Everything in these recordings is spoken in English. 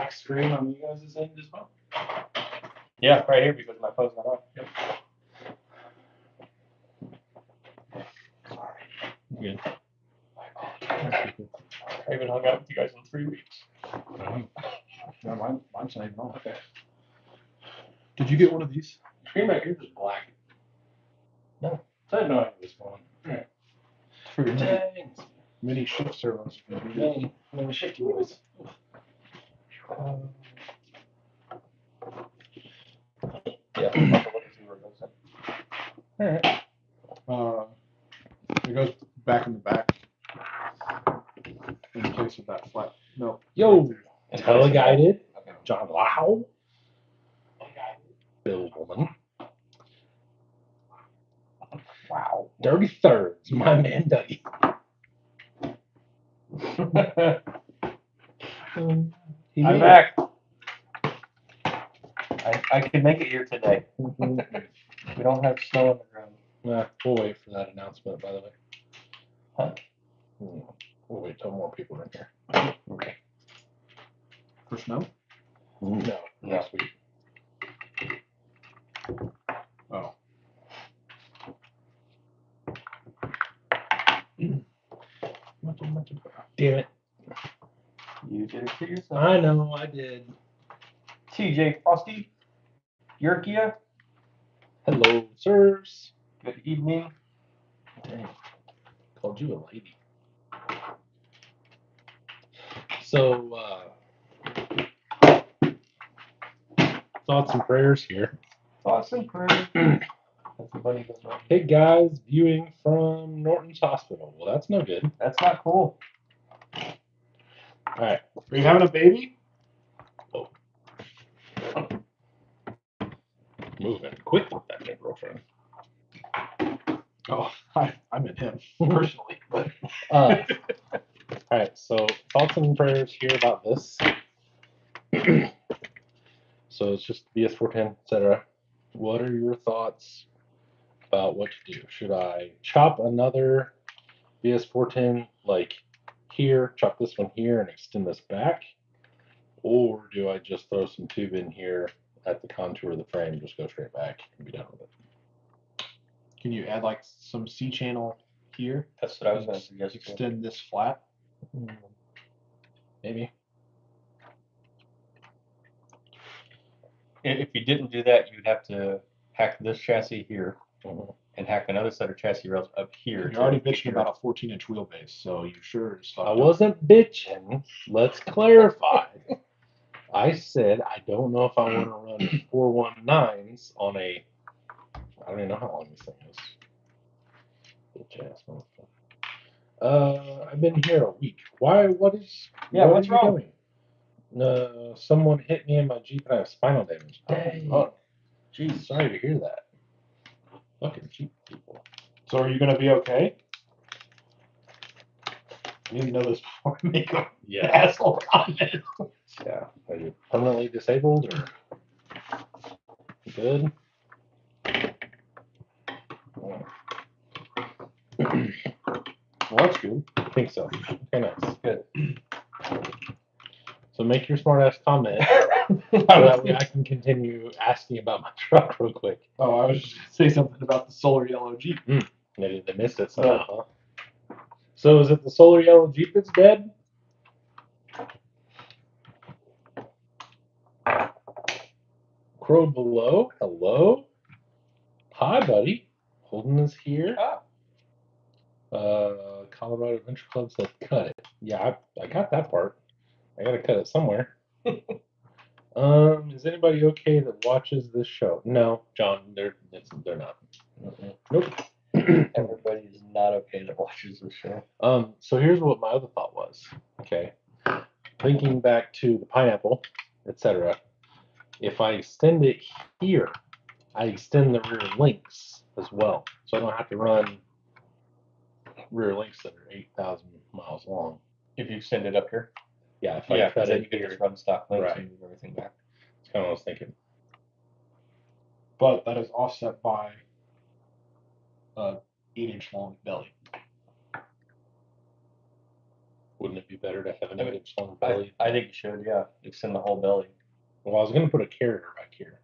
black screen on you guys' end as well? Yeah, right here because my phone's not on. Yep. Sorry. Good. I haven't hung out with you guys in 3 weeks. No, mine's not even on. Okay. Did you get one of these? Screen back here is black. No. I didn't know it was one. Yeah. For your mini shift servos. Mini shifty boys. Yeah, I'll have to look and see where it goes in. Alright. It goes back in the back. In place of that flat. No. Yo, It's Teleguided, Okay. John Lau, Bill Woman, Wow. Dirty Thirds, my man Dougie. He I'm made back. I could make it here today. We don't have snow on the ground. Nah, we'll wait for that announcement, by the way. Huh? We'll wait till more people are in here. Okay. For snow? No, next week. Oh. Damn it. You did it to yourself. I know, I did. TJ Frosty, Yerkia, Hello, sirs. good evening. Dang. Called you a lady. So, thoughts and prayers here. Thoughts and prayers. Everybody goes wrong. Hey guys, viewing from Norton's Hospital. Well, that's no good. That's not cool. All right. Are you having a baby? Moving quick with that new girlfriend. Oh, I meant him personally, but All right, so thoughts and prayers here about this. So it's just BS410, etc. What are your thoughts about what to do? Should I chop another BS410 like here, chop this one here, and extend this back? Or do I just throw some tube in here at the contour of the frame, just go straight back and be done with it? can you add like some C channel here? That's what I was going to suggest. Extend this flat. Maybe. If you didn't do that, you'd have to hack this chassis here and hack another set of chassis rails up here. You're already bitching about a 14-inch wheelbase, so you sure as fuck I don't. wasn't bitching. Let's clarify. I said I don't know if I want to run 419s on a. I don't even know how long this thing is. Bitch ass motherfucker. I've been here a week. Why? What is? Yeah, what what's are you wrong? doing? Someone hit me in my Jeep and I have spinal damage. Dang. Oh, Jeez. sorry to hear that. Fucking Jeep people. So are you gonna be okay? You didn't know this before I make an asshole comment. Yeah. Are you permanently disabled or good? Well, that's good. I think so. Okay, nice. Good. So make your smart ass comment so that way I can continue asking about my truck real quick. Oh, I was just gonna say something about the solar yellow Jeep. They missed it somehow, huh? So is it the solar yellow Jeep that's dead? Crow below, hello. Hi, buddy. Holden is here. Ah. Colorado Adventure Club said cut it. Yeah, I got that part. I gotta cut it somewhere. Is anybody okay that watches this show? No, John, they're not. Nope. Everybody is not okay that watches this show. So here's what my other thought was. Okay, thinking back to the pineapple, etc. If I extend it here, I extend the rear links as well, so I don't have to run rear links that are 8,000 miles long. If you extend it up here. Yeah, if I Yeah, cut because then it you can here, just run stock links Right. and move everything back. that's kind of what I was thinking. But that is offset by a 8-inch long belly. Wouldn't it be better to have a I mean, negative slung belly? I think you should, yeah. Extend the whole belly. Well, I was going to put a carrier back here.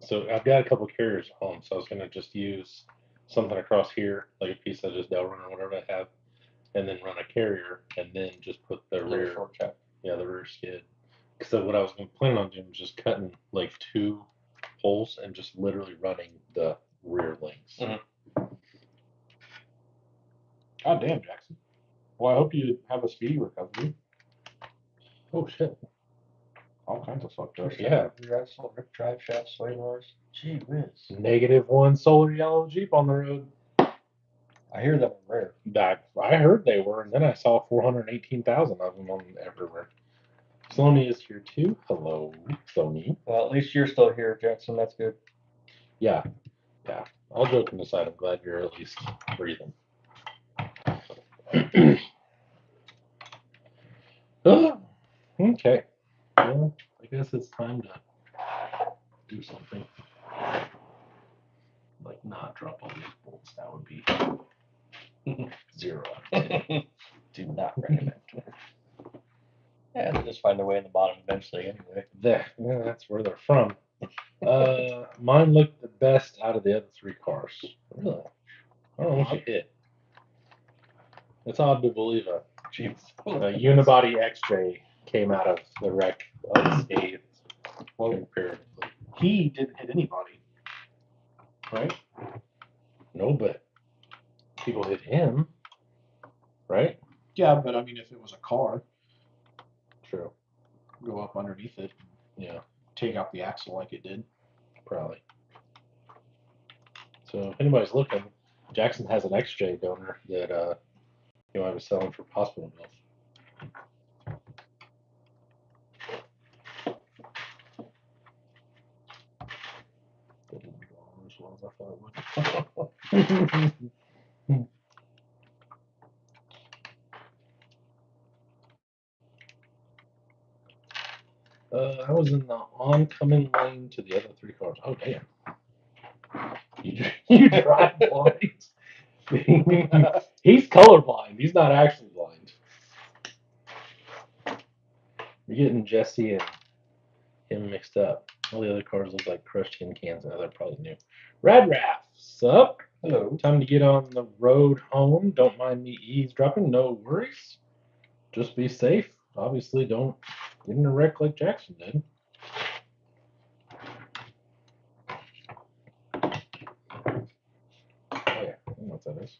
So I've got a couple carriers at home, so I was going to just use something across here, like a piece of just Delrin or whatever I have, and then run a carrier, and then just put the Little rear, short chap. yeah, the rear skid. So what I was planning on doing was just cutting like 2 holes and just literally running the rear links. Mhm. God damn, Jackson. Well, I hope you have a speedy recovery. Oh shit! All kinds of fucked up. Yeah. Rear axle, rip drive shaft, sway bars. Gee whiz. -1 solar yellow Jeep on the road. I hear that one rare. I heard they were, and then I saw 418,000 of them on everywhere. Sony is here too. Hello, Sony. Well, at least you're still here, Jackson. That's good. Yeah. All joking aside, I'm glad you're at least breathing. Okay. Well, I guess it's time to do something. Like not drop all these bolts. That would be 0 out of 10. Do not recommend. Yeah, they'll just find their way in the bottom eventually anyway. Yeah, that's where they're from. Mine looked the best out of the other 3 cars. Really? I don't know what you hit. It's odd to believe a unibody XJ came out of the wreck unscathed. Well, Comparatively. he didn't hit anybody. Right? No, but people hit him, right? Yeah, but I mean, if it was a car, True. go up underneath it, Yeah, take out the axle like it did. probably. So if anybody's looking, Jackson has an XJ donor that I was selling for hospital bills. Didn't go on as well as I thought it would. I was in the oncoming lane to the other 3 cars. Oh damn! You drive blind. He's colorblind. He's not actually blind. You're getting Jesse and him mixed up. All the other cars look like crushed tin cans. Now they're probably new. Rad Raff, sup? Hello. Time to get on the road home. Don't mind me eavesdropping. No worries. Just be safe. Obviously, don't get in a wreck like Jackson did. Oh yeah, I know what that is.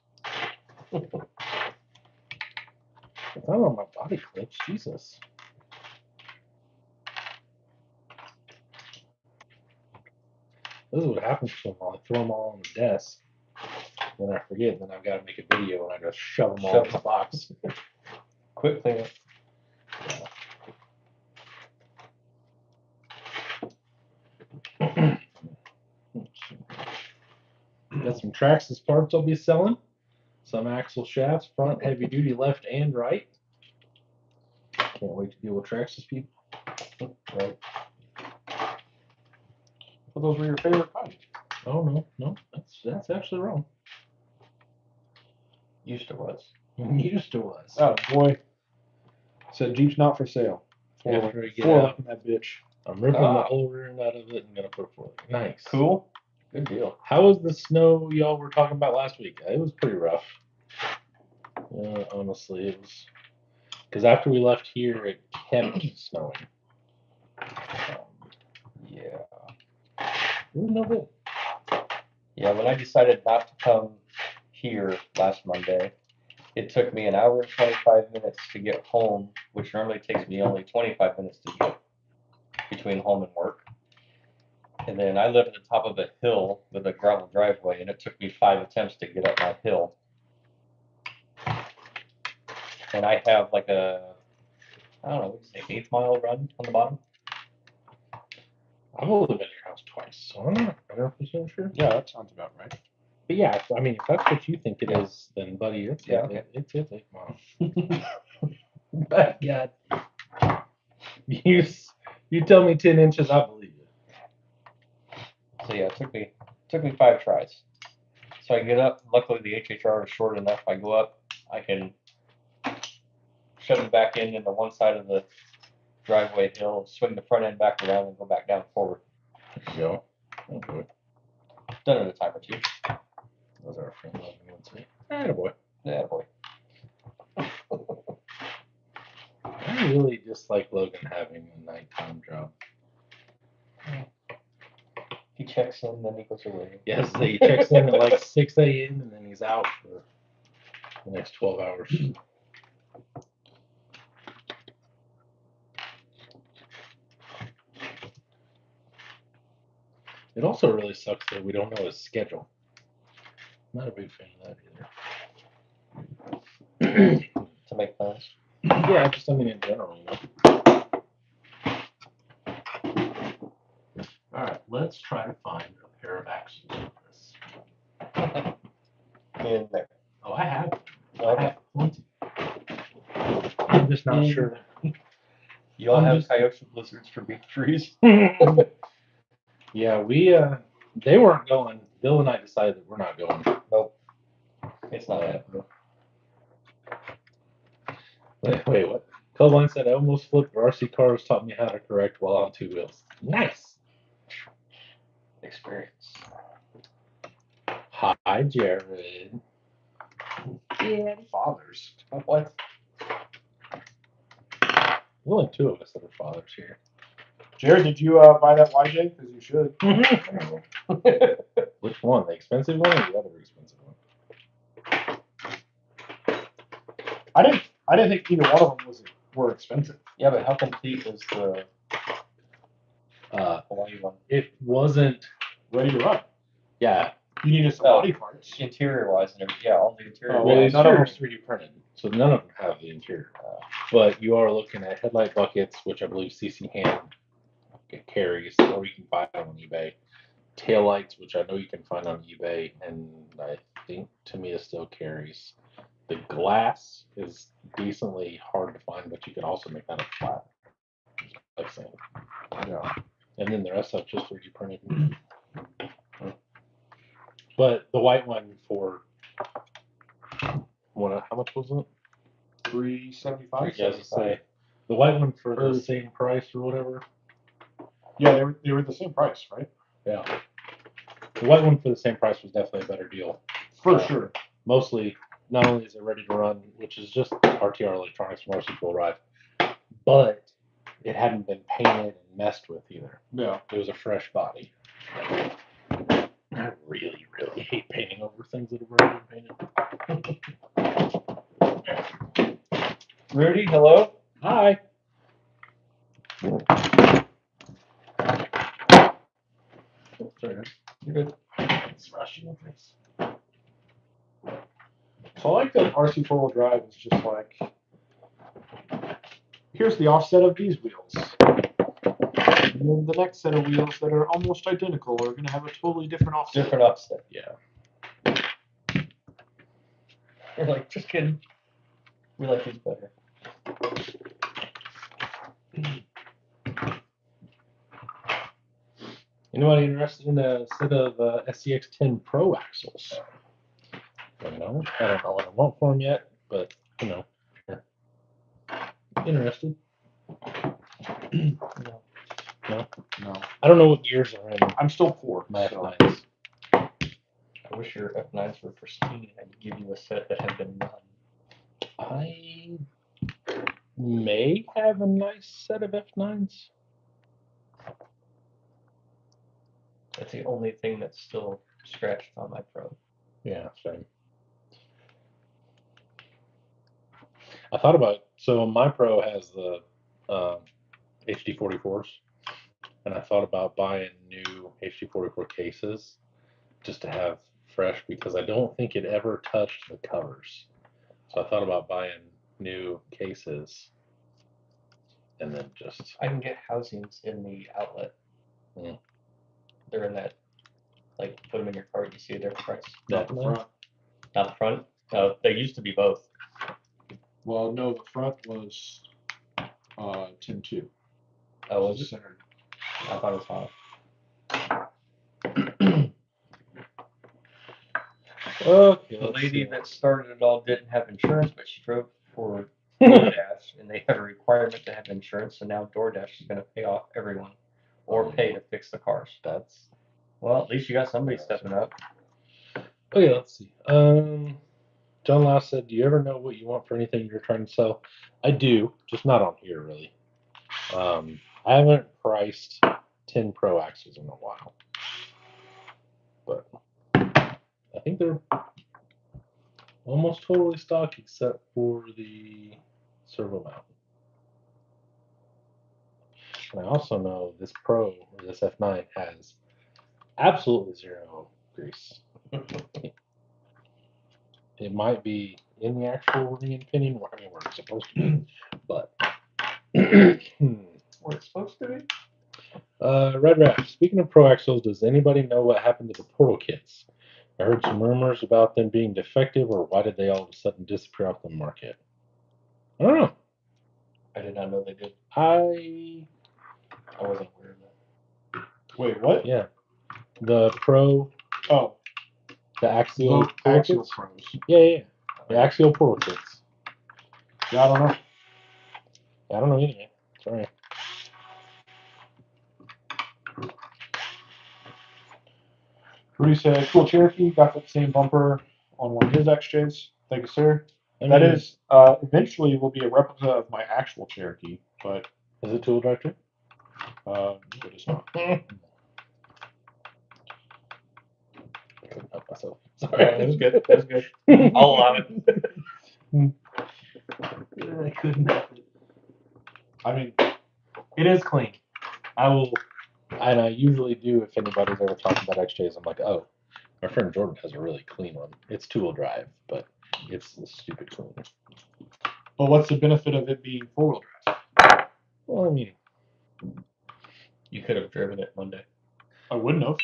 It's not on my body clips. Jesus. This is what happens to them all. I throw them all on the desk. Then I forget, and then I've got to make a video, and I just shove them all in the box. Quick cleanup. Got some Traxxas parts I'll be selling. Some axle shafts, front, heavy duty, left and right. Can't wait to deal with Traxxas people. Right. Well, those were your favorite kinds. Oh no, that's actually wrong. Used to was. Used to was. Oh boy. Said Jeep's not for sale. After I get Four out, in that bitch. I'm ripping the Ah. whole rear end out of it and gonna put a 4. Nice. Cool. Good deal. How was the snow y'all were talking about last week? It was pretty rough. Honestly, it was because after we left here, it kept snowing. Yeah. It was no good. Yeah, when I decided not to come here last Monday, it took me an hour and 25 minutes to get home, which normally takes me only 25 minutes to get between home and work. And then I live at the top of a hill with a gravel driveway, and it took me 5 attempts to get up that hill. And I have like a, I don't know, what do you say, 8-mile run on the bottom? I've only been to your house twice, so I'm not 100% sure. Yeah, that sounds about right. But yeah, I mean, if that's what you think it is, then buddy, it's Yeah, it's 8 miles. But God, you tell me 10 inches, I believe it. So yeah, it took me 5 tries. So I get up. Luckily, the HHR is short enough. I go up. I can shove it back in the one side of the driveway hill, swing the front end back around, and go back down forward. There you go. Okay. Done it a time or two. Those are our friend loving ones. Attaboy. Yeah, boy. I really dislike Logan having a nighttime job. He checks in, then he goes away. Yes, he checks in at like 6 a.m. and then he's out for the next 12 hours. It also really sucks that we don't know his schedule. Not a big fan of that either. To make plans. Yeah, just I mean in general, you know. All right, let's try to find a pair of actions for this. In there. Oh, I have. Well, I have plenty. I'm just not sure. You all I'm have just- coyote blizzards for big trees. Yeah, they weren't going. Bill and I decided that we're not going. Nope. It's not happening. Wait, what? Coldline said, I almost flipped. RC cars taught me how to correct while on two wheels. Nice. Experience. Hi, Jared. Yeah, fathers. What? There's only two of us that are fathers here. Jared, did you buy that YJ? Because you should. Which one? The expensive one or the other expensive one? I didn't think either one of them were expensive. Yeah, but how complete is the Uh, Hawaii one? it wasn't. Ready to run. Yeah. You needed some Oh. body parts. Interior wise and everything. Yeah, all the interior. Oh, Well, the well, none of interior is 3D printed, so none of them have the interior. But you are looking at headlight buckets, which I believe CC Hand carries, or you can buy them on eBay. Taillights, which I know you can find on eBay, and I think Tamiya still carries. The glass is decently hard to find, but you can also make that a flat. Like saying. Yeah. And then the rest of it's just 3D printed. But the white one for how much was it? $375. Yeah, I was gonna say the white one for the same price or whatever. Yeah, they were the same price, right? Yeah. The white one for the same price was definitely a better deal. For sure. Mostly, not only is it ready to run, which is just RTR electronics from RC Full Ride, but it hadn't been painted and messed with either. Yeah. It was a fresh body. I really, really hate painting over things that have already been painted. Rudy, hello? Hi. Sorry, guys. You're good. It's rushing your face. So I like that RC four-wheel drive is just like, here's the offset of these wheels. And then the next set of wheels that are almost identical are going to have a totally different offset. Different offset. Yeah. You're like, just kidding. We like these better. Anybody interested in a set of SCX 10 Pro axles? I don't know what I want for them yet, but you know, sure. Interested? No. No. No. I don't know what gears are in I'm still poor. my So. F9s. I wish your F9s were pristine. I'd give you a set that had been run. I may have a nice set of F9s. That's the only thing that's still scratched on my Pro. Yeah, same. I thought about so my Pro has the HD44s, and I thought about buying new HD44 cases just to have fresh because I don't think it ever touched the covers. So I thought about buying new cases and then just I can get housings in the outlet. Mm. They're in that, like, put them in your cart, you see their price. Not the front. Not the front? No, they used to be both. Well, no, the front was 10.2. Oh, was it? Centered. I thought it was hot. okay. The let's lady see. that started it all didn't have insurance, but she drove for DoorDash, and they have a requirement to have insurance, so now DoorDash is going to pay off everyone or pay to fix the cars. That's Well, at least you got somebody stepping up. okay. Let's see. John Lass said, "Do you ever know what you want for anything you're trying to sell?" I do, just not on here really. I haven't priced 10 Pro axles in a while, but I think they're almost totally stock except for the servo mount. And I also know this Pro or this F9 has absolutely zero grease. It might be in the actual ring and pinion where it's supposed to be, but Where it's supposed to be? Red Rat, speaking of Pro axles, does anybody know what happened to the portal kits? I heard some rumors about them being defective, or why did they all of a sudden disappear off the market? I don't know. I did not know they did. I wasn't aware of that. Wait, what? Yeah. The Pro, Oh, the axial the portal Axial kits? Pros. Yeah. The axial portal kits. Yeah, I don't know. I don't know either. Sorry. Rudy said, cool Cherokee, got that same bumper on one of his XJs. Thank you, sir. That is, eventually will be a replica of my actual Cherokee, but Is it two-wheel drive too? no, it is not. I couldn't help myself. Sorry, that was good. That was good. I'll allow it. I couldn't help it. I mean, it is clean. I will. And I usually do if anybody's ever talking about XJs. I'm like, oh, my friend Jordan has a really clean one. It's two-wheel drive, but it's stupid clean. But what's the benefit of it being four-wheel drive? Well, I mean, You could have driven it Monday. I wouldn't have.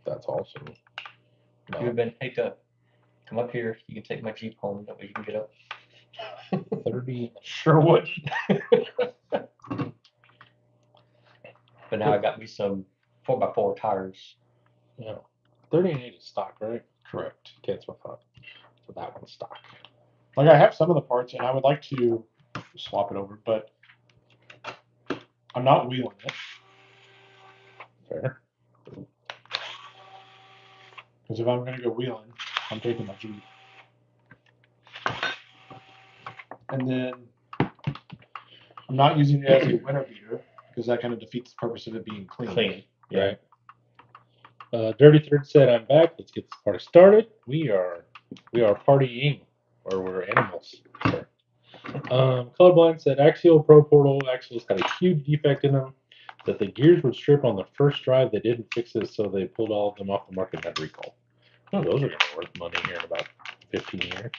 that's awesome. You would have been, hey, Doug, come up here. You can take my Jeep home. That way you can get up. 30. Sure would. But now I got me some 4x4 tires. Yeah. 30 and 8 is stock, right? Correct. Okay, that's what I thought. So that one's stock. Like, I have some of the parts, and I would like to swap it over, but I'm not wheeling it. Fair. Because if I'm going to go wheeling, I'm taking my Jeep. And then I'm not using it as a winter beater, because that kind of defeats the purpose of it being clean. Yeah. Right. Dirty Third said, "I'm back. Let's get this party started. We are partying, or we're animals." Sure. Colorblind said, "Axial Pro Portal axles had a huge defect in them that the gears would strip on the first drive. They didn't fix it, so they pulled all of them off the market and had recall." Oh, those are going to worth money here in about 15 years.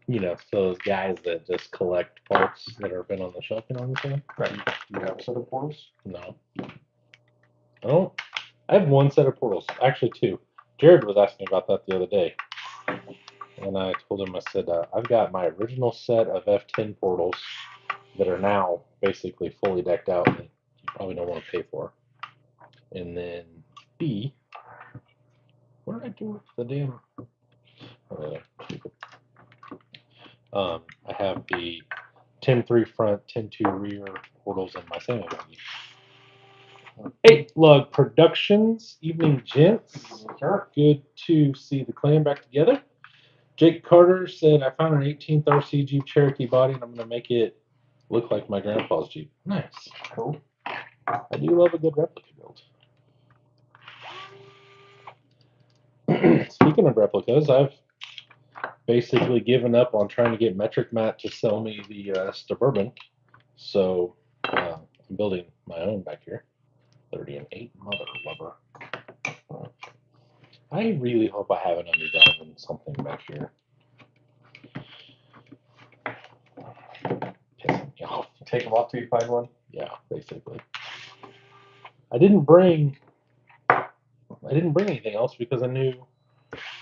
You know, so those guys that just collect parts that have been on the shelf and everything. Right. You have a set of portals? No. I don't. I have one set of portals. Actually, two. Jared was asking about that the other day. And I told him, I said, I've got my original set of F10 portals that are now basically fully decked out that you probably don't want to pay for. And then B, what did I do with the damn? Oh, stupid. I have the 10-3 front, 10-2 rear portals in my semi buggy. 8 Lug Productions, evening gents. Good to see the clan back together. Jake Carter said, "I found an 18th RC Jeep Cherokee body and I'm going to make it look like my grandpa's Jeep." Nice. Cool. I do love a good replica build. Speaking of replicas, I've basically given up on trying to get Metric Matt to sell me the Suburban. So I'm building my own back here. 30 and 8 mother lover. I really hope I haven't underdone something back here. Pissing me off. Take them off till you find one? Yeah, basically. I didn't bring anything else because I knew,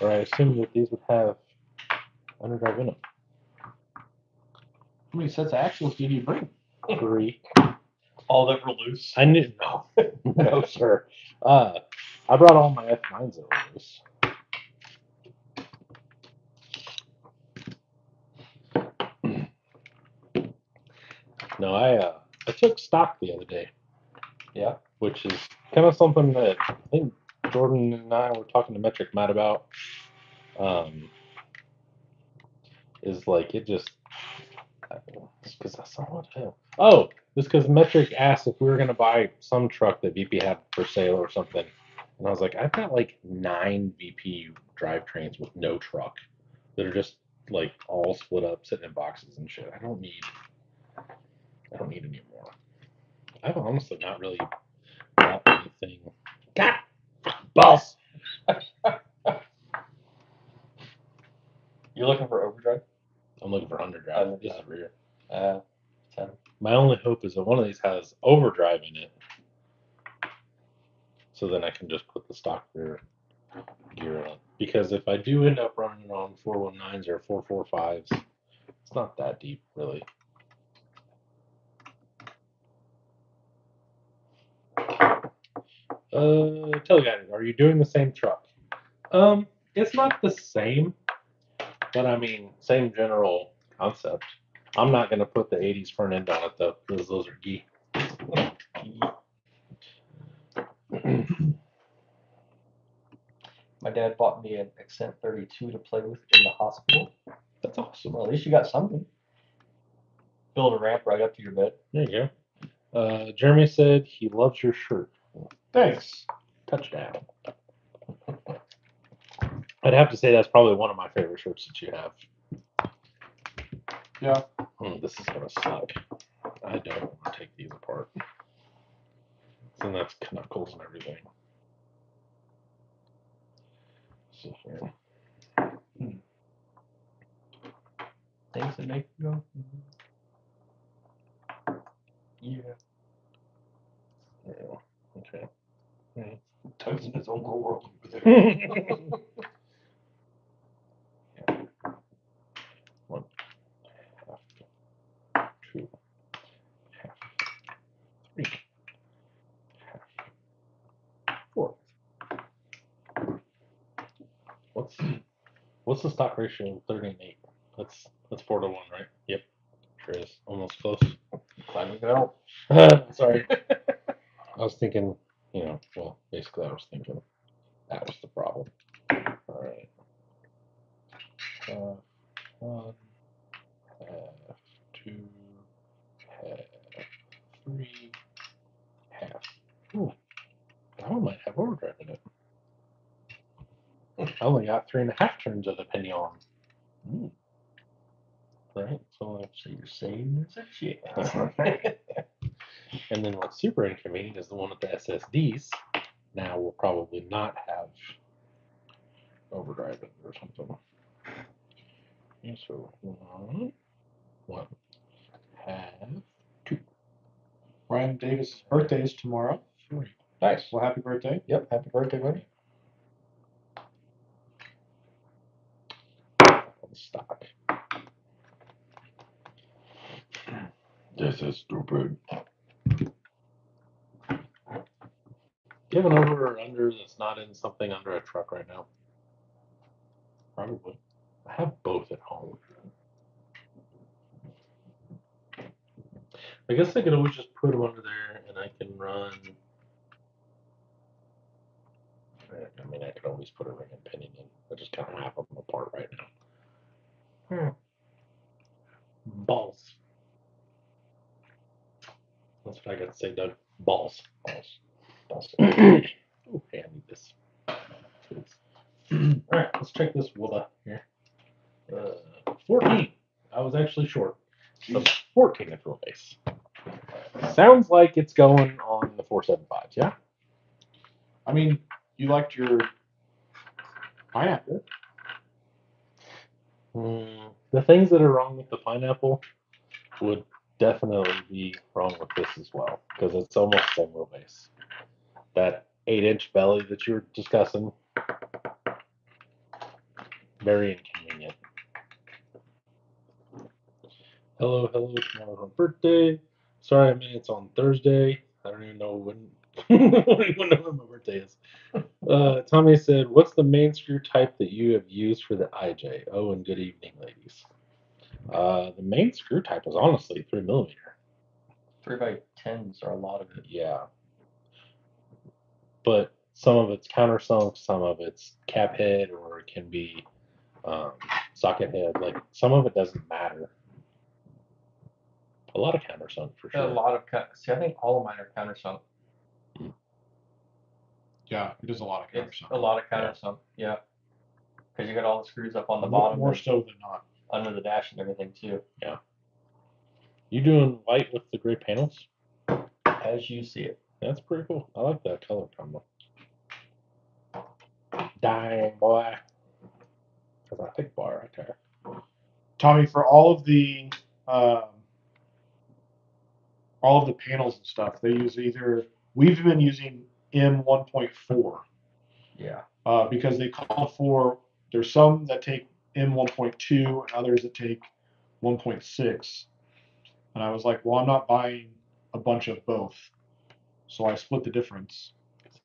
or I assumed that these would have underdrive in them. How many sets of axles did you bring? 3. All that were loose? I knew, no, no, sir. I brought all my F9s that were loose. No, I took stock the other day. Yeah. Which is kind of something that I think Jordan and I were talking to Metric Matt about. Is like it just because that's not what hell. Oh, it's because Metric asked if we were gonna buy some truck that VP had for sale or something, and I was like, I've got like 9 VP drivetrains with no truck that are just like all split up, sitting in boxes and shit. I don't need any more. I've honestly not really bought anything. God, balls. You're looking for overdrive? I'm looking for underdrive. Underdrive. This is rear. 10. My only hope is that one of these has overdrive in it, so then I can just put the stock rear gear on. Because if I do end up running it on 419s or 445s, it's not that deep, really. Teleguided, are you doing the same truck? It's not the same, but I mean, same general concept. I'm not going to put the 80s front end on it, though, because those are geek. My dad bought me an Accent 32 to play with in the hospital. That's awesome. Well, at least you got something. Build a ramp right up to your bed. There you go. Jeremy said he loves your shirt. Thanks. Touchdown. I'd have to say that's probably one of my favorite shirts that you have. Yeah. This is gonna suck. I don't want to take these apart. And that's knuckles and everything. See here. Things that make you go. Yeah. Yeah. Okay. Tugs in his own little world over there. Yeah. 1, half, 2, half, 3, half, 4. What's the stock ratio? 30 and 8. That's 4 to 1, right? Yep. Sure is. Almost close. Glad we could help. Sorry. I was thinking, well, basically I was thinking that was the problem. All right. Half 1, half 2, half 3, half. Ooh, that one might have overdrive in it. I only got 3.5 turns of the pinion. Right? So you're saying there's a chance. And then what's super inconvenient is the one with the SSDs now will probably not have overdrive in it or something. And so 1, half 2. Ryan Davis' birthday is tomorrow. 3. Nice. Well, happy birthday. Yep, happy birthday, buddy. Stock. This is stupid. Do you have an over or under that's not in something under a truck right now? Probably. I have both at home. I guess I could always just put them under there and I can run. I mean, I could always put a ring and pinion in. I just kind of have them apart right now. Balls. That's what I got to say, Doug. Balls. Balls. Oh, hey, I need this. All right, let's check this Wubba here. 14. I was actually short. So 14 at full base. Sounds like it's going on the 475s, yeah? I mean, you liked your pineapple. The things that are wrong with the pineapple would definitely be wrong with this as well, because it's almost the same wheelbase. That 8-inch belly that you were discussing, very inconvenient. Hello, tomorrow's my birthday. Sorry, I mean it's on Thursday. I don't even know when. I don't even know when my birthday is. Tommy said, "What's the main screw type that you have used for the IJ?" Oh, and good evening, ladies. The main screw type is honestly 3mm. 3x10s are a lot of it. Yeah. But some of it's countersunk, some of it's cap head, or it can be socket head. Like some of it doesn't matter. A lot of countersunk for A sure. lot of see, I think all of mine are countersunk. Yeah, it is a lot of It's countersunk. a lot of countersunk. Yeah. Because you got all the screws up on the bottom. More and so than not. under the dash and everything too. Yeah. You doing white with the gray panels? As you see it. That's pretty cool. I like that color combo. Dang, boy. That's a thick bar right there. Tommy, for all of the panels and stuff, they use we've been using M1.4. Yeah. Because they call for, there's some that take M1.2 and others that take 1.6. And I was like, well, I'm not buying a bunch of both. So I split the difference.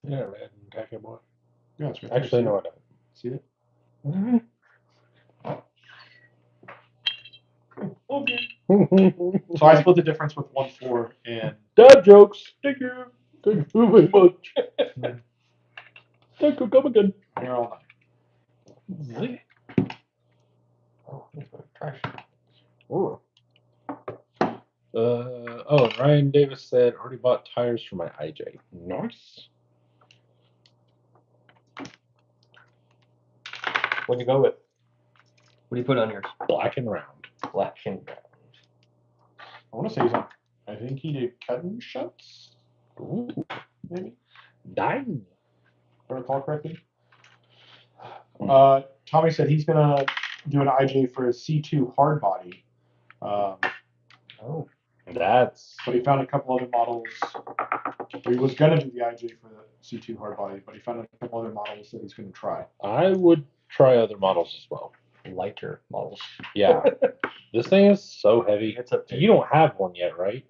Yeah, red and khaki boy. Yeah, it's right Actually, there. no, I don't. See it? Okay. So I split the difference with 1.4 and Dad jokes. Thank you. Thank you very much. Thank you. Come again. here all night. Oh, there's my trash. Oh. Ryan Davis said already bought tires for my IJ. Nice. What'd you go with? What do you put on yours? Black and round. Black and brown. I want to say he's on. I think he did cutting shuts. Ooh. Maybe. Dang. If I recall correctly. Tommy said he's gonna do an IJ for a C2 hard body. Oh. That's. But he found a couple other models. Or he was gonna do the IJ for the C2 hard body, but he found a couple other models that he's gonna try. I would try other models as well. Lighter models. Yeah. This thing is so heavy. It's up to You don't have one yet, right?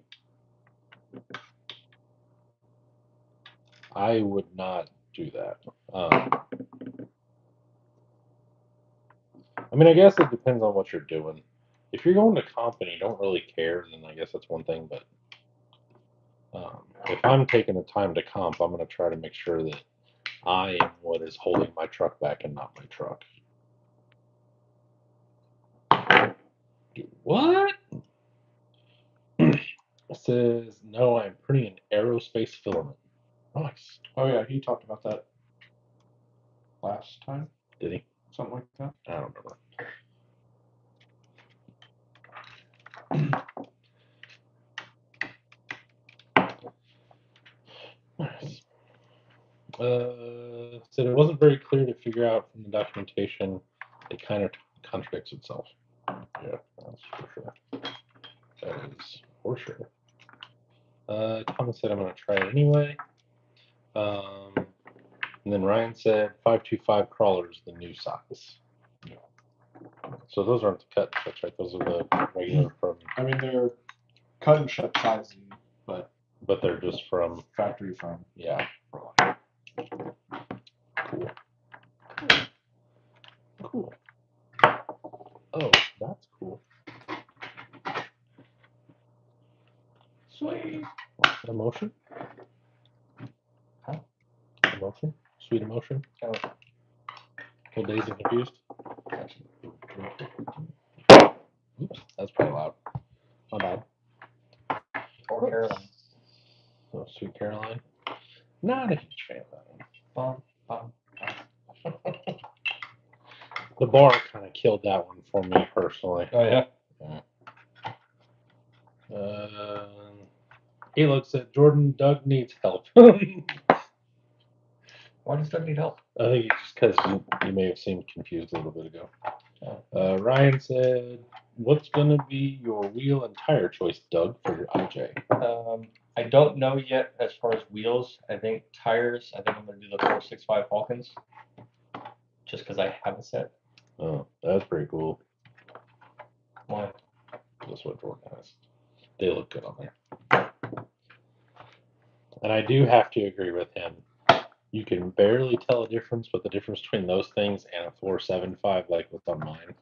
I would not do that. I mean, I guess it depends on what you're doing. If you're going to comp and you don't really care, then I guess that's one thing. But if I'm taking the time to comp, I'm going to try to make sure that I am what is holding my truck back and not my truck. What? It says, no, I'm printing an aerospace filament. Nice. Oh yeah, he talked about that last time. Did he? Something like that. I don't remember. Nice. Said it wasn't very clear to figure out from the documentation. It kind of contradicts itself. Yeah, that's for sure. That is for sure. Thomas said I'm going to try it anyway. And then Ryan said 525 crawlers, the new size. So those aren't the cut shuts, right? Those are the regular from. I mean, they're cut and shut sizing, but they're just from factory from. Yeah. Cool. Oh, that's cool. Sweet. Emotion? Huh? Emotion? Sweet emotion? Oh. Full days and confused? Oops, that's probably loud. My bad. Or Caroline. Oh, Sweet Caroline. Not a huge fan of that one. Bum, bum. The bar kind of killed that one for me personally. Oh, yeah? He looks at Jordan. Doug needs help. Why does Doug need help? I think it's just because you may have seemed confused a little bit ago. Ryan said, what's going to be your wheel and tire choice, Doug, for your IJ? I don't know yet as far as wheels. I think tires, I think I'm going to do the 465 Falcons. Just because I have a set. Oh, that's pretty cool. Why? That's what Jordan has. They look good on there. And I do have to agree with him. You can barely tell a difference, but the difference between those things and a 475, like what's on mine,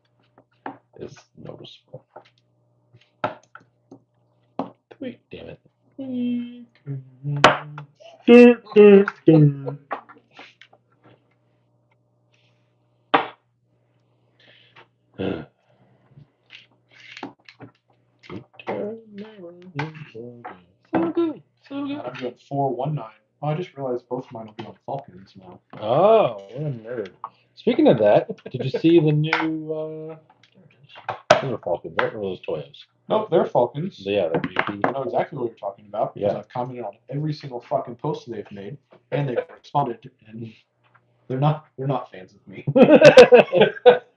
is noticeable. Wait, damn it. Dur, dur, dur. So good. So And good. I'm doing 419. Oh, I just realized both of mine will be on Falcons now. Oh, what a nerd. Speaking of that, did you see the new those are Falcons, right? Or those Toyos? Nope, they're Falcons. Yeah, they're BP. I know exactly what you're talking about because Yeah. I've commented on every single fucking post they've made, and they've responded, and they're not fans of me.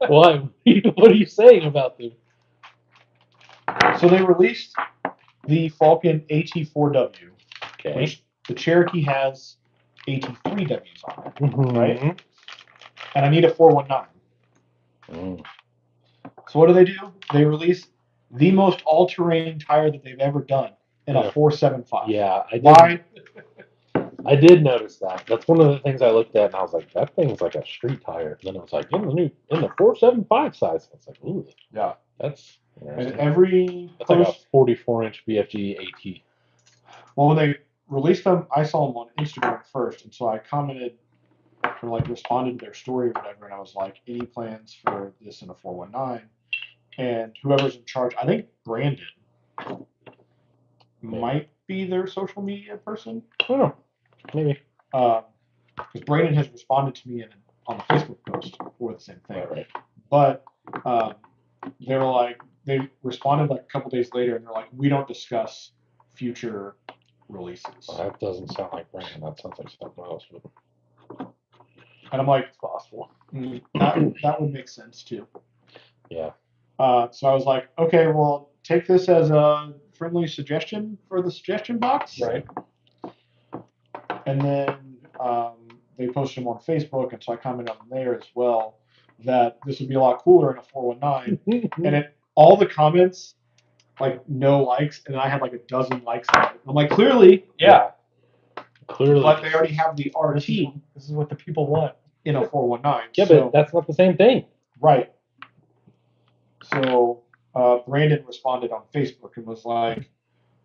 Why? What are you saying about them? So they released the Falcon AT4W, Okay. which the Cherokee has AT3Ws on it, Mhm. right? And I need a 419. Mm. So what do? They release the most all-terrain tire that they've ever done in Yeah. a 475. Yeah, I did. Why? I did notice that. That's one of the things I looked at, and I was like, "That thing's like a street tire." And then it was like in the 475 size. I was like, "Ooh, Yeah. that's And interesting." every That's like a post, 44-inch BFG AT. well, when they released them, I saw them on Instagram first, and so I commented or like responded to their story or whatever, and I was like, any plans for this in a 419? And whoever's in charge, I think Brandon might be their social media person. I don't know. Maybe. Because Brandon has responded to me on the Facebook post for the same thing. Right. But they were like, they responded like a couple days later, and they're like, we don't discuss future releases. Well, that doesn't sound like Brandon. That sounds like something else. And I'm like, It's possible. that would make sense too. Yeah. So I was like, okay, well, take this as a friendly suggestion for the suggestion box. Right. And then they posted them on Facebook, and so I commented on there as well that this would be a lot cooler in a 419. And all the comments, like no likes, and I had like a dozen likes on it. I'm like, clearly, Yeah. Clearly. but they already have the RT This is what the people want. in a 419. Yeah, so, but that's not the same thing. Right. So Brandon responded on Facebook and was like,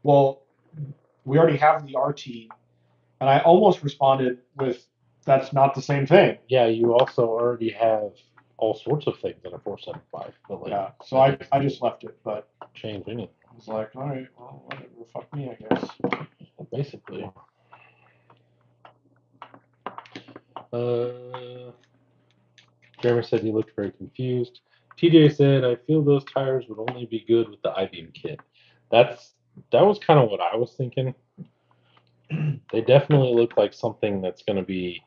well, we already have the RT. And I almost responded with, that's not the same thing. Yeah, you also already have all sorts of things in a 475. But like, Yeah. So I just left it, but change anything. I was like, all right, well, whatever, fuck me, I guess. Basically. Jeremy said he looked very confused. TJ said, I feel those tires would only be good with the I-beam kit. That was kind of what I was thinking. They definitely look like something that's going to be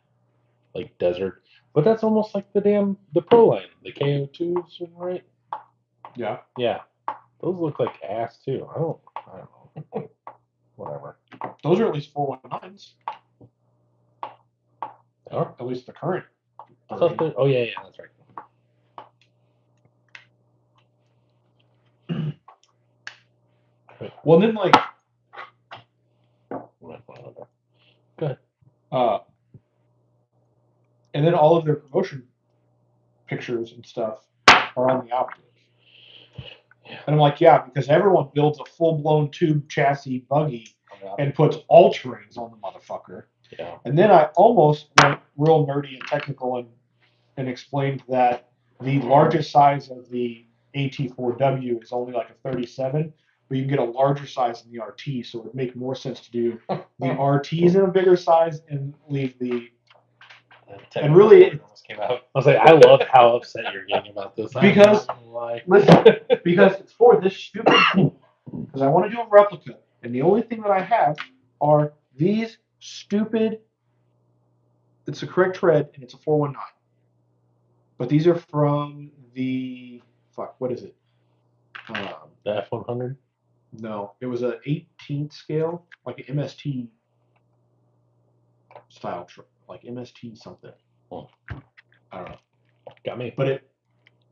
like desert. But that's almost like the Pro line, the KO2s, right? Yeah. Yeah. Those look like ass too. I don't know. Whatever. Those are at least 419s. They are? At least the current. I thought oh yeah, that's right. Well, then like, Good. And then all of their promotion pictures and stuff are on the optic. And I'm like, yeah, because everyone builds a full-blown tube chassis buggy and puts all-terrains on the motherfucker. Yeah. And then I almost went real nerdy and technical and explained that the largest size of the AT4W is only like a 37, but you can get a larger size in the RT, so it would make more sense to do the RTs in a bigger size and leave the... And really... Came out. I was like, I love how upset you're getting about this. Because, listen, because it's for this stupid thing. Because I want to do a replica, and the only thing that I have are these stupid. It's the correct tread, and it's a 419. But these are from the what is it? The F100. No, it was an 18th scale, like an MST style, like MST something. Oh. I don't know. Got me. But of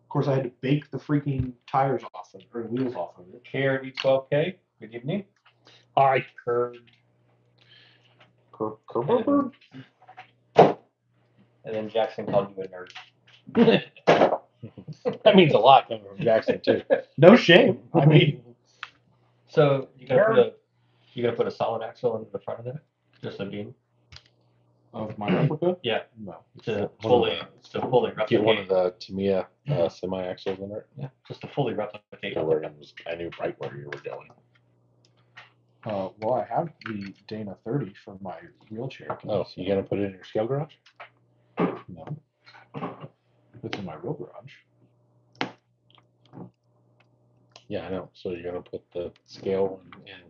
course, I had to bake the freaking tires off of it, or the wheels off of it. KRD12K, good evening. Hi. And then Jackson called you a nerd. That means a lot coming from Jackson too. No shame. I mean, so you gonna put a You gonna put a solid axle into the front of that? Just a beam? Of my replica? Yeah. No. To fully replicate. Get one of the Tamiya semi-axles in it. Yeah, just to fully replicate. I knew right where you were going. Well, I have the Dana 30 for my wheelchair. Oh, so you gonna put it in your scale garage? No. It's in my real garage. Yeah, I know. So you're gonna put the scale in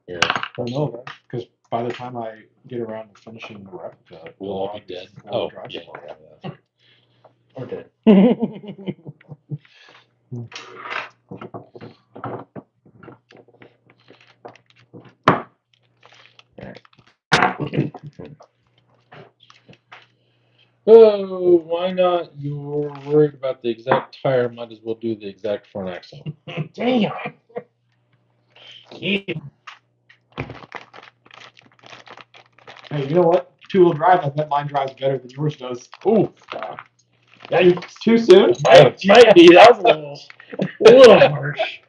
your. Well, no, because by the time I get around to finishing the replica, We'll all be dead. Oh, yeah, that's right. Or dead. Oh, why not? You're worried about the exact tire. Might as well do the exact front axle. Damn. Hey, you know what? Two-wheel drive, I bet mine drives better than yours does. Ooh, It's too soon? might be. That was a little harsh.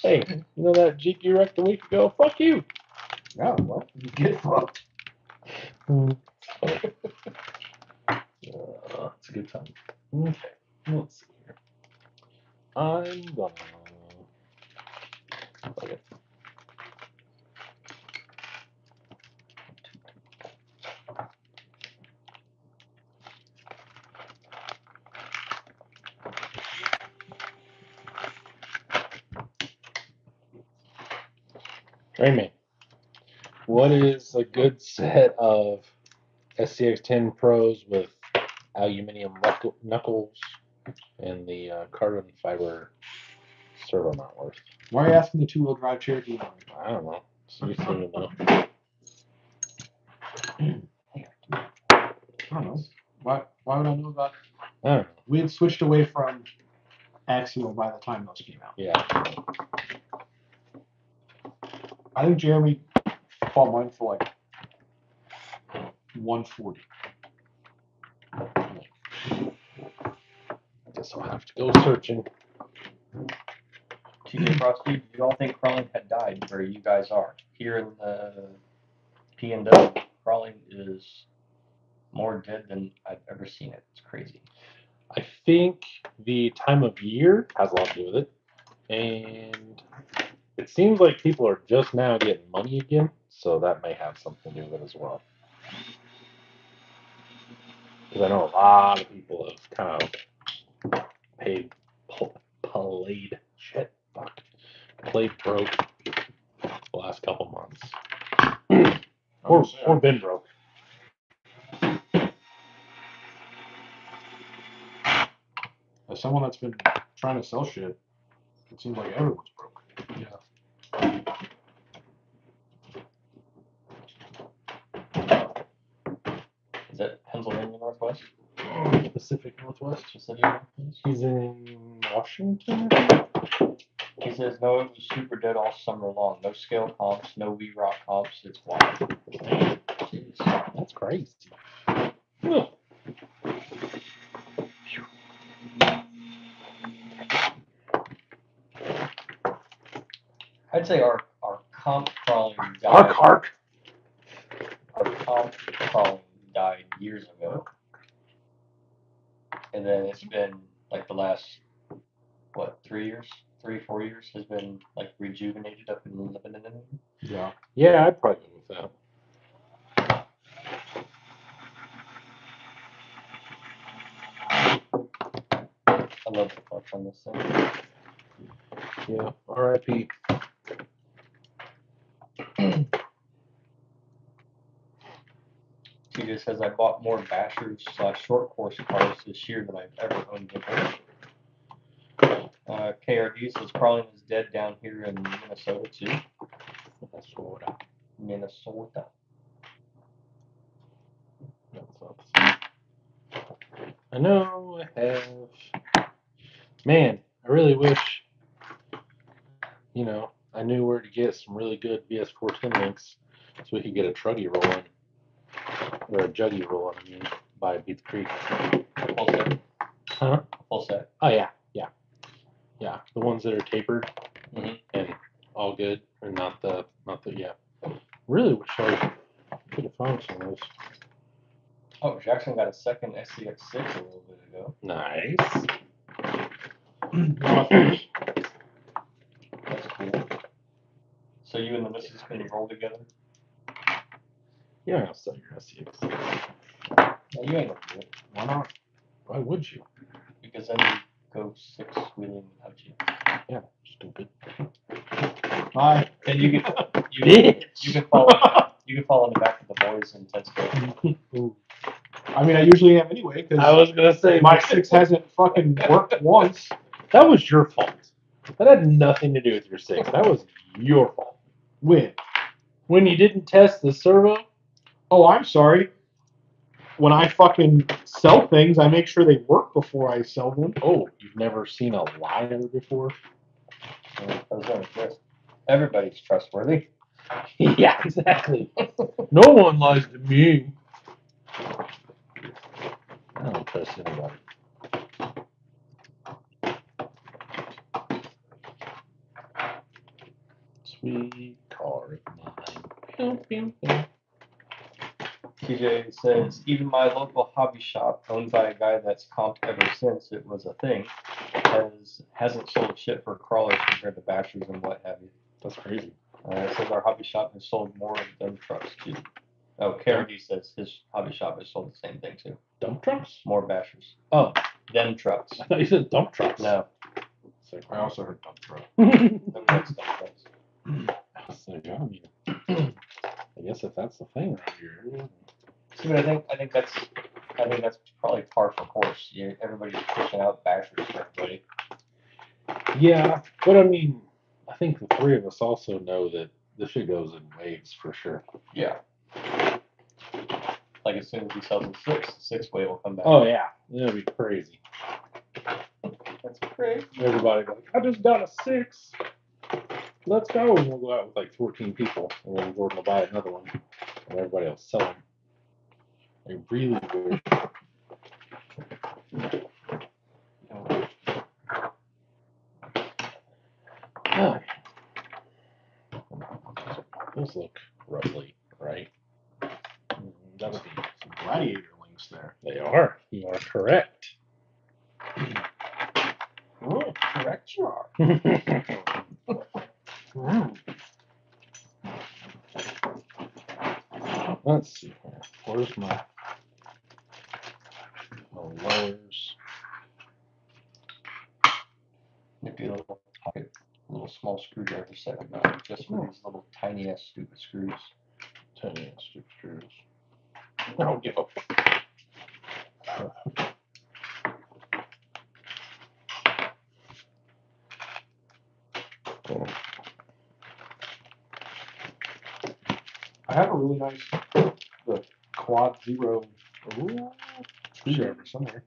Hey, you know that Jeep you wrecked a week ago? Fuck you. Yeah, well, you get fucked. It's a good time. Okay, let's see here. I'm gonna. Okay. Raymond, what is a good set of SCX10 Pros with aluminum knuckles and the carbon fiber servo mount worth? Why are you asking the two-wheel drive Cherokee? I don't know. So you seem to know. I don't know. Why would I know about? I don't know. We had switched away from Axial by the time those came out. Yeah. I think Jeremy bought mine for like $140. I guess I'll have to go searching. TJ Frosty, do you all think crawling had died where you guys are? Here in the P&W, crawling is more dead than I've ever seen it. It's crazy. I think the time of year has a lot to do with it. And it seems like people are just now getting money again, so that may have something to do with it as well. Because I know a lot of people have kind of played broke the last couple months. or been broke. As someone that's been trying to sell shit, it seems like everyone's broke. Yeah. Is that Pennsylvania Northwest? Pacific Northwest. Pacific Northwest? He's in Washington. He says, no, it was super dead all summer long. No scale comps, no V-Rock comps. It's wild. Jeez, that's crazy. Ugh. I'd say our comp crawling died. Our comp crawling died years ago. And then it's been like the last, 3-4 years has been like rejuvenated up and living in it. Yeah, I'd probably go with that. I love the clutch on this thing. Yeah, R.I.P. TJ says, I bought more bashers / short course cars this year than I've ever owned before. KRD says crawling is dead down here in Minnesota too. Minnesota. I know I have. Man, I really wish, I knew where to get some really good BS410 links so we could get a truggy rolling. Or a juggy rolling, by Beat the Creek. Full set. Huh? Full set. Oh, yeah. Yeah. The ones that are tapered. Mm-hmm. And all good, or not the yeah. Really wish I could have found some of those. Oh, Jackson got a second SCX6 a little bit ago. Nice. That's cool. So you and the missus can roll together? Yeah, I'll sell your SCX. No, you ain't gonna do it. Why not? Why would you? Because then you go 6-wheeling without you. Yeah, stupid. Bye. And you can Bitch. you can fall on the back of the boys in 10 scale. I mean, I usually am anyway, I because was gonna say my 6 hasn't fucking worked once. that was your fault. That had nothing to do with your 6. That was your fault. When you didn't test the servo. Oh, I'm sorry. When I fucking sell things, I make sure they work before I sell them. Oh, you've never seen a liar before? Everybody's trustworthy. Yeah, exactly. No one lies to me. I don't trust anybody. Sweet car of mine. Pew, pew, pew. TJ says, even my local hobby shop, owned by a guy that's comped ever since it was a thing, hasn't sold shit for crawlers compared to bashers and what have you. That's crazy. It says our hobby shop has sold more of them trucks too. Oh, Kennedy says his hobby shop has sold the same thing too. Dump trucks? More bashers. Oh, Them trucks. I thought you said dump trucks. No. So, I also heard dump truck. Them trucks, dump trucks. So, yeah, I mean, I guess if that's the thing right here. See, but I think that's probably par for course. Everybody's pushing out bashers for everybody. Yeah, but I mean, I think the three of us also know that this shit goes in waves for sure. Yeah. Like as soon as he sells a 6, the 6-way will come back. Oh yeah, that'd be crazy. That's crazy. Everybody like, I just got a 6. Let's go. And we'll go out with like 14 people, and then Jordan will buy another one, and everybody else sell them. I really wish. Oh. Those look roughly right. That would be Some gladiator links there. They are. You are correct. Oh, correct you are. Let's see here. Where's my lowers? Nifty little pocket, little small screwdriver set just for these little tiny ass stupid screws. Tiny stupid screws. I don't give a fuck. I have a really nice the Quad Zero screwdriver somewhere.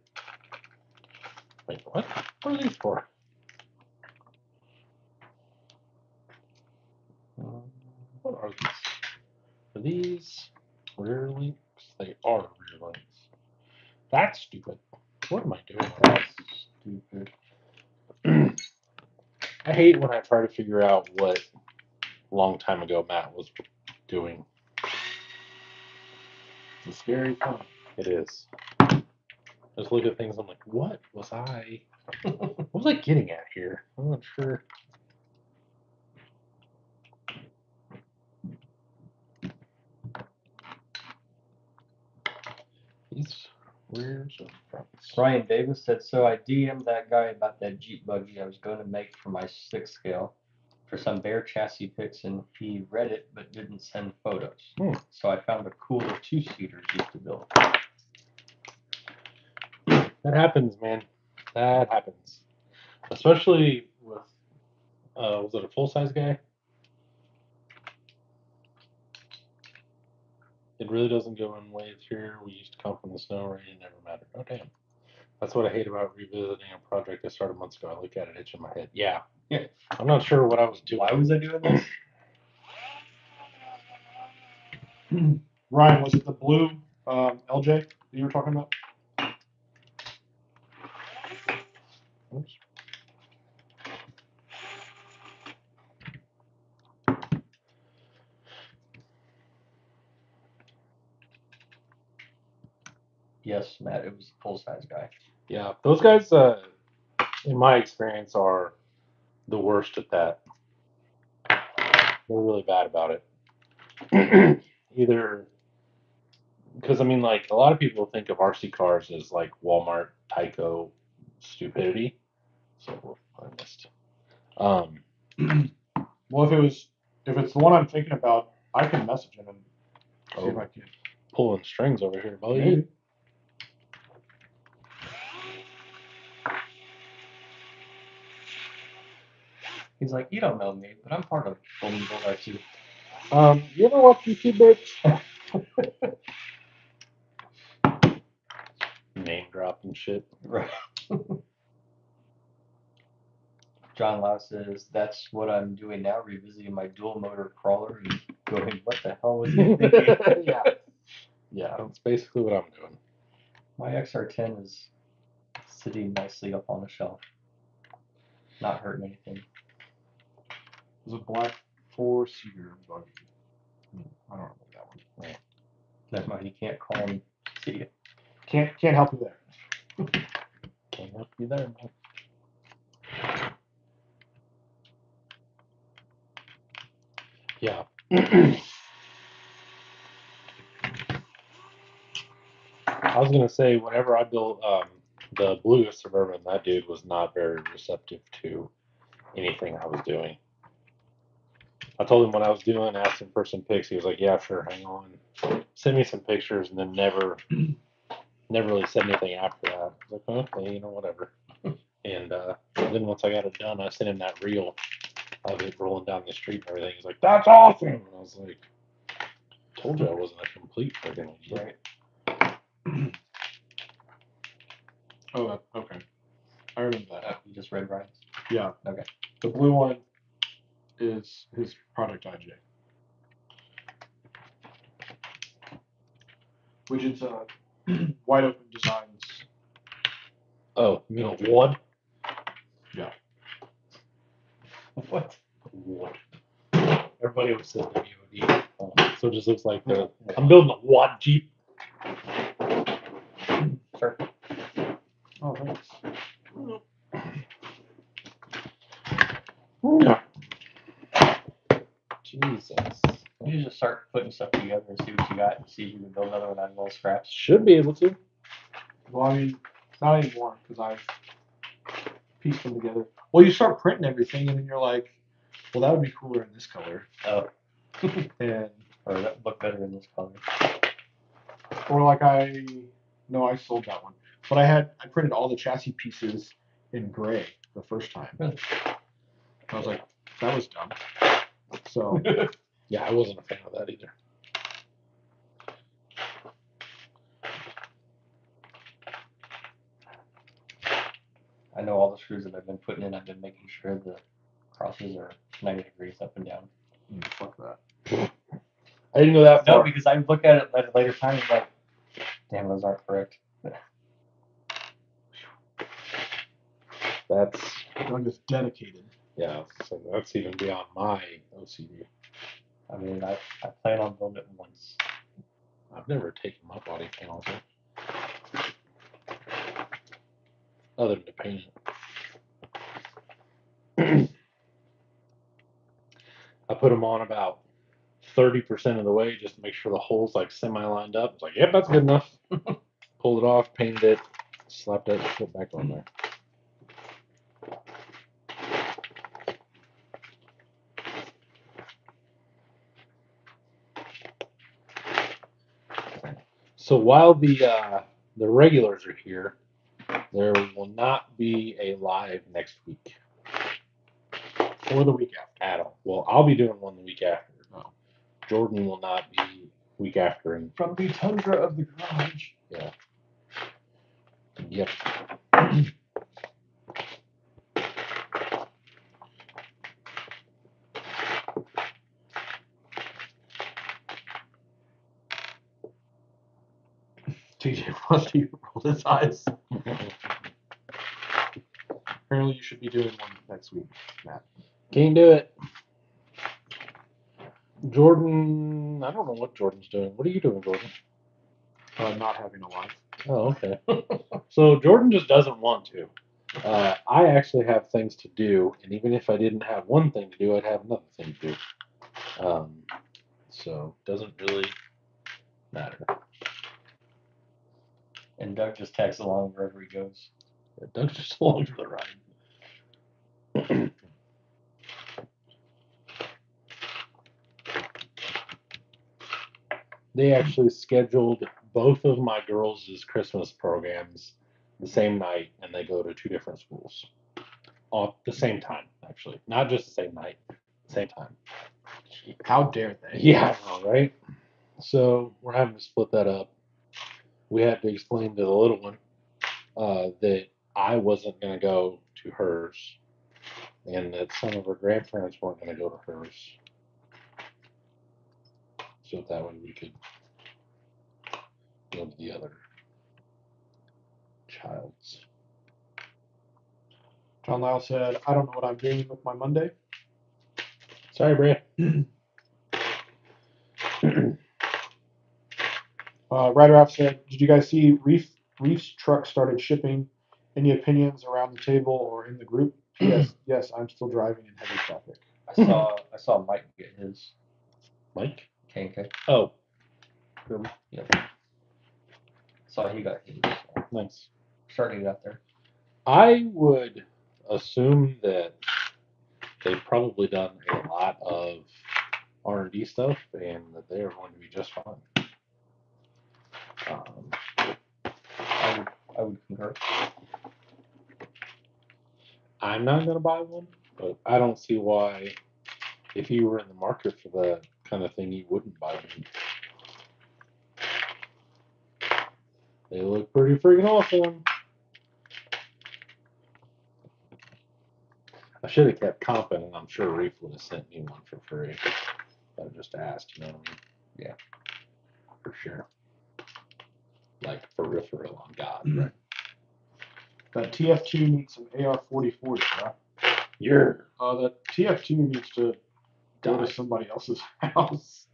Wait, what? What are these for? What are these? Are these rear links? They are rear links. That's stupid. What am I doing? That's stupid. I hate when I try to figure out what a long time ago Matt was doing. It's a scary thing. It is. I just look at things, I'm like, what was I getting at here? I'm not sure. These rears or fronts? Brian Davis said, so I DM'd that guy about that Jeep buggy I was going to make for my 6 scale for some bare chassis pics, and he read it but didn't send photos. So I found a cooler 2-seater Jeep to build. That happens, man. That happens. Especially with, was it a full-size guy? It really doesn't go in waves here. We used to come from the snow, rain, it never mattered. Oh, damn. That's what I hate about revisiting a project I started months ago. I look at it, itch in my head. Yeah. I'm not sure what I was doing. Why was I doing this? Ryan, was it the blue LJ that you were talking about? Oops. Yes, Matt, it was a full-size guy. Yeah, those guys, in my experience, are the worst at that. They're really bad about it. Either because I mean, like a lot of people think of RC cars as like Walmart Tyco stupidity. So I missed. Well, if it's the one I'm thinking about, I can message him and see if I can. Pulling strings over here, buddy. Maybe. He's like, you don't know me, but I'm part of Golden Bull RC. You ever watch YouTube, bitch? Name drop and shit. Right. John Lau says, that's what I'm doing now, revisiting my dual motor crawler and going, what the hell was he thinking? Yeah. Yeah, that's basically what I'm doing. My XR10 is sitting nicely up on the shelf. Not hurting anything. There's a black 4-seater buggy. I don't remember that one. Right. Never mind, you can't call and see it. Can't help you there. Can't help you there, man. Yeah. I was gonna say, whenever I built the blue Suburban, that dude was not very receptive to anything I was doing. I told him what I was doing, asked him for some pics. He was like, "Yeah, sure, hang on." Send me some pictures, and then never really said anything after that. I was like, "Okay, whatever." And then once I got it done, I sent him that reel of it rolling down the street and everything. He's like, "That's awesome!" And I was like, "Told you I wasn't a complete freaking idiot." Right. Oh, okay. I remember that. Oh, you just read Ryan's? Yeah. Okay. The blue one is his Project IJ. Which is wide open designs. Oh, you mean a WOD? Yeah. What? WOD. Everybody always says WOD. So it just looks like I'm building a WOD Jeep. Sure. Oh, thanks. Jesus. You just start putting stuff together and see what you got and see if you can build another one out of little scraps. Should be able to. Well, I mean, not anymore because I've pieced them together. Well, you start printing everything and then you're like, well, that would be cooler in this color. Oh. And Or that would look better in this color. or like I sold that one. But I printed all the chassis pieces in gray the first time. Really? I was like, that was dumb. So Yeah, I wasn't a fan of that either. I know all the screws that I've been putting in, I've been making sure the crosses are 90 degrees up and down. fuck that. I didn't go that No, far. because I look at it at a later time and like, damn, those aren't correct. That's I'm just dedicated. yeah. So that's even beyond my OCD. I mean, I plan on building it once. I've never taken my body panels off. Other than to paint it. I put them on about 30% of the way just to make sure the hole's like semi-lined up. It's like, yep, that's good enough. Pulled it off, painted it, slapped that shit back on there. So while the regulars are here, there will not be a live next week. Or the week after. At all. Well, I'll be doing one the week after. Oh. Jordan will not be week after. And From the tundra of the garage. yeah. Yep. TJ wants to roll his eyes. Apparently, you should be doing one next week, Matt. Can't do it. Jordan, I don't know what Jordan's doing. What are you doing, Jordan? Not having a life. Oh, okay. So Jordan just doesn't want to. I actually have things to do, and even if I didn't have one thing to do, I'd have another thing to do. So it doesn't really matter. And Doug just tags along wherever he goes. Yeah, Doug's just along for the ride. They actually scheduled both of my girls' Christmas programs the same night, and they go to 2 different schools. At the same time, actually. Not just the same night, same time. How dare they? Yeah, I know, right? So we're having to split that up. We had to explain to the little one that I wasn't going to go to hers, and that some of her grandparents weren't going to go to hers. So that way we could go to the other child's. John Lyle said, I don't know what I'm doing with my Monday. Sorry, Bray. Ryder Off said, did you guys see Reef's truck started shipping? Any opinions around the table or in the group? Yes, I'm still driving in heavy traffic. I saw Mike get his Mike? KK. Oh, Yep. Saw he got his. So nice. starting to get out there. I would assume that they've probably done a lot of R&D stuff, and that they are going to be just fine. I would concur. I'm not going to buy one, but I don't see why, if you were in the market for that kind of thing, you wouldn't buy one. They look pretty freaking awesome. I should have kept comping, and I'm sure Reef would have sent me one for free. I just asked, you know what I mean? Yeah. For sure. Like, for real, on God, right? That TF2 needs some AR-44s, huh? You're That TF2 needs to go Die. to somebody else's house.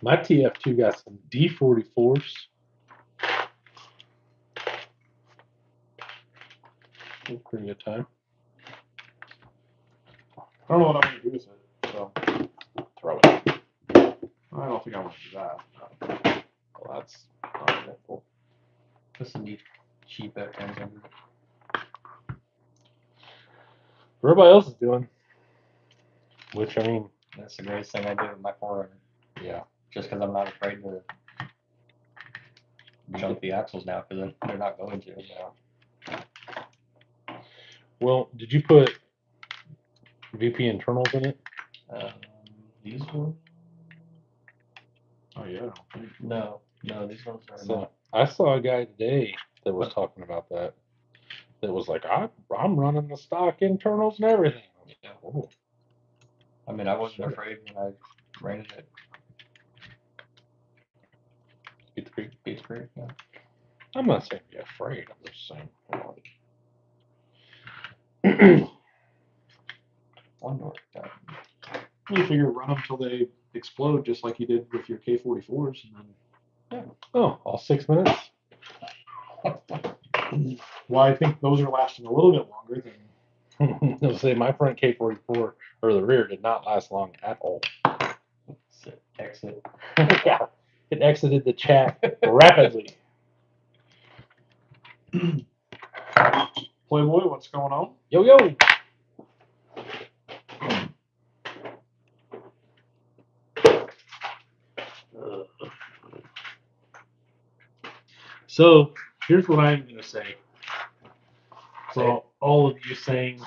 My TF2 got some D44s. Pretty good time. I don't know what I want to do with it, so Throw it. I don't think I want to do that. Well, that's not eventful. Put some cheap F-10s under it. Everybody else is doing. Which, I mean, That's the greatest thing I do with my 400. yeah. Just because I'm not afraid to junk the axles now, because they're not going to. Yeah. Well, did you put VP internals in it? These ones? Oh yeah. No, these ones are So not. I saw a guy today that was talking about that. That was like, I'm running the stock internals and everything. Yeah. Oh, I mean, I wasn't afraid when I ran it at Beats Creek. Yeah. I'm not saying be afraid. I'm just saying. Like, One door. Yeah. You figure run them till they explode, just like you did with your K44s, and then. oh, all 6 minutes? Well, I think those are lasting a little bit longer than. I'll say my front K44 or the rear did not last long at all. Exit. Yeah, it exited the chat rapidly. Playboy, what's going on? Yo, yo. So here's what I'm going to say. So all of you saying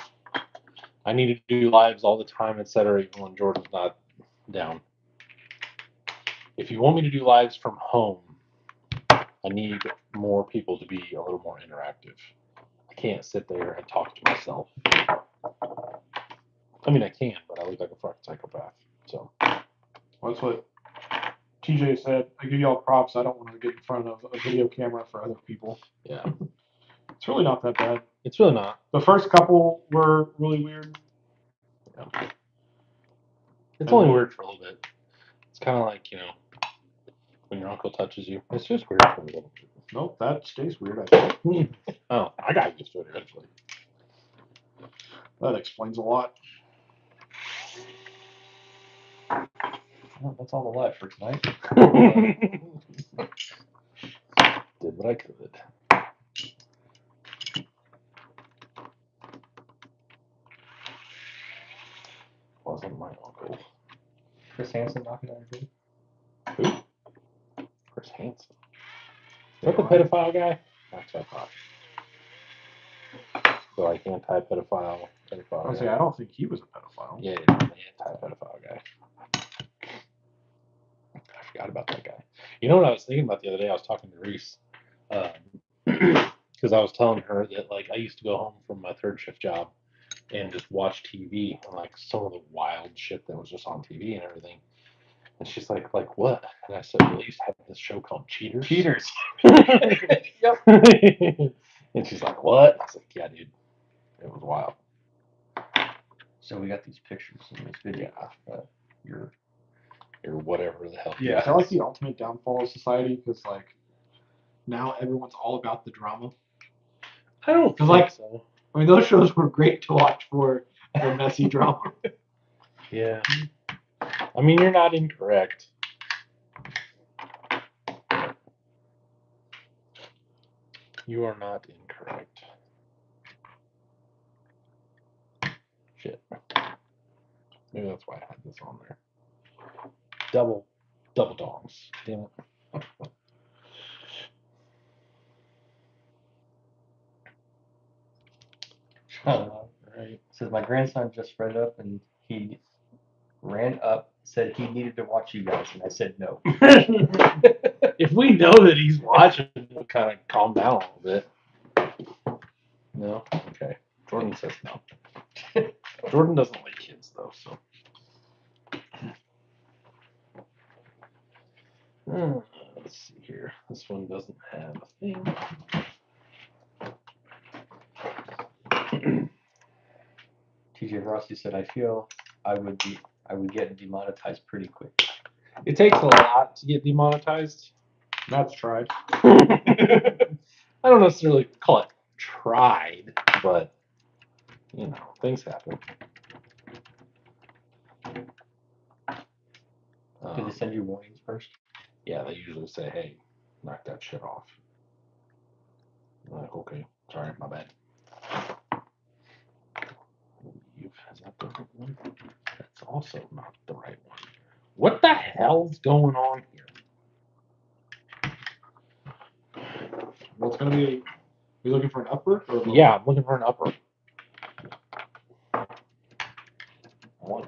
I need to do lives all the time, etc., even when Jordan's not down. If you want me to do lives from home, I need more people to be a little more interactive. I can't sit there and talk to myself. I mean, I can, but I look like a fucking psychopath. So That's what TJ said. I give y'all props. I don't want to get in front of a video camera for other people. yeah, It's really not that bad. it's really not. The first couple were really weird. Yeah. It's only weird for a little bit. It's kind of like, when your uncle touches you. It's just weird for me. Nope, that stays weird, I think. Oh, I got used to it eventually. That explains a lot. Well, that's all the live for tonight. Did what I could. Wasn't my uncle. Chris Hansen knocking on your door. Who? Chris Hansen. Is that the pedophile guy? That's what I thought. So like anti-pedophile. I don't think he was a pedophile. Yeah, the anti-pedophile guy. I forgot about that guy. You know what I was thinking about the other day? I was talking to Reese. Because I was telling her that like I used to go home from my third shift job and just watch TV and like some of the wild shit that was just on TV and everything. And she's like what? And I said, well, they used to have this show called Cheaters. Cheaters. Yep. And she's like, what? I was like, yeah, dude. It was wild. So we got these pictures in this video. Your Or whatever the hell. Yeah, I like the ultimate downfall of society because like now everyone's all about the drama. I don't think like so. I mean, those shows were great to watch for the messy drama. Yeah. I mean, you're not incorrect. You are not incorrect. Shit. Maybe that's why I had this on there. Double dongs. Damn it. Right. Says my grandson just read up and he ran up, said he needed to watch you guys, and I said no. If we know that he's watching, we'll kind of calm down a little bit. No? Okay. Jordan says no. Jordan doesn't like kids, though, so. Let's see here. This one doesn't have a thing. TJ Rossi said, I feel I would get demonetized pretty quick. It takes a lot to get demonetized. That's tried. I don't necessarily call it tried, but you know, things happen. Did they send you warnings first? Yeah, they usually say, hey, knock that shit off. I'm like, okay, sorry, my bad. Is that the right one? That's also not the right one. What the hell's going on here? Well, it's gonna be. Are you looking for an upper? Or Yeah, I'm looking for an upper. One.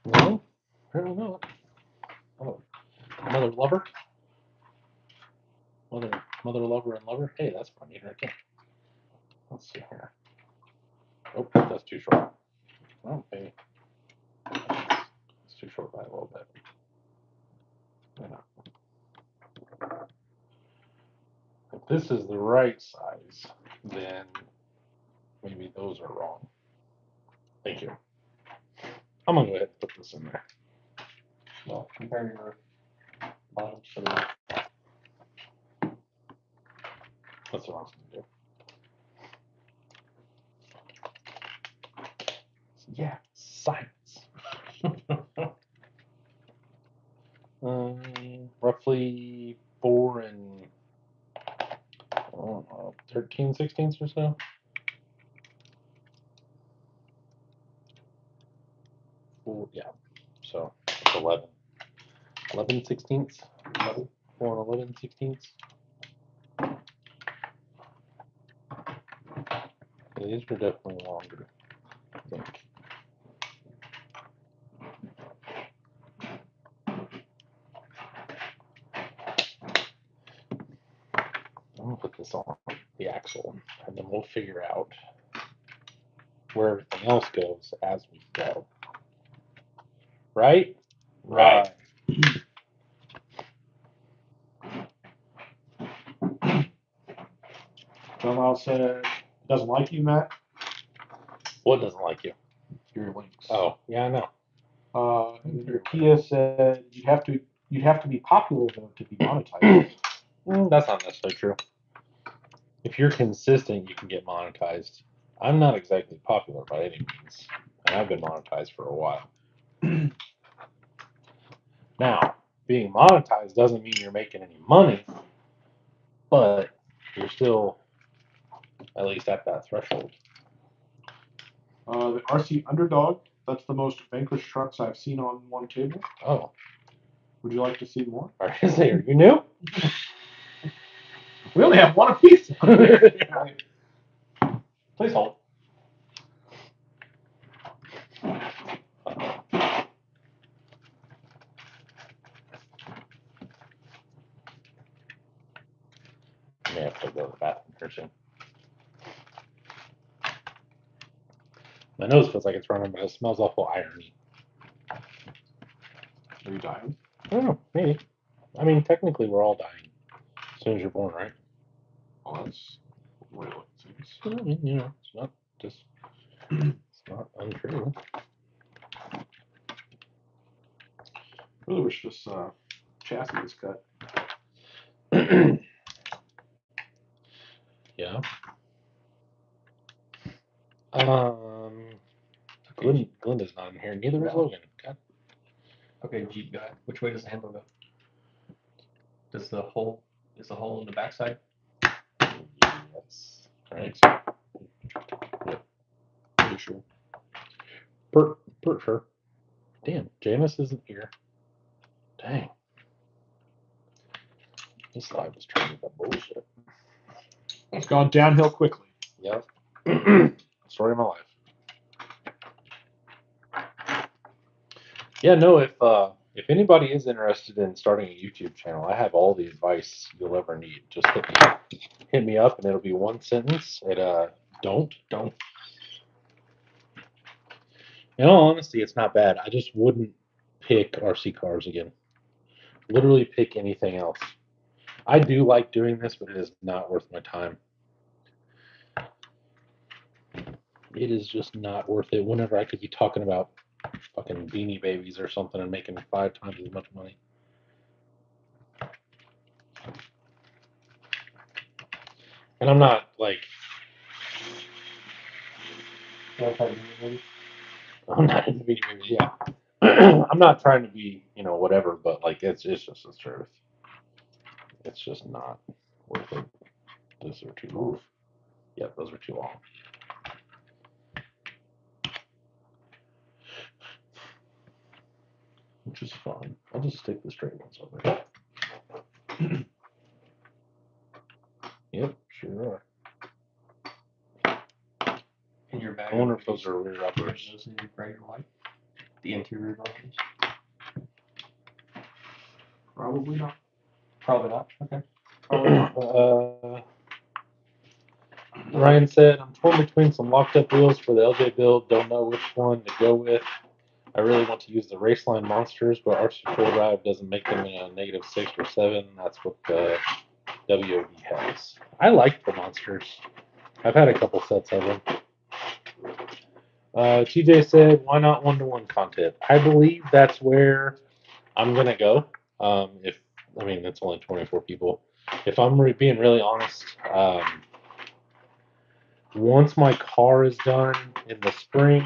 No, apparently not. Oh, mother lover. Mother lover and lover. Hey, that's funny right there. Let's see here. Oh, that's too short. Okay. It's too short by a little bit. Yeah. If this is the right size, then maybe those are wrong. Thank you. I'm gonna go ahead and put this in there. Well, compare your bottoms to the That's what I was gonna do. Yeah, science. Roughly 4 and 13 sixteenths or so. Yeah, so it's 11 sixteenths. 4 and 11 sixteenths. Yeah, these are definitely longer, I think. I'm gonna put this on the axle, and then we'll figure out where everything else goes as we go. Right? Right. John Miles said doesn't like you, Matt. What doesn't like you? Your links. Oh, yeah, I know. And then your Kia said you'd have to be popular though to be monetized. That's not necessarily true. If you're consistent, you can get monetized. I'm not exactly popular by any means, and I've been monetized for a while. Now, being monetized doesn't mean you're making any money, but you're still at least at that threshold. The RC Underdog, that's the most vanquished trucks I've seen on one table. Oh, Would you like to see more? are you new? We only have one apiece. Please hold. I may have to go to the bathroom here soon. My nose feels like it's running, but it smells awful irony. Are you dying? I don't know, maybe. I mean, technically, we're all dying as soon as you're born, right? Oh, that's way to look at things. I mean, you know, it's not just, it's not untrue. Really wish this chassis was cut. Yeah. Glenda's not in here. Neither is No. Logan. God. Okay, Jeep guy. Which way does the handle go? Is the hole in the backside? Yes. Right. Yep. Pretty sure. Bert, sure. Damn, Janice isn't here. Dang. This live is turning into bullshit. It's gone downhill quickly. Yep. Story of my life. Yeah, no, if anybody is interested in starting a YouTube channel, I have all the advice you'll ever need. Just hit me up and it'll be one sentence. Don't. In all honesty, it's not bad. I just wouldn't pick RC cars again. Literally pick anything else. I do like doing this, but it is not worth my time. It is just not worth it whenever I could be talking about fucking Beanie Babies or something and making 5 times as much money. And I'm not like, I'm not into Beanie Babies, yeah. I'm not trying to be, whatever, but like it's just the truth. It's just not worth it. Those are too long. Yep, those are too long. Which is fine. I'll just stick the straight ones over here. Yep, sure are. In your bag. I wonder if those are rear uppers. Those in your gray or white? The interior bumpers? Probably not. Probably not. Okay. Ryan said, I'm torn between some locked up wheels for the LJ build. Don't know which one to go with. I really want to use the Raceline Monsters, but RC4 Drive doesn't make them in a -6 or 7. That's what the WOD has. I like the Monsters. I've had a couple sets of them. TJ said, why not one-to-one content? I believe that's where I'm going to go. It's only 24 people. If I'm being really honest, once my car is done in the spring,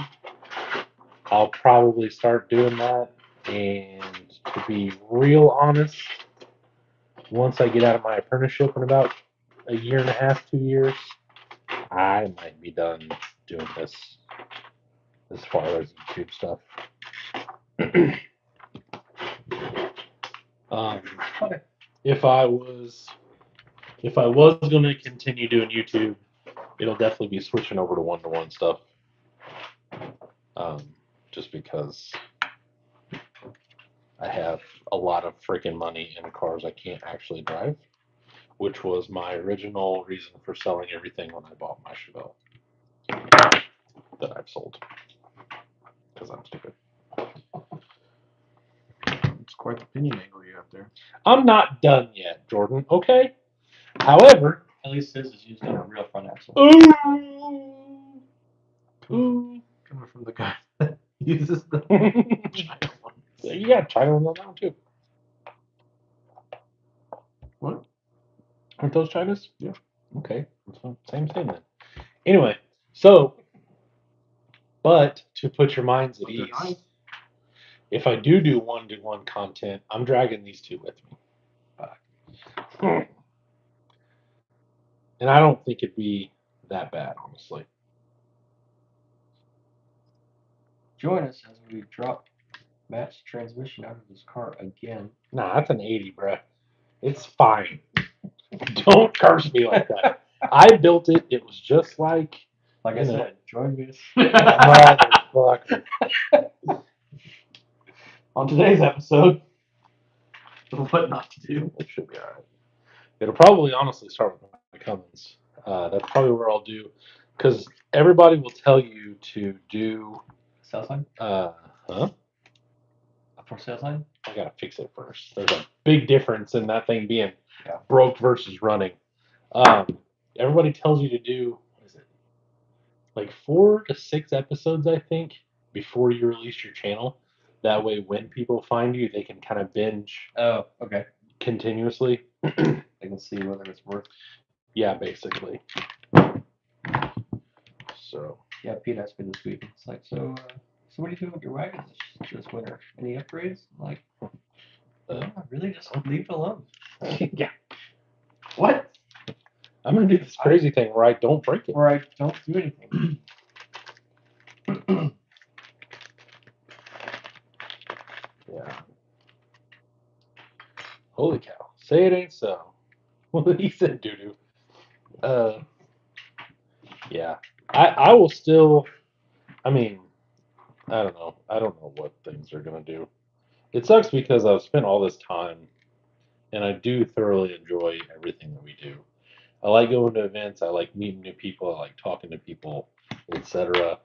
I'll probably start doing that. And to be real honest, once I get out of my apprenticeship in about a 1.5 years, 2 years, I might be done doing this as far as YouTube stuff. If I was going to continue doing YouTube, it'll definitely be switching over to one-to-one stuff. Just because I have a lot of freaking money in cars I can't actually drive, which was my original reason for selling everything when I bought my Chevelle that I've sold because I'm stupid. It's quite the opinion angle you have there. I'm not done yet, Jordan. Okay. However, at least this is used on a real capsule. Ooh. Ooh. Coming from the guy that uses the China one. Yeah, China one on too. What? Aren't those Chinas? Yeah. Okay. Same thing then. Anyway, so, but to put your minds at But they're ease, nice. if I do one-to-one content, I'm dragging these two with me. And I don't think it'd be that bad, honestly. Join us as we drop Matt's transmission out of his car again. Nah, that's an 80, bruh. It's fine. Don't curse me like that. I built it. It was just like, Like I you know. said, join us. motherfucker. On today's episode, what not to do. It should be all right. It'll probably honestly start with my Cummins. That's probably where I'll do, because everybody will tell you to do. Sales sign? Huh? For sales sign? I gotta fix it first. There's a big difference in that thing being Yeah. broke versus running. Everybody tells you to do, what is it, like 4 to 6 episodes, I think, before you release your channel. That way, when people find you, they can kind of binge Oh, okay. continuously. They can see whether it's worth. Yeah, basically. So. Yeah, Pete asked me this week. It's like, so what are you doing with your wagon this winter? Any upgrades? I'm like, really, just leave it alone. Yeah. What? I'm gonna do this crazy thing where I don't break it. Or I don't do anything. Yeah. Holy cow. Say it ain't so. Well, he said doo doo. Yeah. I will still, I mean, I don't know. I don't know what things are going to do. It sucks because I've spent all this time and I do thoroughly enjoy everything that we do. I like going to events. I like meeting new people. I like talking to people, etc.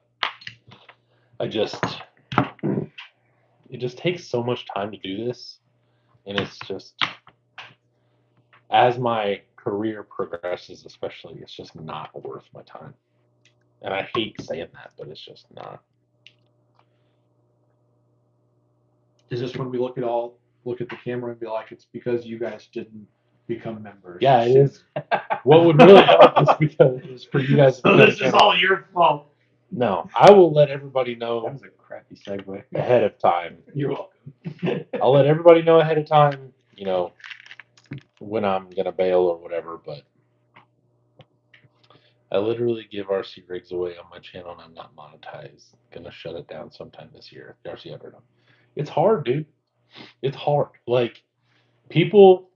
It just takes so much time to do this. And it's just, as my career progresses, especially, it's just not worth my time. And I hate saying that, but it's just not. Is this when we look at the camera and be like, it's because you guys didn't become members? Yeah, it is. What would really help is for you guys. So this is all your fault. No, I will let everybody know That was a crappy segue. ahead of time. You're welcome. I'll let everybody know ahead of time, when I'm gonna bail or whatever, but I literally give RC rigs away on my channel and I'm not monetized. Gonna shut it down sometime this year. The RC ever done. It's hard, dude. It's hard. Like, people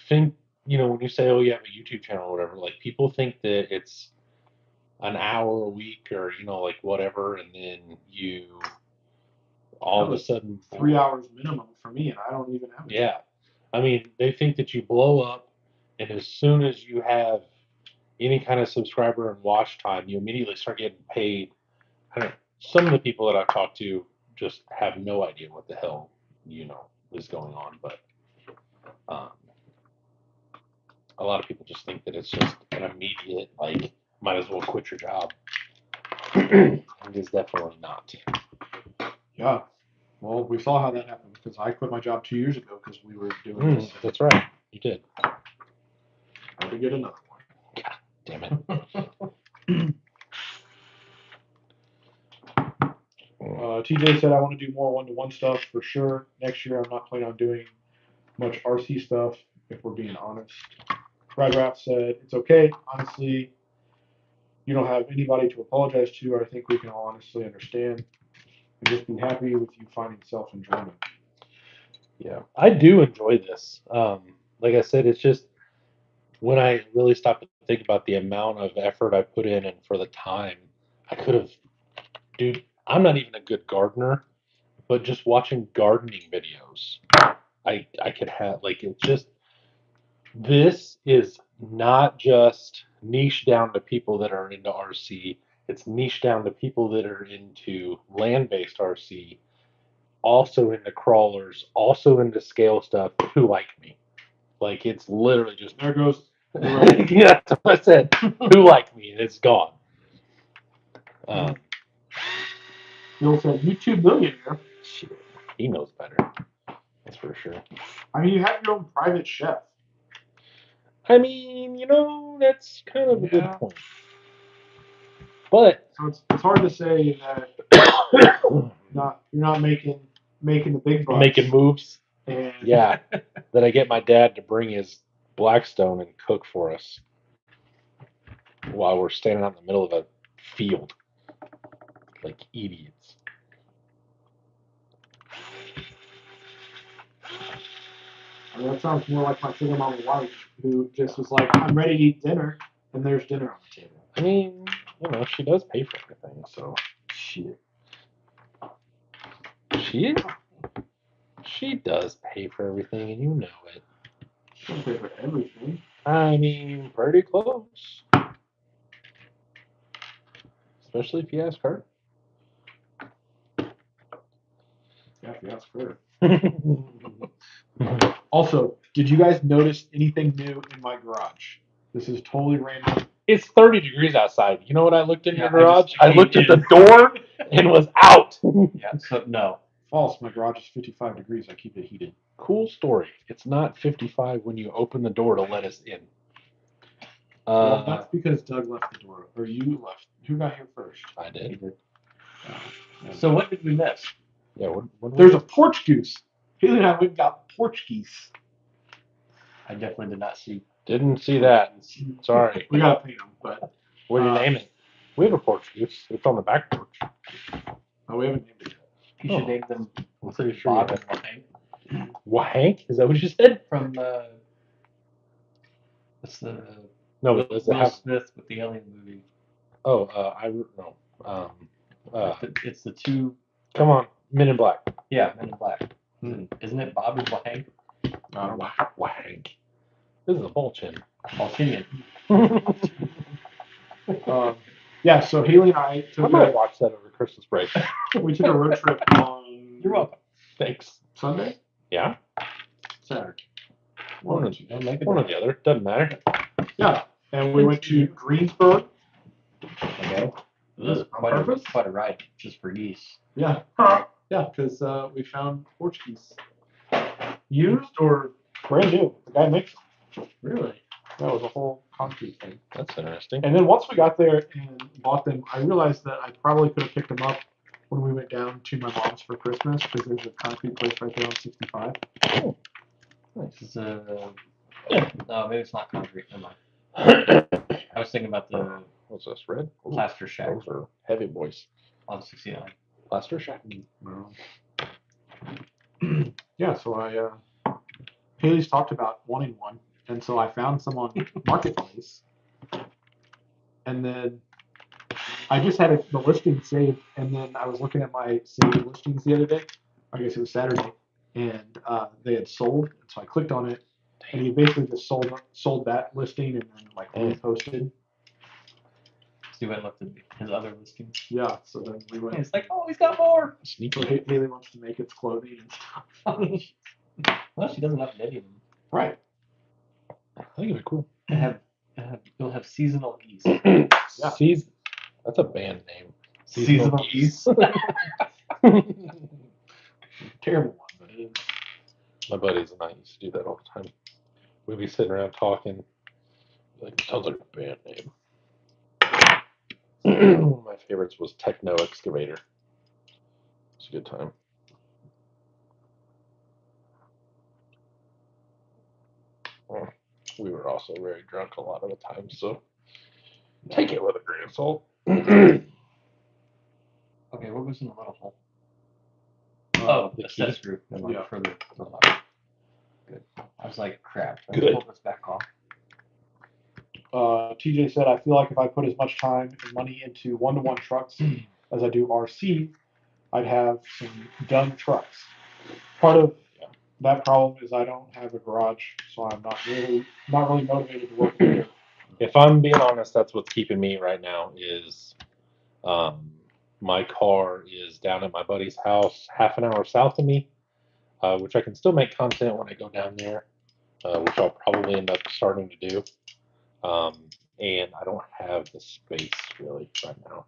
think, when you say, oh, you have a YouTube channel or whatever, like, people think that it's an hour a week or, like, whatever, and then you all of a sudden 3 hours minimum for me, and I don't even have it. Yeah. I mean, they think that you blow up, and as soon as you have any kind of subscriber and watch time, you immediately start getting paid. I don't know. Some of the people that I've talked to just have no idea what the hell, is going on. But a lot of people just think that it's just an immediate, like, might as well quit your job. It is definitely not. Yeah. Well, we saw how that happened because I quit my job 2 years ago because we were doing this. That's right. You did. Had to get another one. God damn it. TJ said I want to do more one-to-one stuff for sure. Next year, I'm not planning on doing much RC stuff, if we're being honest. Brad Rapp said, it's okay. Honestly, you don't have anybody to apologize to. I think we can all honestly understand. And just be happy with you finding self-enjoyment. Yeah, I do enjoy this. Like I said, it's just when I really stop to think about the amount of effort I put in and for the time, I could have, dude, I'm not even a good gardener, but just watching gardening videos, I could have, like, it's just, this is not just niche down to people that are into RC. It's niche down to people that are into land-based RC, also into crawlers, also into scale stuff, who like me. Like, it's literally just, There goes Yeah, that's what I said. Who liked me? And it's gone. Bill said, "YouTube millionaire." Shit, he knows better. That's for sure. I mean, you have your own private chef. I mean, that's kind of a good Yeah. point. But So it's hard to say that you're not making the big bucks. making moves, And yeah. That I get my dad to bring his Blackstone and cook for us while we're standing out in the middle of a field like idiots. I mean, that sounds more like my single mama wife who just was like, "I'm ready to eat dinner," and there's dinner on the table. I mean, she does pay for everything, so Shit. she does pay for everything, and you know it. She doesn't pay for everything. I mean, pretty close. Especially if you ask her. Yeah, if you ask her. Also, did you guys notice anything new in my garage? This is totally random. It's 30 degrees outside. You know what I looked in Yeah, your garage? I came looked at in. the door and was out. Yeah, so no. False. My garage is 55 degrees. I keep it heated. Cool story. It's not 55 when you open the door to let us in. Well, that's because Doug left the door, or you left. Who got here first? I did. So what did we miss? Yeah. What There's a porch goose. Haley and I went and got porch geese. I definitely did not see. Didn't see that. Sorry. We gotta paint them, but What do you name it? We have a porch goose. It's on the back porch. we haven't named it yet. You should name them I'm pretty sure. Bob and Hank What, Hank? Is that what you said? from what's the No, does it Will have? Smith with the alien movie? Oh, no. It's the two. Come on, Men in Black. Yeah, Men in Black. Isn't it Bob and Hank? Hank. This is a bullshit. Baltinian. Yeah, so Haley and I I took might watch that over Christmas break. we took a road trip on You're welcome. Thanks. Sunday, Yeah, Saturday. one or the other. Doesn't matter. Yeah, and we went to Greensburg. Okay. This is quite a ride just for geese. Yeah, yeah, because we found porch geese. Used or brand new? The guy makes them. Really? That was a whole concrete thing. That's interesting. And then once we got there and bought them, I realized that I probably could have picked them up when we went down to my mom's for Christmas because there's a concrete place right there on 65. Oh, This is no, maybe it's not concrete. Never mind. I was thinking about the what's this? Red? Ooh, plaster shack those are heavy boys. on 69. Plaster shack. Yeah, so Haley's talked about wanting one, and so I found some on Marketplace, and then I just had the listing saved, and then I was looking at my saved listings the other day. I guess it was Saturday, and they had sold, and so I clicked on it, and he basically just sold that listing and then like reposted. So you went and looked at his other listings. Yeah, so then we went. And it's like, oh, he's got more. So Haley wants to make its clothing and stuff. Well, she doesn't have many of them. Right. I think it'd be cool. You'll have seasonal geese. Yeah. That's a band name. Seasonal geese. Terrible one, but it is. My buddies and I used to do that all the time. We'd be sitting around talking. Like, it sounds like a band name. One of my favorites was Techno Excavator. It's a good time. Well, we were also very drunk a lot of the time, so take it with a grain of salt. Okay, what was in the little hole? Oh, the the set key. screw. Yeah. Further lock. Good. I was like, crap. I Good. pulled this back off. TJ said, I feel like if I put as much time and money into one-to-one trucks as I do RC, I'd have some done trucks. Part of that problem is I don't have a garage, so I'm not really motivated to work there. If I'm being honest, that's what's keeping me right now is my car is down at my buddy's house half an hour south of me, which I can still make content when I go down there, which I'll probably end up starting to do. And I don't have the space really right now.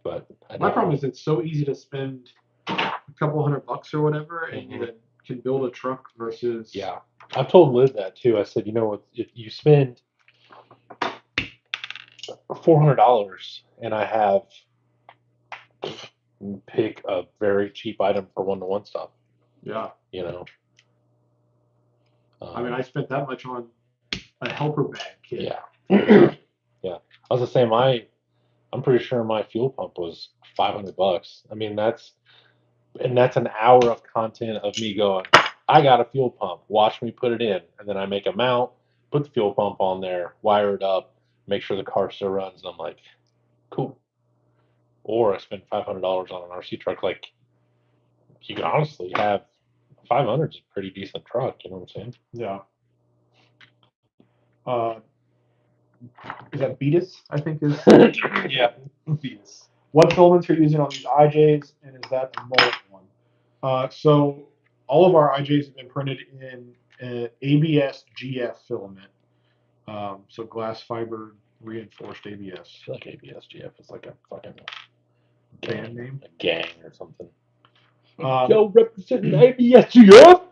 But My problem is it's so easy to spend a couple $100 or whatever, and you then can build a truck versus. Yeah, I've told Liz that too. I said, you know, if you spend $400 and I have pick a very cheap item for one-to-one stuff, Yeah. you know. I mean, I spent that much on a helper bag kit. Yeah. Yeah. I was the same. I'm pretty sure my fuel pump was $500. I mean, that's an hour of content of me going, I got a fuel pump. Watch me put it in, and then I make a mount, put the fuel pump on there, wire it up, make sure the car still runs, and I'm like, cool. Or I spend $500 on an RC truck. Like, you can honestly have 500 is a pretty decent truck. You know what I'm saying? Yeah. Is that Beatus? I think is. Yeah, Beatus. What filaments are you using on these IJs, and is that the mullet one? So all of our IJs have been printed in ABS GF filament. So glass fiber reinforced ABS. I feel like ABSGF is like a fucking Band name? a gang or something. Yo, representing ABSGF.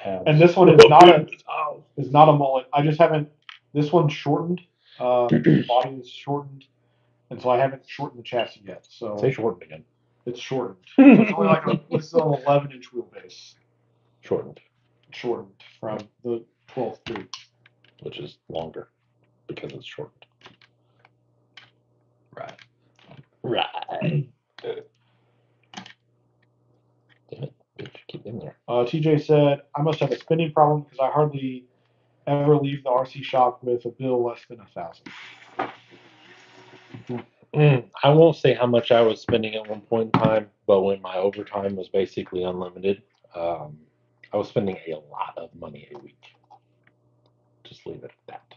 And this one is not a mullet. I just haven't. This one's shortened. The body is shortened, and so I haven't shortened the chassis yet. So Say shortened again. it's shortened. So it's only like this is an 11-inch wheelbase. Shortened. Shortened from the 12.3. Which is longer because it's shortened. Right. Right. Damn it. Bitch, keep in there. TJ said, I must have a spending problem because I hardly ever leave the RC shop with a bill less than $1,000. I won't say how much I was spending at one point in time, but when my overtime was basically unlimited, I was spending a lot of money a week. Just leave it at that.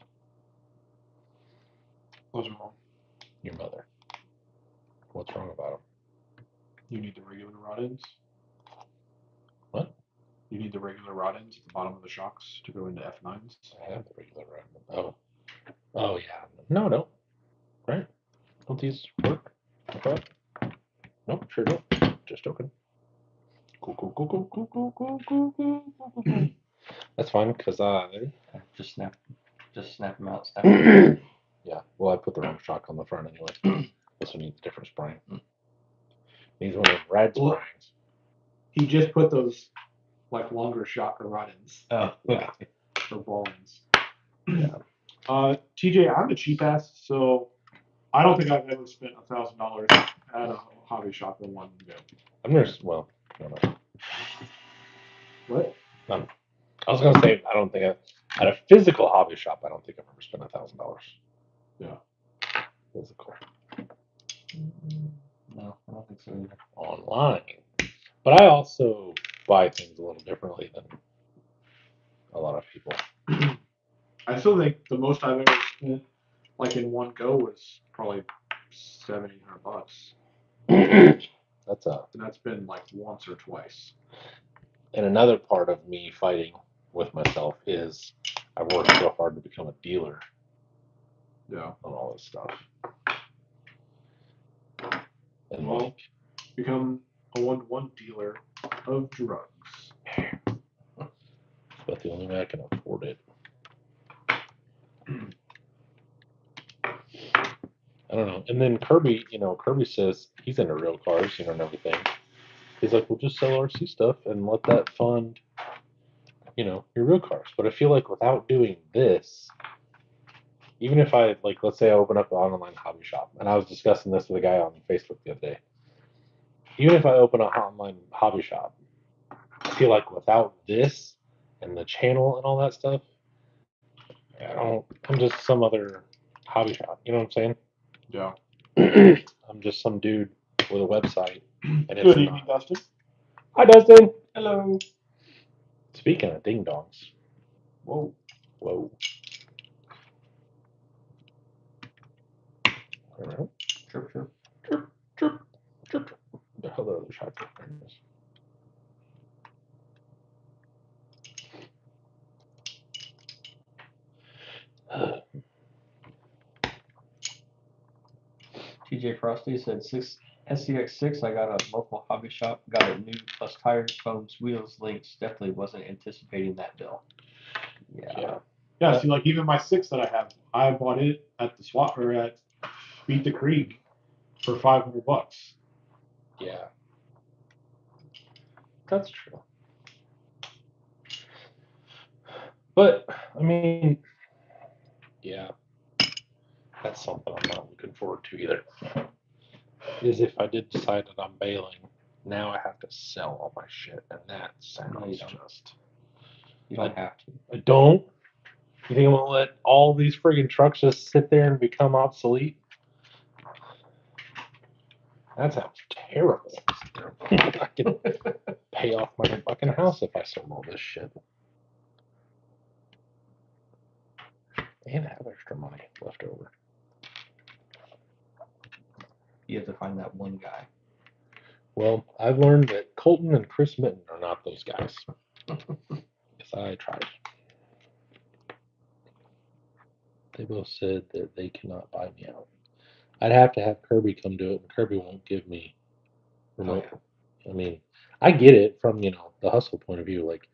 What's wrong? Your mother. What's wrong about them? You need the regular rod ends. What? You need the regular rod ends at the bottom of the shocks to go into F9s. I have the regular rod. Oh yeah. No. Right? Don't these work? Okay. Nope, sure don't. Just joking. Cool. That's fine, because Just snap them out. Snap them out. yeah, well, I put the wrong shock on the front anyway. This one needs a different spring. Needs one of those rad Well, springs. He just put those like longer shocker rod ends Oh, Yeah. or ball ends. Yeah. TJ, I'm a cheap ass, so I don't think I've ever spent $1,000 at a hobby shop in one go. I'm just, well, no. What? I was going to say, I don't think at a physical hobby shop, I don't think I've ever spent $1,000. Yeah. Physical. no, I don't think so either. Online. But I also buy things a little differently than a lot of people. I still think the most I've ever spent, like in one go, was probably $1,700. That's a. And that's been like once or twice. And another part of me fighting with myself is I worked so hard to become a dealer. Yeah. On all this stuff. And well, like, become a one-to-one dealer of drugs. But the only way I can afford it. I don't know. And then Kirby says he's into real cars, and everything. He's like, well, just sell RC stuff and let that fund, your real cars. But I feel like without doing this, even if I, like, let's say I open up an online hobby shop, and I was discussing this with a guy on Facebook the other day. Even if I open an online hobby shop, I feel like without this and the channel and all that stuff, I'm just some other hobby shop. You know what I'm saying? Yeah. I'm just some dude with a website. And it's Good evening, Dustin. Hi, Dustin. Hello. Speaking of ding dongs. Whoa. All right. Chirp. The hell are the shots? There it is. TJ Frosty said SCX6. I got a local hobby shop. Got it new plus tires, foams, wheels, links. Definitely wasn't anticipating that bill. Yeah. Yeah, see, like even my 6 that I have, I bought it at the swap or at Beat the Creek for $500. Yeah. That's true. But I mean, yeah, that's something I'm not looking forward to either. Is if I did decide that I'm bailing, now I have to sell all my shit, and that sounds just. You don't have to. I don't. You think I'm gonna let all these friggin' trucks just sit there and become obsolete? That sounds terrible. I could pay off my fucking house if I sold all this shit. And have extra money left over. You have to find that one guy. Well, I've learned that Colton and Chris Mitten are not those guys. Yes, I tried. They both said that they cannot buy me out. I'd have to have Kirby come do it, and Kirby won't give me remote. I mean, I get it from, the hustle point of view. Like,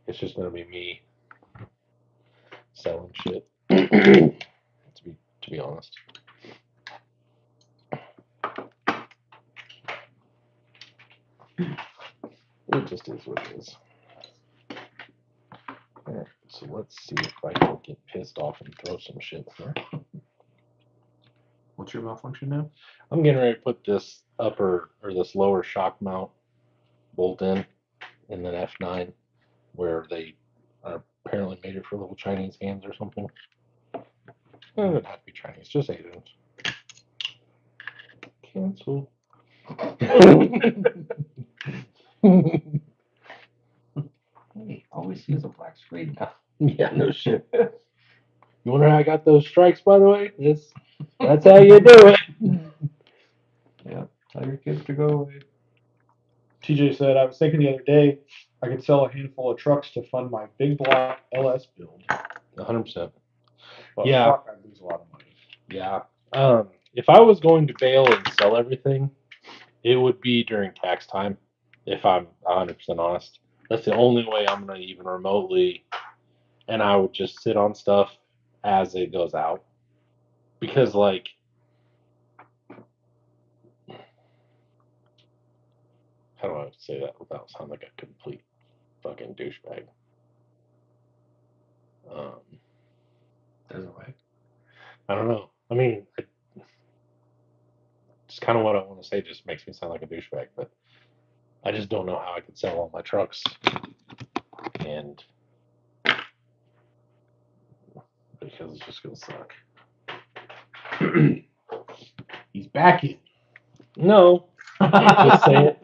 it's just going to be me selling shit, to be honest. It just is what it is. Alright, so let's see if I can get pissed off and throw some shit here. What's your malfunction now? I'm getting ready to put this upper or this lower shock mount bolt in then F9, where they apparently made it for little Chinese hands or something. It doesn't have to be Chinese, just Asians. Cancel. Hey, always sees a black screen now. Yeah, no shit. You wonder how I got those strikes, by the way? That's how you do it. Yeah, tell your kids to go away. TJ said, I was thinking the other day I could sell a handful of trucks to fund my big block LS build. 100%. But Yeah. fuck, I'd lose a lot of money. Yeah. If I was going to bail and sell everything, it would be during tax time, if I'm 100% honest. That's the only way I'm going to even remotely, and I would just sit on stuff as it goes out. Because, like, how do I say that without sounding like a complete fucking douchebag? There's a way. I don't know. I mean, it's kind of what I want to say, just makes me sound like a douchebag, but I just don't know how I could sell all my trucks. And because it's just going to suck. He's back in. No, just saying.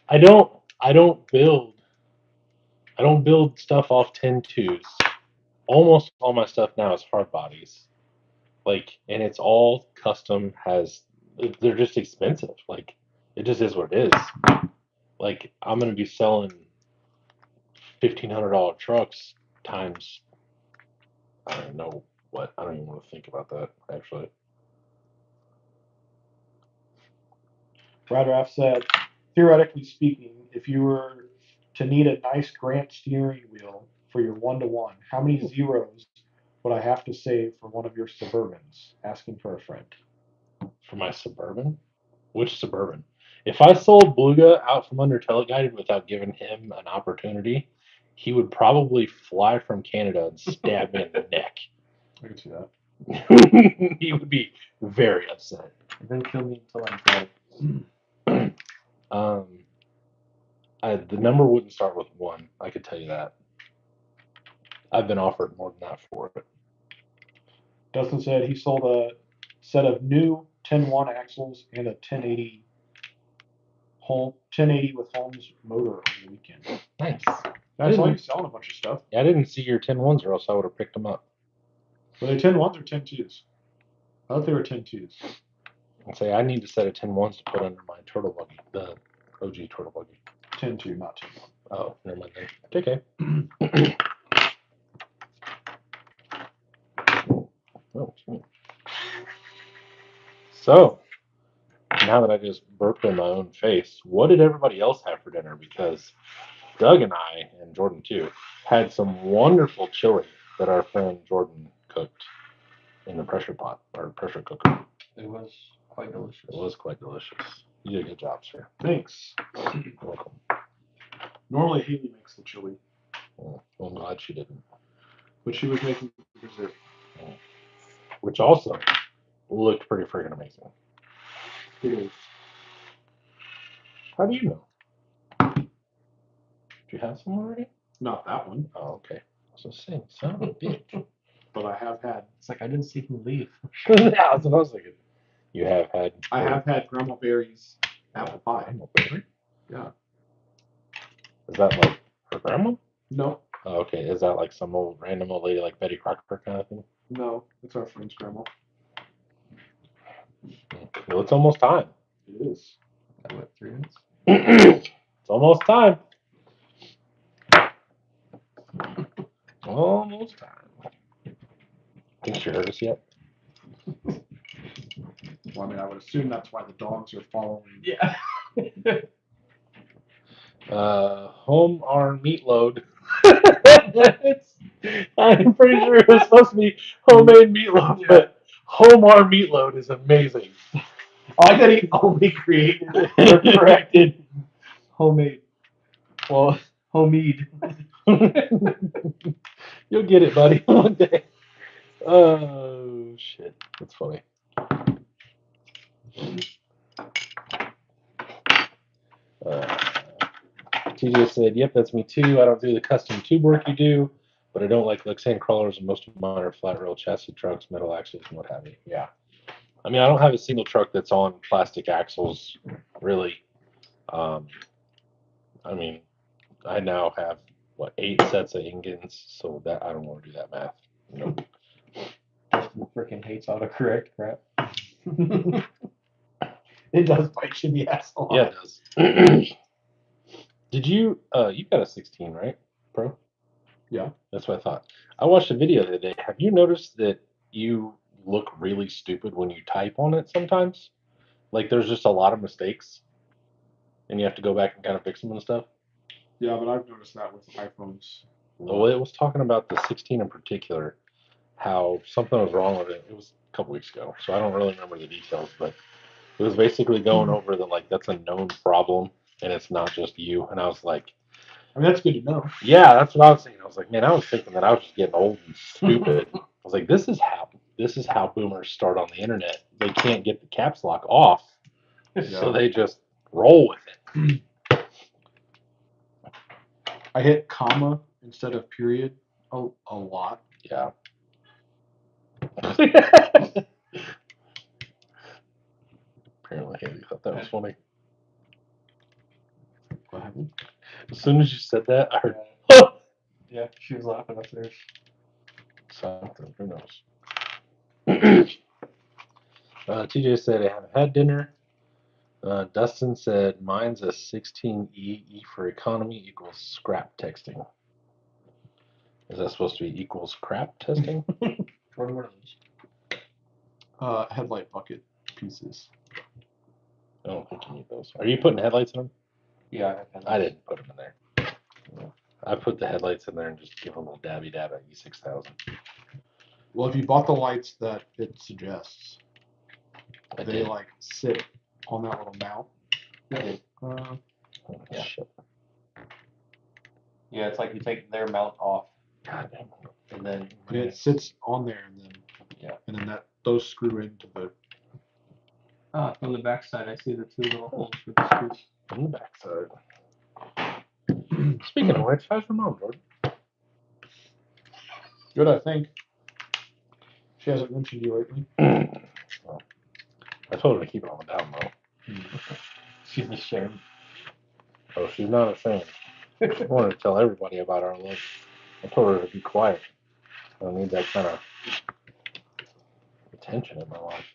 I don't build stuff off 10.2s. Almost all my stuff now is hard bodies. Like, and it's all custom, they're just expensive. Like, it just is what it is. Like, I'm gonna be selling $1,500 trucks times, I don't know what. I don't even want to think about that, actually. Radraff said, theoretically speaking, if you were to need a nice Grant steering wheel for your 1-to-1, how many zeros would I have to save for one of your Suburbans? Asking for a friend. For my Suburban? Which Suburban? If I sold Bluga out from under Teleguided without giving him an opportunity, he would probably fly from Canada and stab me in the neck. I can see that. He would be very upset. And then kill me until I'm dead. The number wouldn't start with 1. I could tell you that. I've been offered more than that for it. Dustin said he sold a set of new 10-1 axles and a 1080 with Holmes motor over the weekend. Nice. I saw you selling a bunch of stuff. Yeah, I didn't see your 10-1s, or else I would have picked them up. Were they 10-1s or 10-2s? I thought they were 10-2s. I'd say I need a set of 10-1s to put under my turtle buggy, the OG turtle buggy. 10-2, not 10-1. Oh, never mind then. Okay. Oh, so, now that I just burped in my own face, what did everybody else have for dinner? Because Doug and I, and Jordan too, had some wonderful chili that our friend Jordan cooked in the pressure pot or pressure cooker. It was quite delicious. It was quite delicious. You did a good job, sir. Thanks. You're welcome. Normally Haley makes the chili, Well, I'm glad she didn't. but she was making dessert. Which also looked pretty freaking amazing. It is. How do you know? Do you have some already? Not that one, Oh, okay. I was just saying, son of a bitch. but I have had. It's like I didn't see him leave. Yeah, that's what I was thinking. You have had. I have had Grandma Berry's apple pie. Grandma Berry? Yeah. Is that like her grandma? No, Oh, okay. Is that like some old random old lady like Betty Crocker kind of thing? no, it's our friend's grandma. Well, it's almost time. It is. What, 3 minutes? It's almost time. Almost time. Think she heard us yet? Well, I mean, I would assume that's why the dogs are following. Yeah. Home our meat load. I'm pretty sure it was supposed to be homemade meatloaf, but home our meat load is amazing. I got he only created or corrected homemade. Well, homemade. You'll get it, buddy, one day. Oh shit, that's funny. TJ said, "Yep, that's me too. I don't do the custom tube work you do, but I don't like sand crawlers, and most of mine are flat rail chassis trucks, metal axles, and what have you." Yeah, I mean, I don't have a single truck that's on plastic axles, really. I mean, I now have 8 sets of engines, so that I don't want to do that math. Nope. Freaking hates autocorrect crap. It does bite you in the ass a lot. Yeah, it does. Did you? You got a 16, right, Pro? Yeah. That's what I thought. I watched a video the other day. Have you noticed that you look really stupid when you type on it sometimes? Like there's just a lot of mistakes, and you have to go back and kind of fix them and stuff. Yeah, but I've noticed that with iPhones. Well, it was talking about the 16 in particular, how something was wrong with it. It was a couple weeks ago, so I don't really remember the details, but it was basically going over that that's a known problem, and it's not just you. And I was like, I mean, that's good to know. yeah, that's what I was thinking. I was like, man, I was thinking that I was just getting old and stupid. I was like, this is how boomers start on the internet. They can't get the caps lock off, so they just roll with it. I hit comma instead of period a lot. Yeah. Apparently, Haley thought that was funny. What happened? As soon as you said that, I heard, Yeah, she was laughing upstairs. something. Who knows? TJ said, I haven't had dinner. Dustin said, mine's a 16E, E for economy equals scrap texting. Is that supposed to be equals crap testing? What are those? Headlight bucket pieces. I don't think you need those. Are you putting headlights in them? Yeah, I have those. I didn't put them in there. I put the headlights in there and just give a little dabby dab at E6000. Well, if you bought the lights that it suggests, I they did. sit on that little mount. Yeah. Oh, Yeah. shit. Yeah, it's like you take their mount off, God damn. and then And it sits on there, and then and then those screw into the. from the back side, I see the 2 little holes for the screws. On the backside. Speaking of which, how's your mom, Jordan? Good, I think. She hasn't mentioned you lately. Well, I told her to keep it on the down low. She's ashamed. Oh, she's not ashamed. She wanted to tell everybody about our love. I told her to be quiet. I don't need that kind of attention in my life.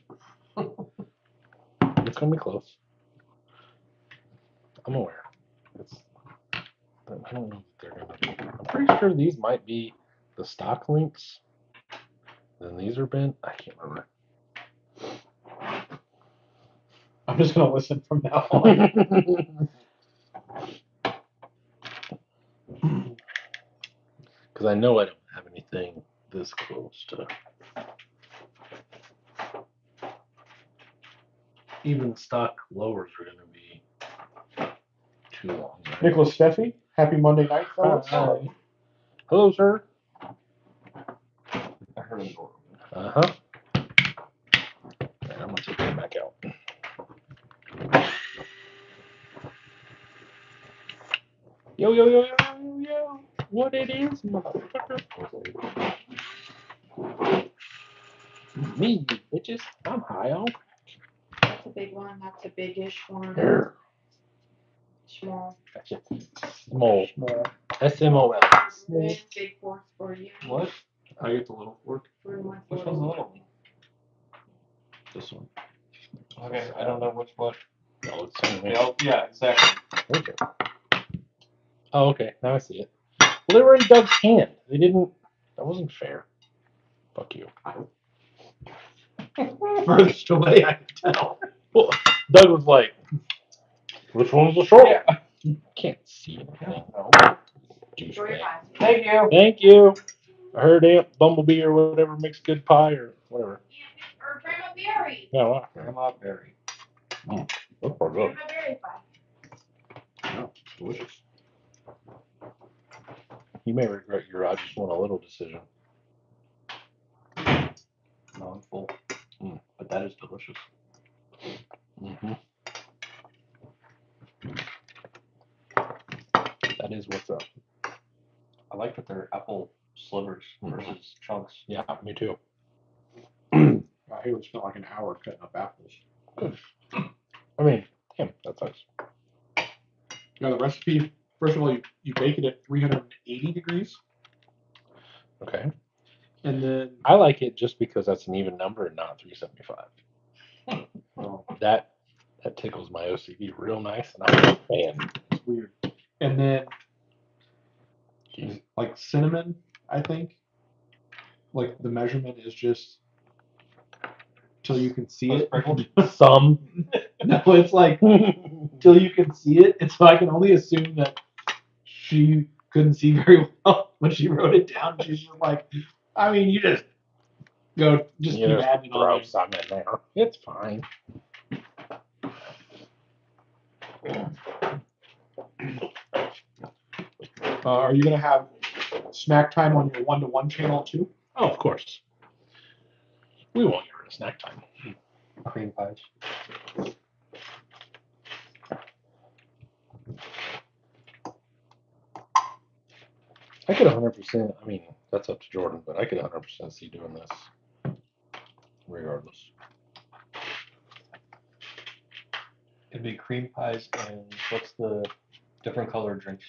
It's gonna be close. I'm aware. I don't know if they're gonna be. I'm pretty sure these might be the stock links. Then these are bent. I can't remember. I'm just gonna listen from now on. Because I know I don't have anything this close to. Even stock lowers are going to be too long. Right? Nicholas Steffi, happy Monday night, fellas. Hi. Hello, sir. I heard a door. Uh-huh. I'm going to take that back out. Yo, yo, yo, yo, yo, yo. What it is, motherfucker? Me, bitches. I'm high on. That's a big one. That's a big-ish one. Here. Small. Gotcha. Small. Small. SMOL. Small. Big fork for you. What? I get the little fork. For my Which fork. one's the little one? This one. Okay, I don't know which one. No, it's Yeah, exactly. okay. Oh, okay. Now I see it. Well, they were in Doug's hand. They didn't. That wasn't fair. Fuck you. Furthest away I can tell. Well, Doug was like, which one's the short? Yeah. You can't see anything. No. Enjoy your Douchebag. pie. Thank you. Thank you. I heard Aunt Bumblebee or whatever makes good pie or whatever. Or Grandma Berry. Yeah, well, Grandma Berry. that's pretty good. Grandma Berry pie. Oh, delicious. You may regret your I just want a little decision. No, I'm full. But that is delicious. Mm-hmm. That is what's up. I like that they're apple slivers versus chunks. Yeah, me too. I here we spent like an hour cutting up apples. I mean, damn, that's nice. Now the recipe, first of all, you bake it at 380 degrees, Okay. and then I like it just because that's an even number and not 375. That tickles my OCD real nice, and I'm a fan. it's weird. And then Jeez. like cinnamon, I think. Like the measurement is just till you can see it. Some. No, it's like till you can see it. And so I can only assume that she couldn't see very well when she wrote it down. She's just like, I mean, you just go, just You keep just adding throw on some in there. It's fine. there. Are you gonna have snack time on your 1-to-1 channel too? Oh, of course. We won't get rid of snack time. Cream pies. I could 100%, I mean, that's up to Jordan, but I could 100% see doing this regardless. It'd be cream pies and what's the different colored drinks?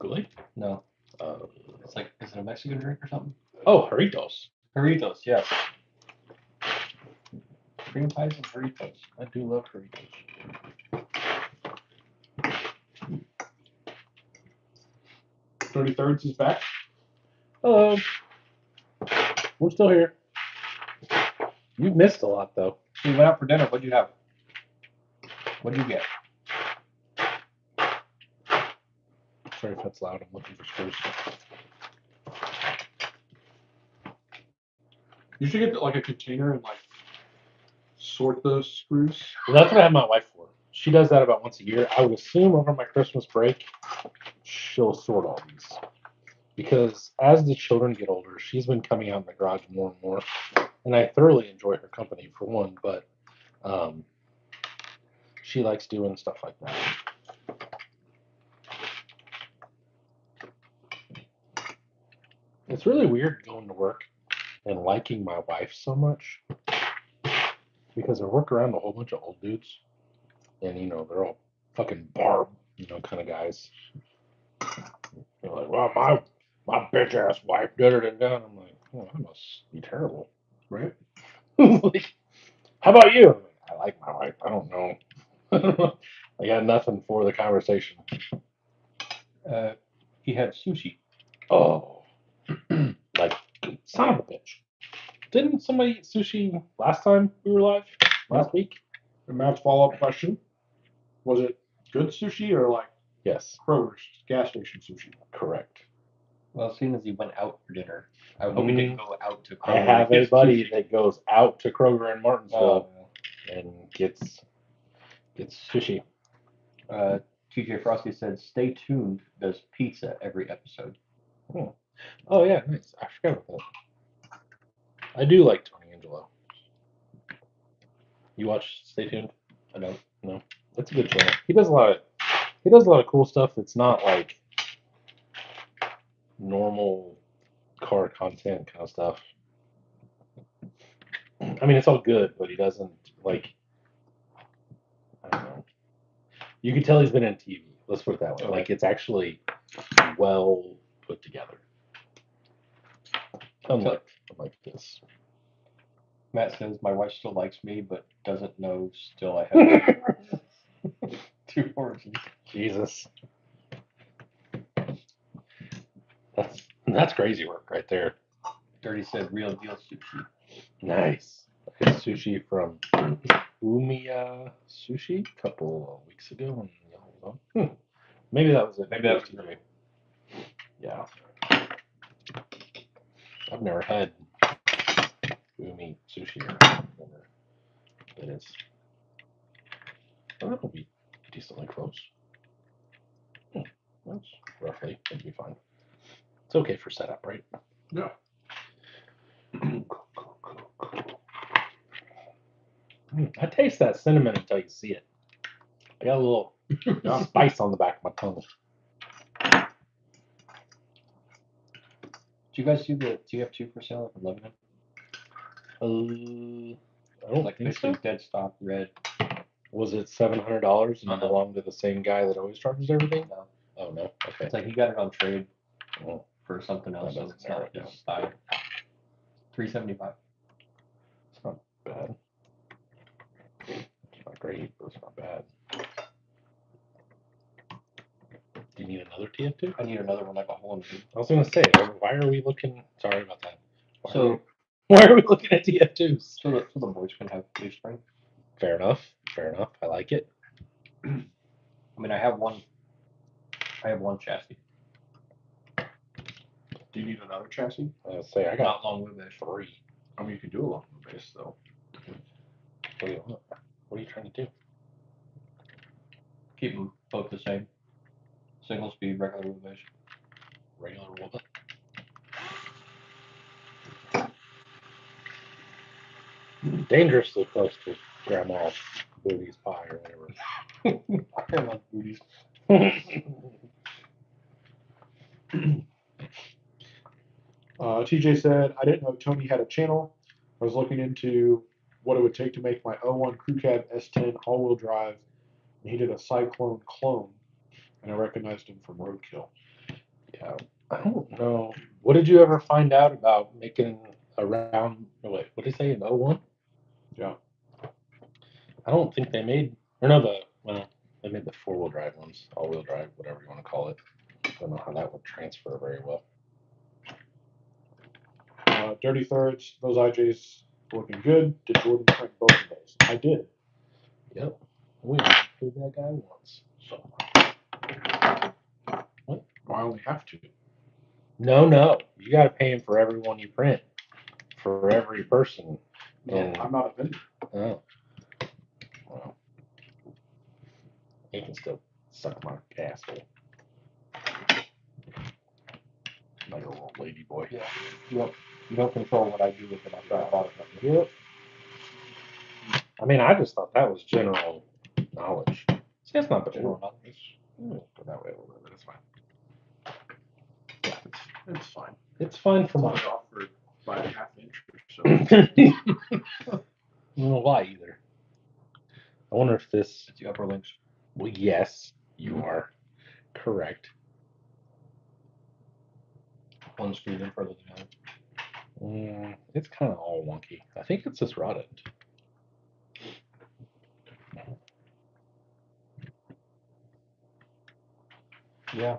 Really? No, Uh, it's like, is it a Mexican drink or something? oh, Doritos. Burritos, yes. Cream pies and burritos. I do love Doritos. 33rds is back. Hello. We're still here. You've missed a lot, though. So you went out for dinner. What'd you have? What'd you get? Sorry if that's loud. I'm looking for screws. You should get like a container and like sort those screws. Well, that's what I have my wife for. She does that about once a year. I would assume over my Christmas break, she'll sort all these. Because as the children get older, she's been coming out in the garage more and more. And I thoroughly enjoy her company, for one, but she likes doing stuff like that. It's really weird going to work and liking my wife so much. Because I work around a whole bunch of old dudes. And, you know, they're all fucking barb, you know, kind of guys. They're like, well, my bitch ass wife did it and done. I'm like, oh, that must be terrible. Right? Like, how about you? I like my wife. I don't know. I got nothing for the conversation. He had sushi. Oh, like, son of a bitch. Didn't somebody eat sushi last time we were live? Last week? And Matt's follow-up question, was it good sushi or like Yes, Kroger's gas station sushi? correct. Well, seeing as he went out for dinner, I hope he didn't go out to. I Kroger have to a get buddy sushi. that goes out to Kroger in Martinsville Oh, and gets sushi. TJ Frosty said, "Stay tuned." Does pizza every episode? Oh yeah, nice. I forgot about that. I do like Tony Angelo. You watch Stay Tuned? I don't. No, that's a good channel. He does a lot of cool stuff that's not like normal car content kind of stuff. I mean, it's all good, but he doesn't like. I don't know. You can tell he's been in TV. Let's put it that way. Okay. Like it's actually well put together. Unlike this. Matt says my wife still likes me, but doesn't know still I have two origins. Jesus. That's crazy work right there. Dirty said real deal sushi. Nice. I had sushi from Umiya Sushi a couple of weeks ago. Maybe that was it. Maybe that was for me. Yeah. I've never had Umi Sushi or whatever it is. But that'll be decently close. That's roughly, it'll be fine. It's okay for setup, right? Yeah. I taste that cinnamon until you see it. I got a little spice on the back of my tongue. Did you guys see the TF2 for sale at Lebanon? I don't Like think so. basically dead stock red. Was it $700 and Uh-huh. it belonged to the same guy that always charges everything? No. Oh no. Okay. It's like he got it on trade Oh, for something else, That so doesn't it's not narrow it his style. $375. it's not bad. It's not great, but it's not bad. Do you need another TF2? I need another one like a hole in the. I was gonna say, why are we looking? Sorry about that. So Why are we looking at TF2s? so the boys can have leaf spring. Fair enough. Fair enough. I like it. I mean, I have one chassis. Do you need another chassis? I was say I got Not long wheelbase. 3. I mean, you can do a long base though. What do you want? What are you trying to do? Keep them both the same. Single speed, regular wheelbase. Regular wheel? Dangerously close to Grandma's booties pie or whatever. I love booties. TJ said, I didn't know Tony had a channel. I was looking into what it would take to make my 01 Crew Cab S10 all-wheel drive, and he did a Cyclone clone, and I recognized him from Roadkill. Yeah, I don't know. What did you ever find out about making a round? Oh, wait, what did he say? An 01? Yeah. I don't think they made, or no, they made the 4-wheel drive ones, all-wheel drive, whatever you want to call it. I don't know how that would transfer very well. Dirty Thirds, those IJs looking good. Did Jordan print both of those? I did. Yep. We paid that guy once. So. What? I only have to. No. You got to pay him for every one you print, for every person. No, And I'm not a vendor. oh, well, he can still suck my asshole. Like a little lady boy. Yeah. You don't control what I do with it after I bought it. Yep. I mean, I just thought that was general knowledge. See, that's not general knowledge. Go that way a little bit. It's fine. Yeah, it's fine. It's fine for It's my. only offered by a half inch or so. I don't know why either. I wonder if this. It's the upper links. Well, yes, you are correct. One screwed in further than the other. It's kind of all wonky. I think it's this rod end. Yeah,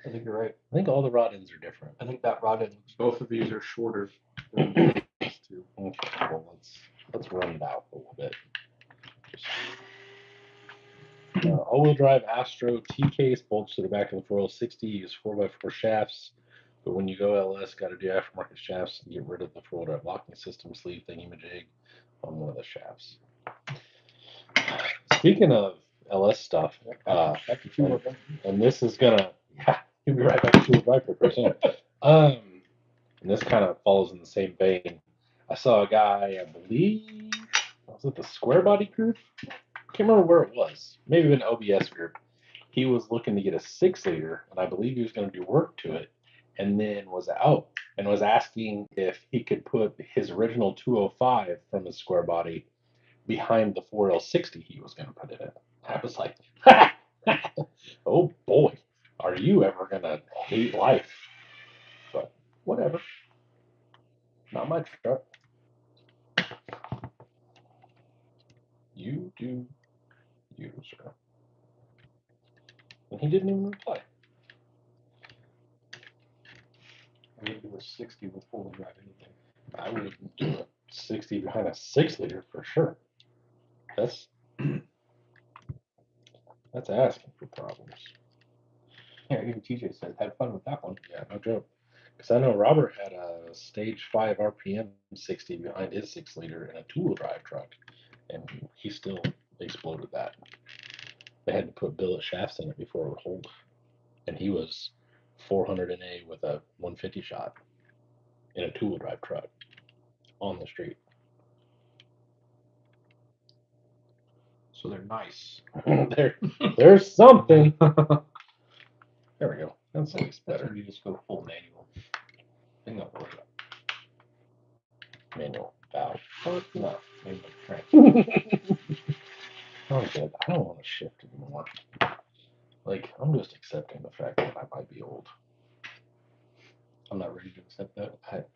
I think you're right. I think all the rod ends are different. I think that rod end looks. Both of these are shorter than these two. Okay, well let's run it out a little bit. All-wheel drive Astro T-case bolts to the back of the 4L60. Use 4x4 shafts, but when you go LS, got to do aftermarket shafts and get rid of the 4-wheel drive locking system sleeve thingy-majig on one of the shafts. Speaking of LS stuff, and this is gonna, you'll be right back to two-wheel drive for person. And this kind of follows in the same vein. I saw a guy, I believe, was it the Squarebody group? Can't remember where it was. Maybe an OBS group. He was looking to get a 6-liter, and I believe he was going to do work to it, and then was out and was asking if he could put his original 205 from his Squarebody behind the 4L60 he was going to put it in. I was like, oh boy, are you ever going to hate life? But whatever. Not my truck. You do you, sir. And he didn't even reply. Maybe it was 60 with 4-wheel drive anything. I wouldn't do a 60 behind a 6-liter for sure. That's asking for problems. Yeah, even TJ said, had fun with that one. Yeah, no joke. Because I know Robert had a stage 5 RPM 60 behind his 6-liter in a 2-wheel drive truck, and he still exploded that. They had to put billet shafts in it before it would hold. And he was 400 NA with a 150 shot in a 2-wheel drive truck on the street. So they're nice. There's something. There we go. That's at least Better better. you just go full manual. Thing not worry about. Manual valve. No, manual transfer. I'm good. I don't want to shift anymore. Like, I'm just accepting the fact that I might be old. I'm not ready to accept that.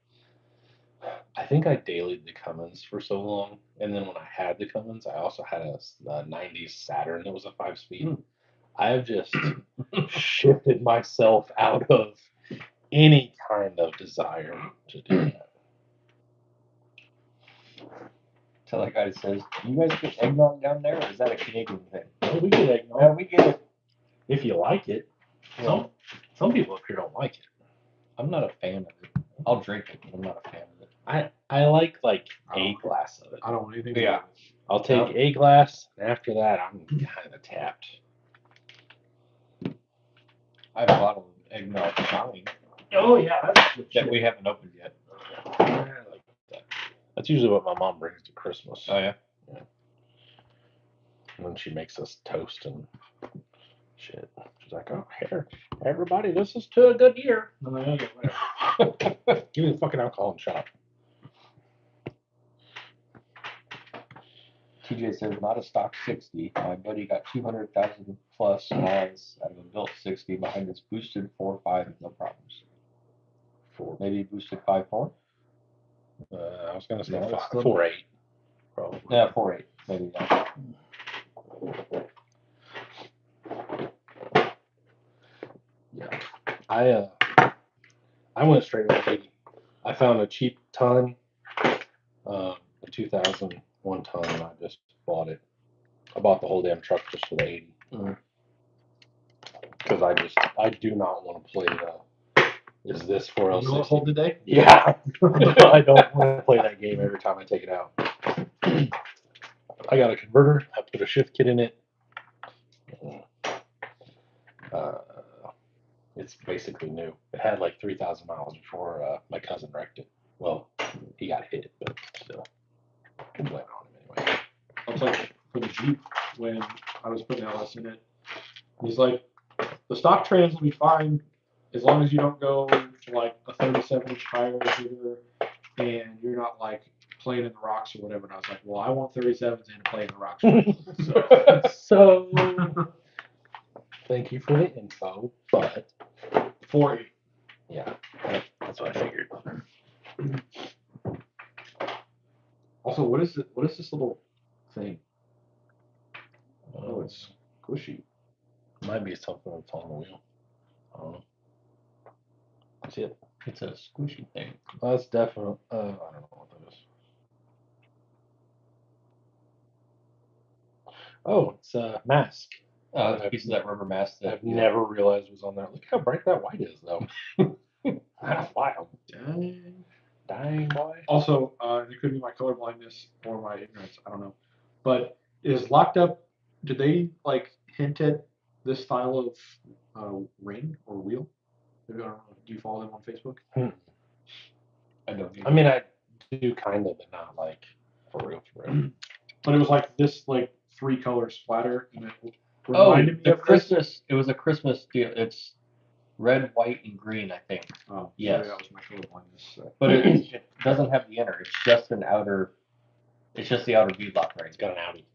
I think I dailied the Cummins for so long, and then when I had the Cummins, I also had a 90s Saturn that was a 5-speed. I have just shifted myself out of any kind of desire to do that. Tell that guy that says, you guys get eggnog down there, or is that a Canadian thing? Well, we get eggnog. Yeah, we get it. If you like it. Well, Some people up here don't like it. I'm not a fan of it. I'll drink it, but I'm not a fan of it. I like a glass of it. I don't want anything. Yeah. I'll take a glass, and after that, I'm kind of tapped. I have a bottle of eggnog shine Oh yeah, that's that we haven't opened yet. I like that. That's usually what my mom brings to Christmas. Oh, yeah? And then she makes us toast and shit. She's like, oh, here, everybody, this is to a good year. And then, okay, whatever. Give me the fucking alcohol and shut up. TJ says, not a stock 60. My buddy got 200,000 plus miles out of a built 60 behind this boosted 4.5 with no problems. Maybe boosted 5.4? I was going to say No, it's still- 4.8. Probably. Yeah, 4.8. Maybe not. Yeah. I went straight with 80. I found a cheap ton, a 2001 ton, and I just bought it. I bought the whole damn truck just for the 80. Because I do not want to play is this 4L60? You want to hold today? Yeah. I don't want to play that game every time I take it out. I got a converter. I put a shift kit in it. It's basically new. It had like 3,000 miles before my cousin wrecked it. Well, he got hit, but still. We'll blame it on him anyway. I'll tell you, for the Jeep, when I was putting LS in it, he's like, the stock trans will be fine as long as you don't go to like a 37-inch tire either, and you're not like playing in the rocks or whatever. And I was like, well, I want 37s and to play in the rocks. So, thank you for the info, but 4.8. yeah, that's what I figured. Also, what is it? What is this little thing? Oh, it's squishy. Might be something that's on the wheel. I don't know. That's it. It's a squishy thing. That's definitely. I don't know what that is. Oh, it's a mask. It's a piece of that rubber mask that I've never realized was on there. Look how bright that white is, though. That's wild. Dang, boy. Also, it could be my color blindness or my ignorance. I don't know. But is Locked Up? Did they like hint at this style of ring or wheel? Maybe, I don't know. Do you follow them on Facebook? I don't. I mean, I do kind of, but not like for real, for real. But it was like this, like 3 color splatter, and it Oh, reminded me the of this. Christmas. It was a Christmas deal. It's red, white, and green, I think. Oh, Yes. sorry, that was my color blindness. But it doesn't have the inner. It's just an outer. It's just the outer beadlock ring. It's got an Audi.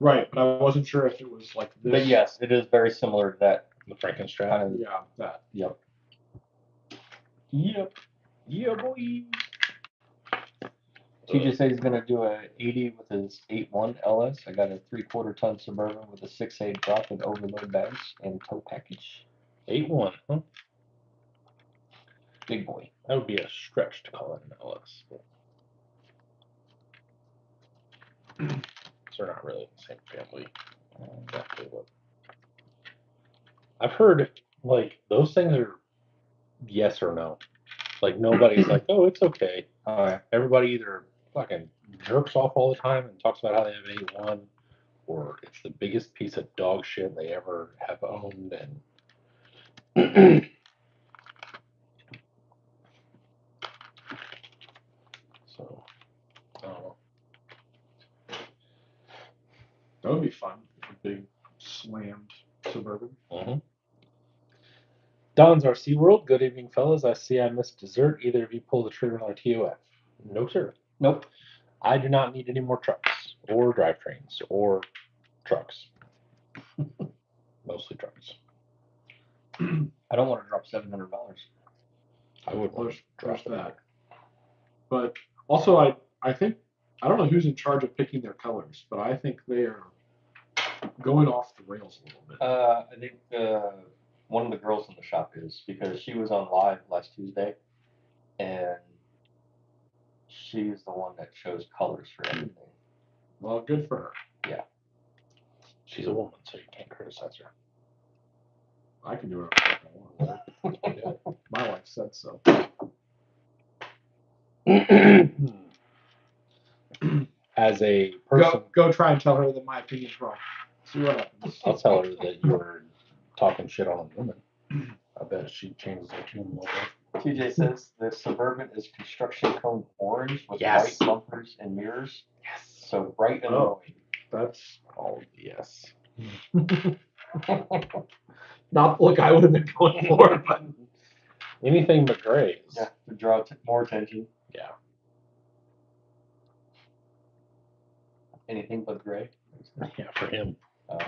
Right, but I wasn't sure if it was like this. But yes, it is very similar to that. The Frankenstrap. Kind of. Yeah, that. Yep. Yep. Yeah, boy. TJ said he's gonna do a 80 with his 8.1 LS. I got a 3/4 ton Suburban with a 6.8 drop and overload bags and tow package. 8.1, huh? Big boy. That would be a stretch to call it an LS. So they're not really the same family. Exactly what. I've heard like those things are yes or no. Like nobody's like, oh, it's okay. Everybody either fucking jerks off all the time and talks about how they have 8.1, or it's the biggest piece of dog shit they ever have owned. And so, I don't know. That would be fun. A big slammed Suburban. Don's our SeaWorld. Good evening, fellas. I see I missed dessert. Either of you pull the trigger on a TOF? No, sir. Nope. I do not need any more trucks or drivetrains or trucks. Mostly trucks. I don't want to drop $700. I would want to drop There's that. that. But also, I think, I don't know who's in charge of picking their colors, but I think they are going off the rails a little bit. I think one of the girls in the shop is, because she was on live last Tuesday, and she's the one that chose colors for everything. Well, good for her. Yeah. She's a woman, so you can't criticize her. I can do whatever I want. My wife said so. As a person, Go try and tell her that my opinion's wrong. See what happens. I'll tell her that you were talking shit on a woman. I bet she changes her tune a little bit. TJ says the Suburban is construction cone orange with Yes. white bumpers and mirrors. Yes. So bright and Oh. annoying. That's Oh, yes. not the look I would have been going for, but Anything but grays. Yeah, to draw more attention. Yeah. Anything but gray. Yeah, for him. Oh.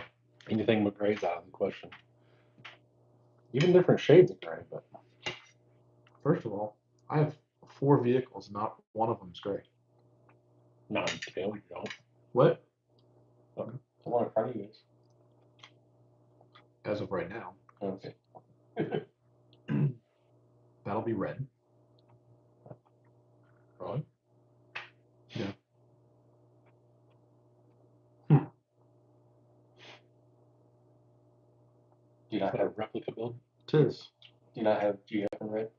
Anything but gray's out of the question. Even different shades of gray, but first of all, I have 4 vehicles, not one of them's gray. not in scale, you don't. What? The one in front of you is. As of right now, Okay. that'll be red. Really? Yeah. Do you not Is that a have replica build? Tis. Do you not have GF in red?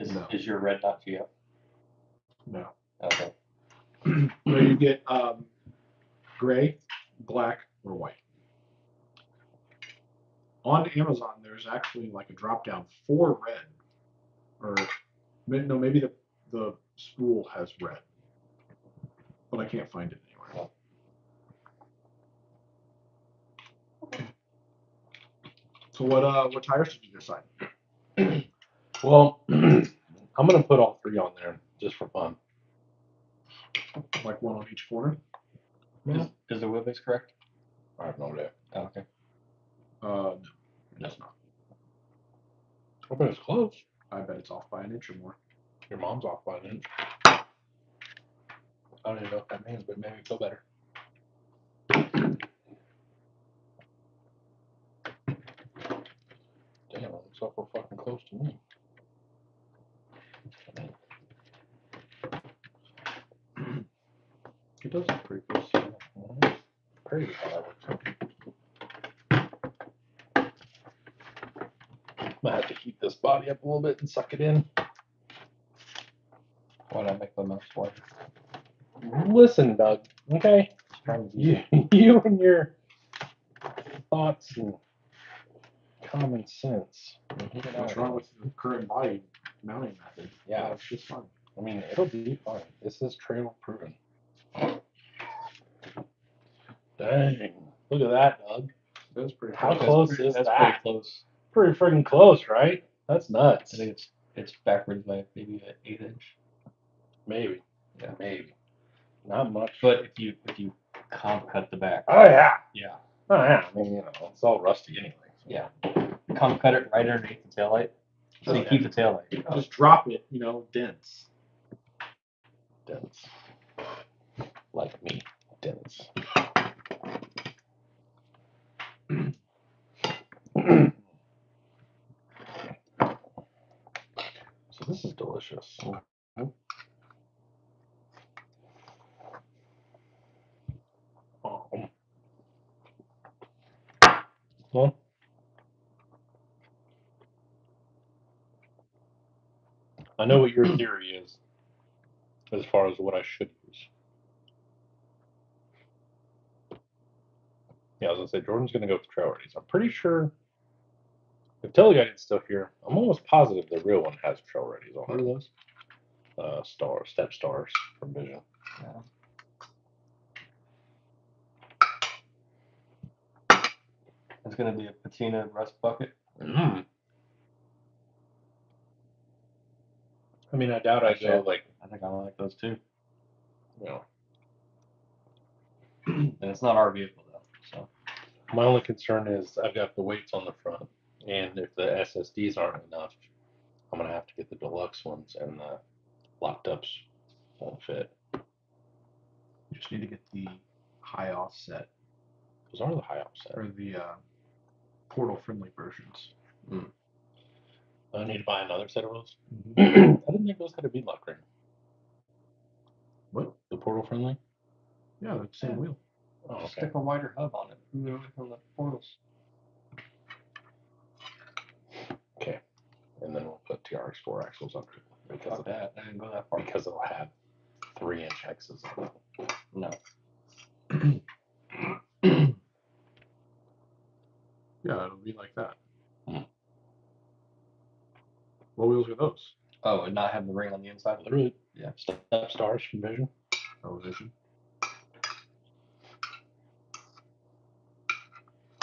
No. Is your red not GF? No. Okay. So you get gray, black, or white. On Amazon, there's actually like a drop down for red, or no, maybe the spool has red, but I can't find it anywhere. So what tires did you decide? Well, I'm gonna put all 3 on there just for fun. Like one on each corner? Is the wheelbase correct? I have no idea. Oh, okay. No, it's not. I bet it's close. I bet it's off by an inch or more. Your mom's off by an inch. I don't even know what that means, but it made me feel better. Damn, it looks awful fucking close to me. It does look pretty close. crazy how that works. Might have to heat this body up a little bit and suck it in. Why not make my mouth water? Listen, Doug. Okay, Just trying to you and your thoughts and common sense. What's wrong with the current body mounting method? Yeah. It's just fun. I mean, it'll be fine. This is trail proven. Dang. Look at that, Doug. That's pretty How cool. close is That's that? pretty close. Pretty freaking close, right? That's nuts. I think it's backwards by maybe an 1/8 inch. Maybe. Yeah. Maybe. Not much. But if you comp cut the back, Oh, yeah. yeah, Oh, yeah. I mean, it's all rusty anyway. So. yeah, comp cut it right underneath the taillight, so you Okay. keep the taillight. Just drop it, dense. Dense. Like me. Dense. So this is delicious. Well, I know what your theory is as far as what I should use. Yeah, I was gonna say Jordan's gonna go with Trailreadies. I'm pretty sure if Teleguided's still here, I'm almost positive the real one has Trailreadies on What are it. those? Step stars from Vision. Yeah. It's gonna be a patina rust bucket. I mean, I doubt I go like, I think I like those too. you know, And it's not our vehicle though, so my only concern is I've got the weights on the front, and if the SSDs aren't enough, I'm gonna have to get the deluxe ones, and the locked ups won't fit. You just need to get the high offset Those are the high offset. or the portal friendly versions. I need to buy another set of those. Mm-hmm. I didn't think those had a beadlock ring. What? The portal friendly? Yeah, the same wheel. Oh, okay. stick a wider hub on it from the portals. Okay. And then we'll put TRX4 axles under it because Fuck of that. I didn't go that far. because it'll have 3-inch X's on it. No. Yeah, it'll be like that. Hmm. What wheels are those? Oh, and not have the ring on the inside. Literally, Yeah. Step stars from Vision. Oh, Vision.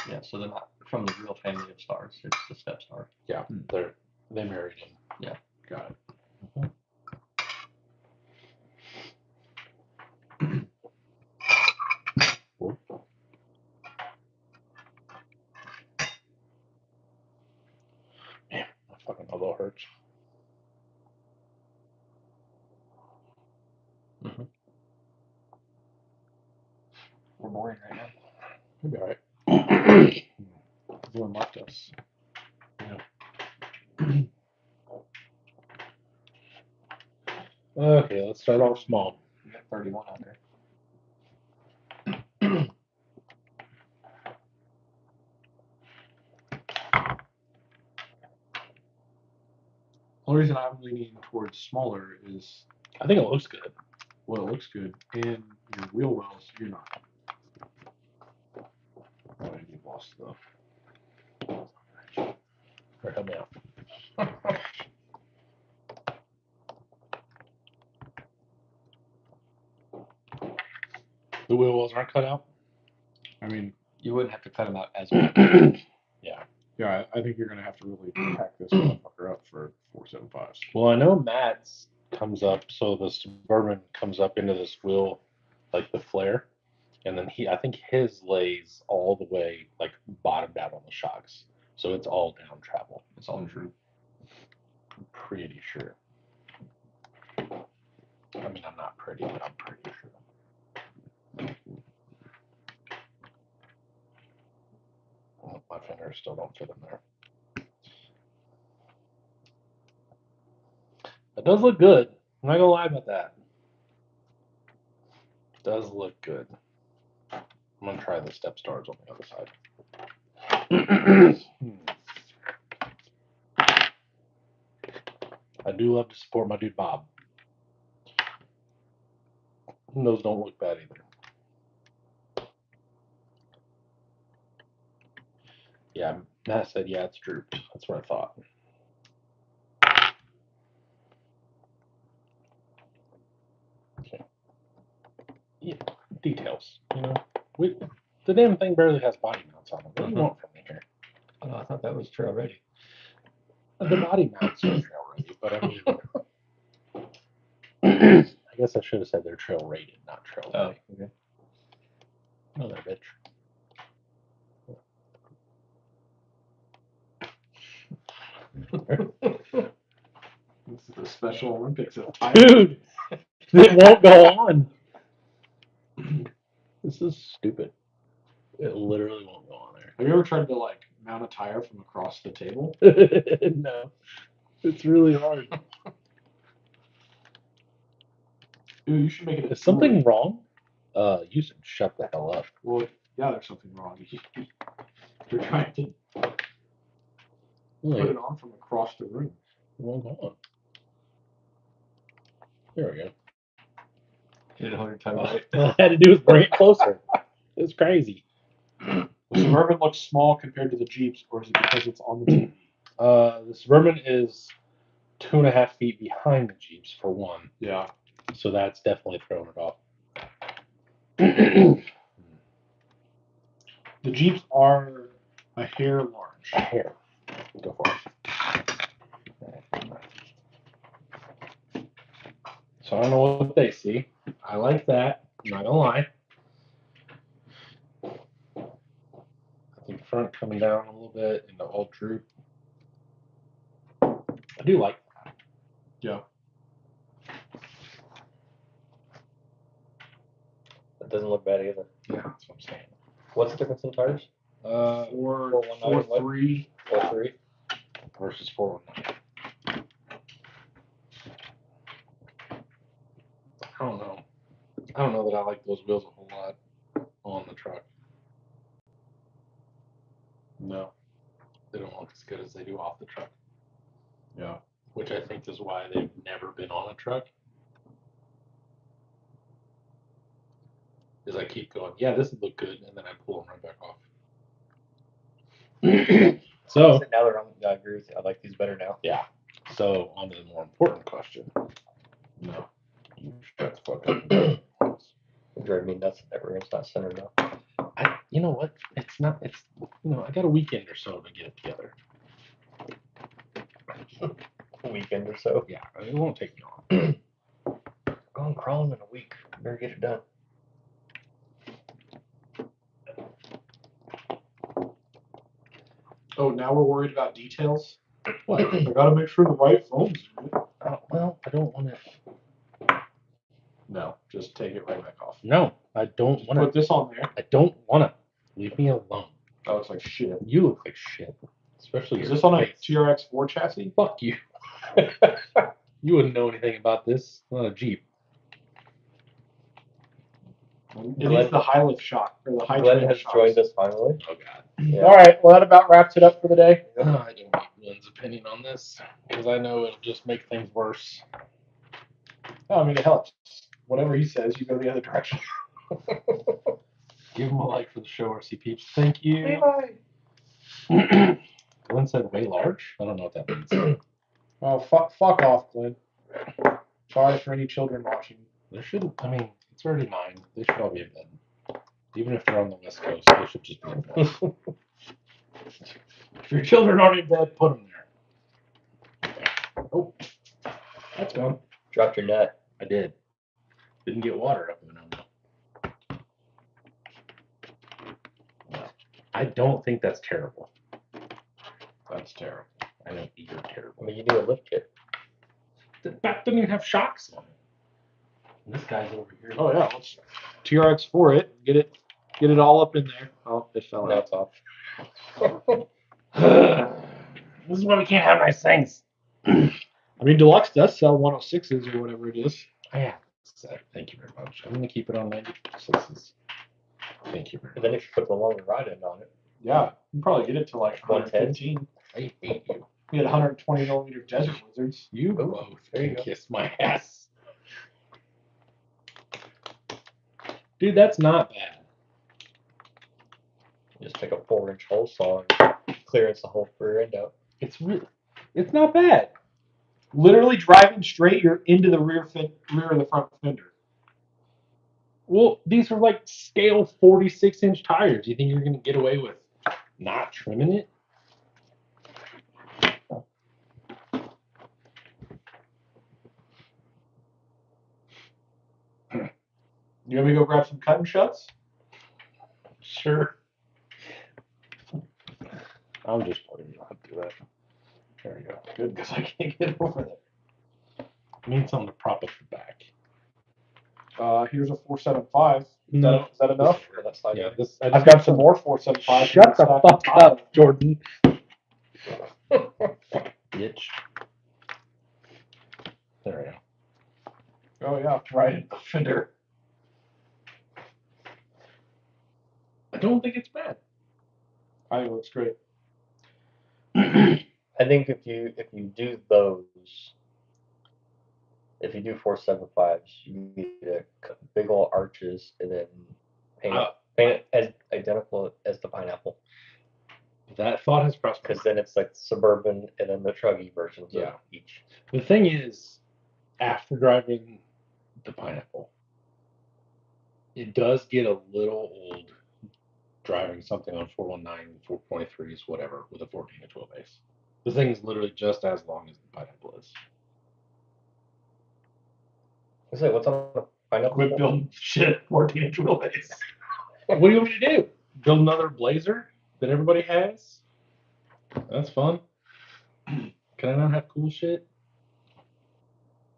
Yeah, so they're not from the real family of stars. It's the step star. Yeah, they married him. Yeah. Got it. Man, my fucking elbow hurts. We're boring right now. You'll be all right. Everyone liked us. Okay, let's start off small. We got 31 out there. The only reason I'm leaning towards smaller is, I think it looks good. well, it looks good, and your wheel wells, you're not. Oh, you lost though. Or help me out. The wheel wells aren't cut out? I mean, You wouldn't have to cut them out as much. Yeah. yeah, I think you're gonna have to really pack this motherfucker up for 475s. Well, I know Matt's comes up, so the Suburban comes up into this wheel, like the flare, and then I think his lays all the way, like, bottomed out on the shocks. So it's all down travel. It's all true. I'm pretty sure. I mean, I'm not pretty, but I'm pretty sure. Well, my fingers still don't fit in there. It does look good. I'm not gonna lie about that. It does look good. I'm gonna try the step stars on the other side. I do love to support my dude Bob. And those don't look bad either. Yeah, Matt said, yeah, it's drooped. That's what I thought. Okay. Yeah, details. You know, the damn thing barely has body mounts on it. What do you want from me here? Oh, I thought that was true already. The body mounts are trail ready, but I mean, I guess I should have said they're trail rated, not trail Oh, ready. okay. No, they're bitch. This is the Special Olympics of Dude, it won't go on. This is stupid. It literally won't go on Have you ever tried to like mount a tire from across the table? there. No, it's really hard. Dude, you should make it a Is something wrong? You should shut the hell up. Well, yeah, there's something wrong. You're trying to put Really, it on from across the room. it won't go on. There we go. You didn't hold your tongue right. All I had to do was bring it closer. It's crazy. The Suburban looks small compared to the Jeeps, or is it because it's on the TV? The Suburban is 2.5 feet behind the Jeeps for one, Yeah. so that's definitely throwing it off. The Jeeps are a hair large. Here, go for it. So I don't know what they see. I like that. I'm not gonna lie. I think front coming down a little bit and the all droop. I do like that. Yeah. That doesn't look bad either. Yeah, that's what I'm saying. What's the difference in tires? 4.3. 4.3 versus 419. I don't know. I don't know that I like those wheels a whole lot on the truck. No. They don't look as good as they do off the truck, Yeah. which I think is why they've never been on a truck. Is I keep going, yeah, this would look good, and then I pull them right back off. So now they're on. I agree with you. I like these better now. yeah. So on to the more important question. No. You shut the fuck up. It drove me nuts that everyone's not centered now. You know what? It's not. It's I got a weekend or so to get it together. A weekend or so. Yeah, it won't take me long. Going crawling in a week. Better get it done. Oh, now we're worried about details? What? I gotta make sure the right phone's in it. Well, I don't want to. No, just take it right back off. No, I don't want Put to. this on there. I don't want to. Leave me alone. That looks like shit. You look like shit. Especially Is your this on a face. TRX4 chassis? Fuck you. You wouldn't know anything about this. It's not a Jeep. It needs the high lift shock or the high Glenn train has shocks. joined us finally. Oh God. Yeah. All right, well that about wraps it up for the day. I don't need Glenn's opinion on this because I know it'll just make things worse. No, I mean it helps. Whatever he says, you go the other direction. Give him a like for the show, RC Peeps. Thank you. Glenn said way large. I don't know what that means. Oh, fuck off, Glenn. Sorry for any children watching. There shouldn't. I mean, it's already 9. They should all be in bed. Even if they're on the West Coast, they should just be in bed. If your children aren't in bed, put them there. Oh, that's gone. Dropped your nut. I did. Didn't get water up in them. I don't think that's terrible. That's terrible. I know you're I terrible. mean, you need a lift kit. The back doesn't even have shocks on it. And this guy's over here. Oh yeah, let's TRX4 it. Get it all up in there. Oh, it fell Now out. it's off. This is why we can't have nice things. I mean, Deluxe does sell 106s or whatever it is. Yeah. Thank you very much. I'm gonna keep it on 96s. Thank you very And much. then if you put the longer rod end on it, Yeah, you can probably get it to like 110. 115. I hate you. We had 120 millimeter desert lizards. You Ooh, both there you can go. kiss my ass. Dude, that's not bad. just take a 4-inch hole saw and clearance the whole rear end out. It's not bad. Literally driving straight, you're into the rear of the front fender. Well, these are like scale 46-inch tires. You think you're gonna get away with not trimming it? You want me to go grab some cut and shuts? Sure. I'm just playing. You don't have to do that. There you go. Good, because I can't get over there. I need something to prop up the back. Here's a 475. No. Is that enough? For that side Yeah, end. this. I've got some more 475. Shut the fuck up, Jordan. Bitch. There we go. Oh yeah, right in the fender. I don't think it's bad. I think it looks great. I think if you do those, if you do 475s, you need to cut big old arches and then paint it as identical as the pineapple. That thought has crossed my Because mind. then it's like suburban and then the truggy versions Yeah. of each. The thing is, after driving the pineapple, it does get a little old driving something on 419, 423s, whatever, with a 14 to 12 base. The thing's literally just as long as the pineapple is. Is it what's on the pineapple? Quit building shit 14 inch wheelbase. What do you want me to do? Build another Blazer that everybody has? That's fun. Can I not have cool shit?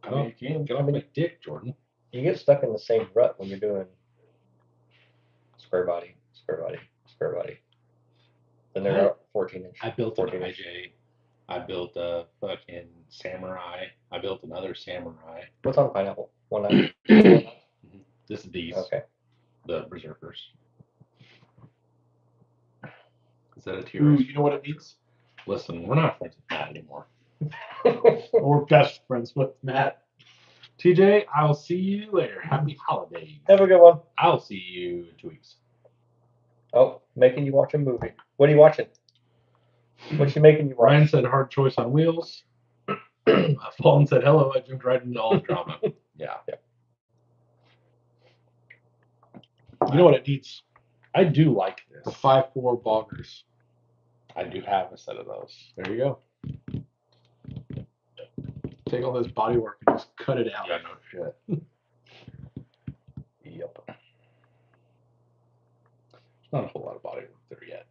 I mean, you can. Get off my dick, Jordan. You get stuck in the same rut when you're doing square body. Then they're out 14 inch. I built an 14 inch. IJ. I built a fucking Samurai. I built another Samurai. What's on pineapple? 19. This is these, Okay. the Berserkers. Is that a Ooh, T-Rex? you know what it needs? Listen, we're not friends with Matt anymore. We're best friends with Matt. TJ, I'll see you later. Happy holidays. Have a good one. I'll see you in 2 weeks. Oh, making you watch a movie. What are you watching? What's she making you watch? Ryan said hard choice on wheels. Fallen said hello. I jumped right into all the drama. Yeah. You know what it needs? I do like The this. 5.4 boggers. I do have a set of those. There you go. Take all this body work and just cut it out. Yeah, no shit. Yep. There's not a whole lot of body work there yet.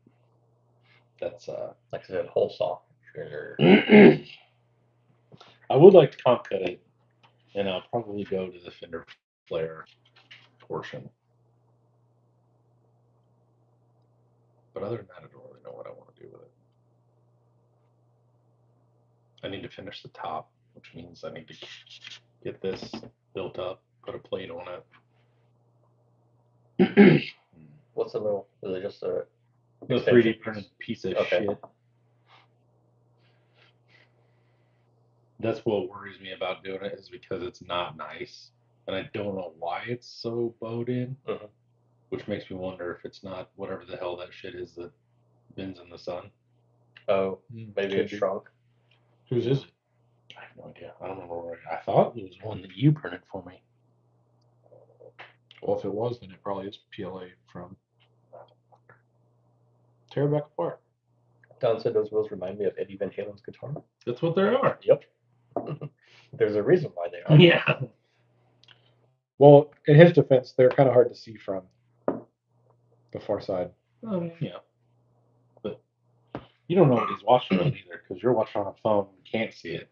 That's Like I said, whole saw. Sure. I would like to comp cut it, and I'll probably go to the fender flare portion. But other than that, I don't really know what I want to do with it. I need to finish the top, which means I need to get this built up, put a plate on it. What's the little? Is it just a The extension 3D printed piece piece? of Okay. shit. That's what worries me about doing it, is because it's not nice, and I don't know why it's so bowed in, which makes me wonder if it's not whatever the hell that shit is that bends in the sun. Oh, maybe Could it's be. shrunk. Whose is it? I have no idea. I don't remember where I thought it was one that you printed for me. Well, if it was, then it probably is PLA from. Tear it back apart. Don said those wheels remind me of Eddie Van Halen's guitar. That's what they are. Yep. There's a reason why they are. Yeah. Well, in his defense, they're kind of hard to see from the far side. Yeah. But you don't know what he's watching on either, because you're watching on a phone and can't see it.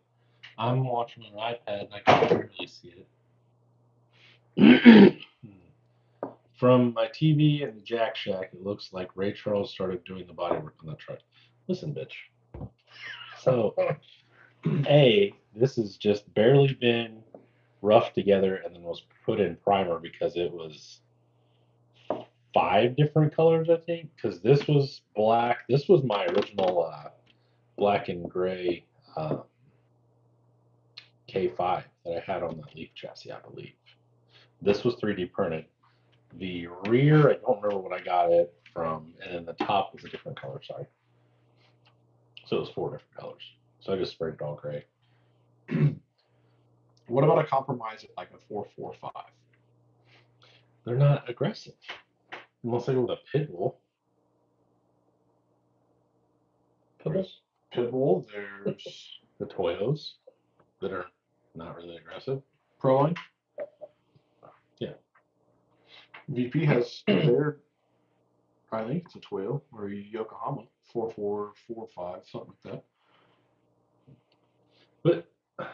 I'm watching on an iPad and I can barely see it. From my TV and the Jack Shack, it looks like Ray Charles started doing the bodywork on the truck. Listen, bitch. So, A, this has just barely been roughed together and then was put in primer because it was 5 different colors, I think, because this was black. This was my original black and gray K5 that I had on that Leaf chassis, I believe. This was 3D printed. The rear, I don't remember what I got it from, and then the top was a different color, sorry. So it was 4 different colors. So I just sprayed it all gray. What about a compromise at like a 445? They're not aggressive. Unless I go with a pit bull. Pibbles? Pitbull, there's The Toyos that are not really aggressive. Proline. Yeah. VP has their, I think it's a Toyo or a Yokohama 4445, something like that. But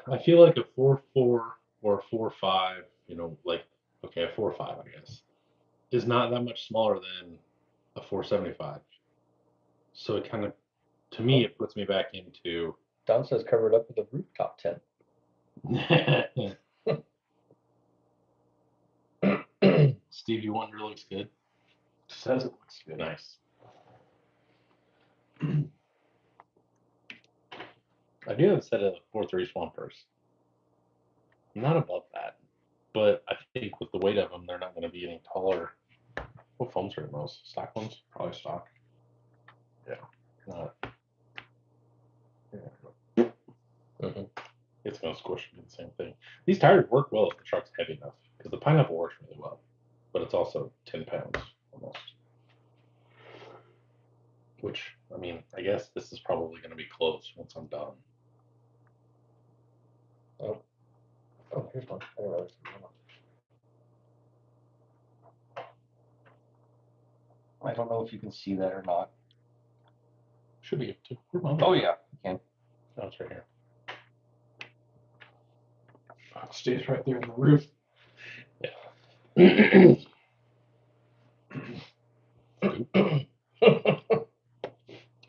I feel like a 4.4 or a 4.5, you know, like, okay, a 4.5, I guess, is not that much smaller than a 475. So it kind of, to me, it puts me back into. Don says covered up with a rooftop tent. Stevie Wonder looks good. Says it looks good. Nice. I do have a set of 4.3 Swampers. I'm not above that, but I think with the weight of them, they're not going to be any taller. What foams are those? Stock ones? Probably stock. Not. Mhm. It's going to squish and do the same thing. These tires work well if the truck's heavy enough, because the pineapple works really well, but it's also 10 pounds almost. Which, I mean, I guess this is probably going to be close once I'm done. Oh, here's one. I don't know. I don't know if you can see that or not. Should be able to. Where'd mine Oh go? yeah, you can. Oh, it's right here. It stays right there in the roof. I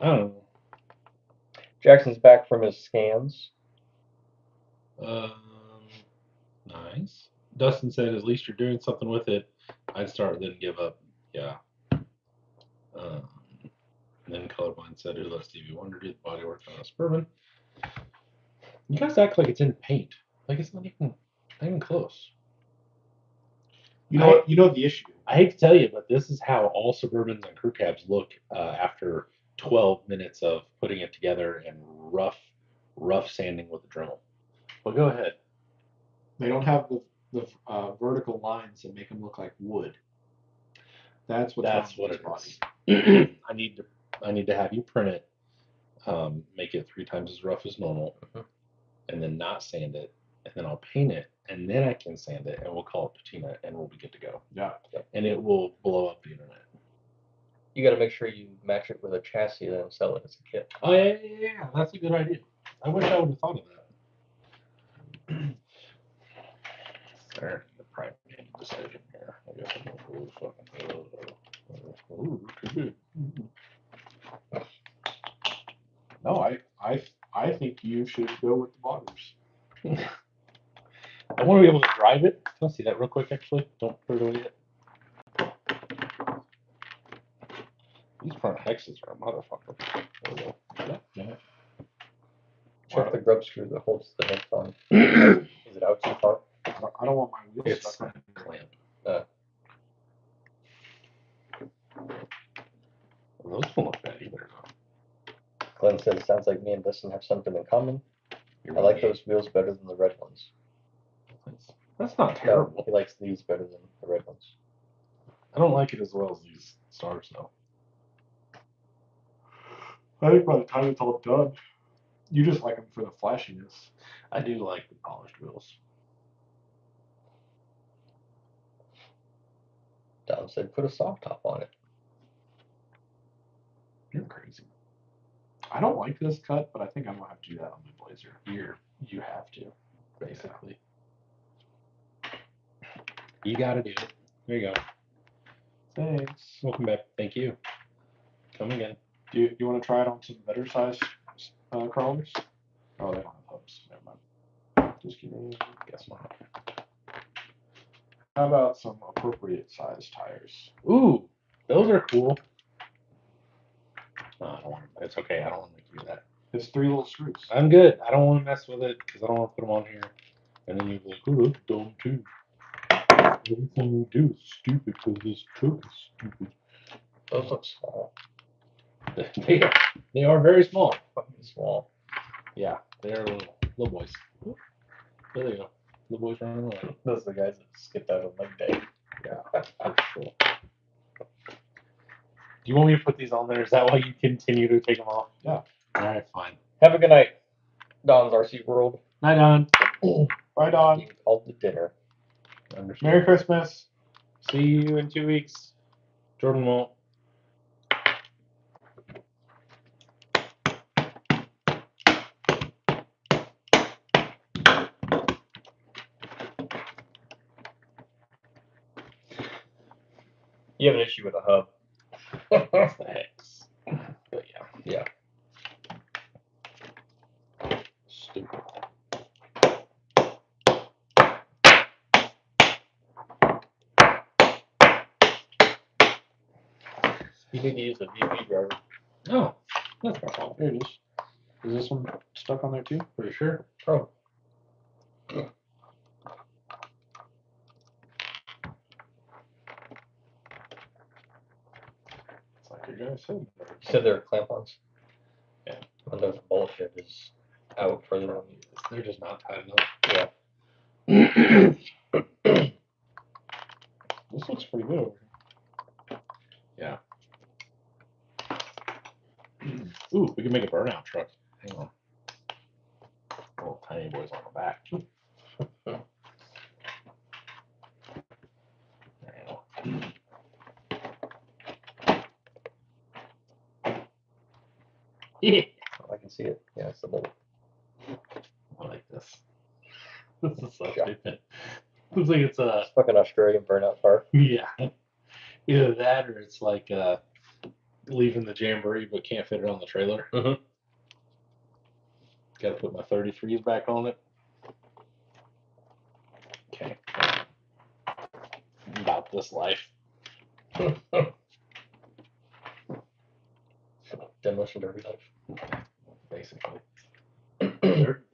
don't know. Jackson's back from his scans. Nice. Dustin said, "At least you're doing something with it. I'd start, then give up." Yeah. And then Colorblind said, "Let Stevie Wonder do the body work on a Suburban." You guys act like it's in paint. Like it's not even close. You know what? You know the issue. I hate to tell you, but this is how all Suburbans and crew cabs look after 12 minutes of putting it together and rough sanding with a Dremel. Well, go ahead. They don't have the vertical lines that make them look like wood. That's what's That's wrong what with this it body. is. I need to have you print it, make it 3 times as rough as normal, and then not sand it, and then I'll paint it, and then I can sand it, and we'll call it patina, and we'll be good to go. Yeah. And it will blow up the internet. You got to make sure you match it with a chassis and sell it as a kit. Oh yeah, that's a good idea. I wish I would have thought of that. There, the prime decision here. I guess I'm going to fucking. Ooh, too big. No, I think you should go with the boggers. I want to be able to drive it. Can I see that real quick, actually? Don't put it away yet. These front hexes are a motherfucker. There we go. Yeah. Check the grub screw that holds the head on. Is it out too far? I don't want my wheels It's stuck on a clamp. Those don't look bad either. Glenn says, sounds like me and Dustin have something in common. You're I like really those wheels better than the red ones. That's not No, terrible. he likes these better than the red ones. I don't like it as well as these stars, though. I think by the time it's all done, you just like them for the flashiness. I do like the polished wheels. Don said, put a soft top on it. You're crazy. I don't like this cut, but I think I'm gonna have to do that on my Blazer. You have to, basically. You got to do it. There you go. Thanks. Welcome back. Thank you. Come again. Do you want to try it on some better size crawlers? Oh, they don't have hubs. Never mind. Just kidding. Guess not. How about some appropriate size tires? Ooh, Those are cool. No, I don't want to. It's okay. I don't want to make you do that. It's 3 little screws. I'm good. I don't want to mess with it because I don't want to put them on here. And then you go, oh, that's dumb too. Everything you do is stupid because this truck is stupid. Those look small. They are very small. Fucking small. Yeah, they are little boys. There they go. Little boys running away. Those are the guys that skipped out on leg day. Yeah, that's cool. Do you want me to put these on there? Is that why you continue to take them off? Yeah. All right, fine. Have a good night, Don's RC World. Night on. Right on. You called the dinner. Understand. Merry Christmas. See you in 2 weeks. Jordan won't. You have an issue with the hub. That's the hex. But yeah. Stupid. You need to use the VP driver. Oh, that's my fault. Here it is. Is this one stuck on there too? Pretty sure. Oh. It's like your guy said. You said they're clamp-ons? Yeah. And the bullshit is out further on. They're just not tight enough. Yeah. This looks pretty good over here. Yeah. Ooh, we can make a burnout truck. Hang on. Little tiny boys on the back. Yeah. I can see it. Yeah, it's the bolt. I like this. This is so stupid. Looks like it's a It's fucking Australian burnout car. yeah. Either that or it's like leaving the Jamboree but can't fit it on the trailer. Mhm. Got to put my 33s back on it. Okay. About this life. Demolition derby life. Basically.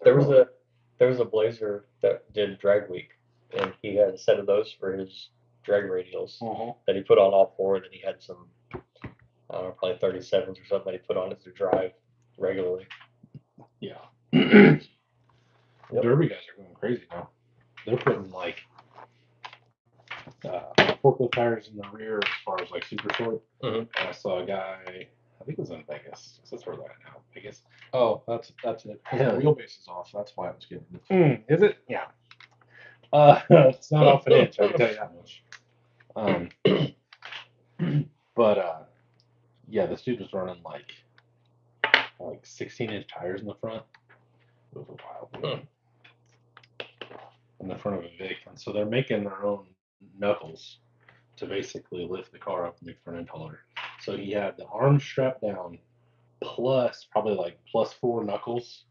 There was a Blazer that did drag week, and he had a set of those for his drag radials that he put on all four. Then he had some, I don't know, probably 37s or something that he put on it to drive regularly. Yeah. Yep. Derby guys are going crazy now. They're putting like forklift tires in the rear as far as like super short. Mhm. And I saw a guy, I think it was in Vegas. That's where they're at now. Vegas. Oh, that's it. Yeah. The wheelbase is off. That's why I was getting it. Is it? Yeah. It's not off an inch, I can tell you that much. But yeah, this dude was running like 16-inch tires in the front. It was a wild thing. In the front of a Vic, and so they're making their own knuckles to basically lift the car up and make the front end taller. So he had the arm strapped down, plus probably like +4 knuckles,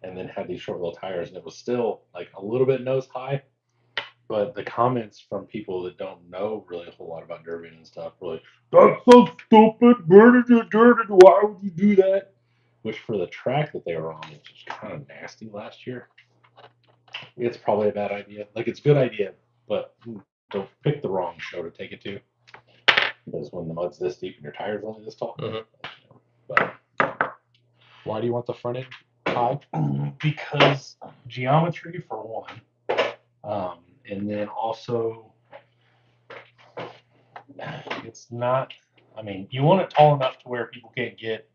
and then had these short little tires, and it was still like a little bit nose high. But the comments from people that don't know really a whole lot about derbying and stuff were like, "That's so stupid! Burning the dirt, and why would you do that?" Which for the track that they were on, which was kind of nasty last year, it's probably a bad idea. Like, it's a good idea, but don't pick the wrong show to take it to. Because when the mud's this deep and your tire's only this tall. Mhm. But Why do you want the front end high? because geometry for one, and then also it's not. I mean, you want it tall enough to where people can't get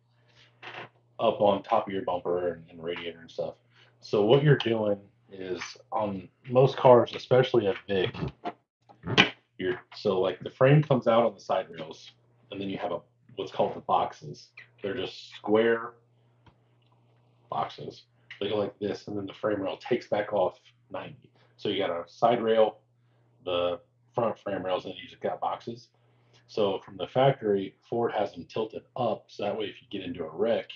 up on top of your bumper and radiator and stuff. So what you're doing is on most cars, especially a Vic, so like the frame comes out on the side rails, and then you have what's called the boxes. They're just square boxes. They go like this, and then the frame rail takes back off 90. So you got a side rail, the front frame rails, and you just got boxes. So from the factory, Ford has them tilted up, so that way if you get into a wreck,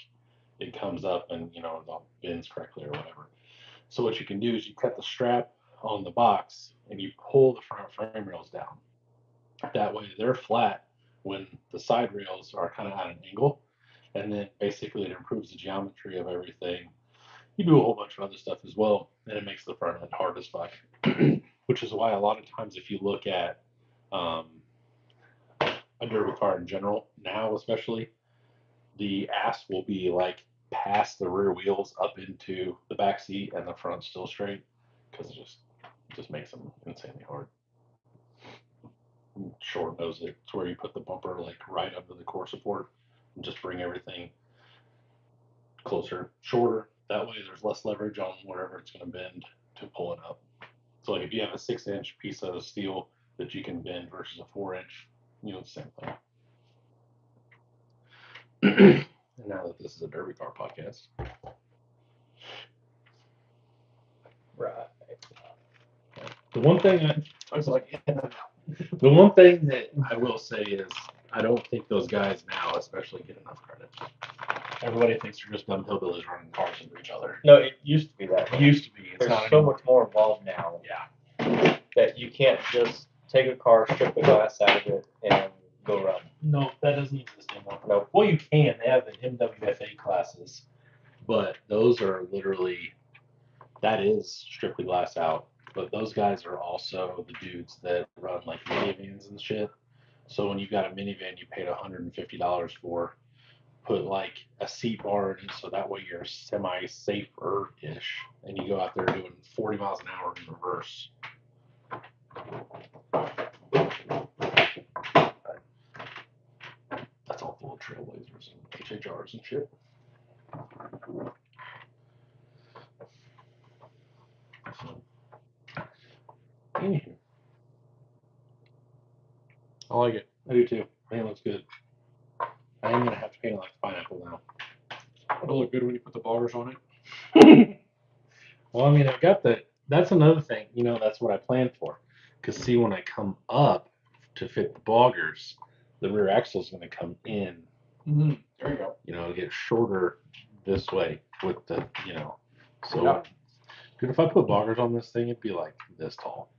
it comes up and it all bends correctly or whatever. So what you can do is you cut the strap on the box and you pull the front frame rails down. That way they're flat, when the side rails are kind of at an angle, and then basically it improves the geometry of everything. You do a whole bunch of other stuff as well, and it makes the front end hard as fuck. Which is why a lot of times if you look at a derby car in general, now especially, the ass will be like past the rear wheels up into the back seat, and the front's still straight because it just makes them insanely hard. Short nose, it's where you put the bumper like right under the core support and just bring everything closer, shorter. That way there's less leverage on wherever it's going to bend to pull it up. So like if you have a 6-inch piece of steel that you can bend versus a 4-inch, you know, the same thing. And now that this is a derby car podcast, Right. the one thing I was like, the one thing that I will say is I don't think those guys now especially get enough credit. Everybody thinks they're just dumb hillbillies running cars into each other. No, it used to be that. It used to be. It's There's not so anymore. much more involved now. Yeah. That you can't just take a car, strip the glass out of it, and go run. No, that doesn't exist anymore. Nope. Well, you can. They have the MWFA classes, but those are literally, that is strictly glass out. But those guys are also the dudes that run like minivans and shit. So when you got a minivan you paid $150 for, put like a seat bar in it so that way you're semi-safer-ish, and you go out there doing 40 miles an hour in reverse. That's all full of trailblazers and HHRs and shit. So, anywho, I like it. I do too. Man, it looks good. I am gonna have to paint it like pineapple now. It'll look good when you put the boggers on it. Well, I mean, I've got the. That's another thing. You know, that's what I planned for. Cause see, when I come up to fit the boggers, the rear axle is gonna come in. Mm-hmm. There you go. You know, get shorter this way with the. You know, so. Yeah. Dude, if I put boggers on this thing, it'd be like this tall.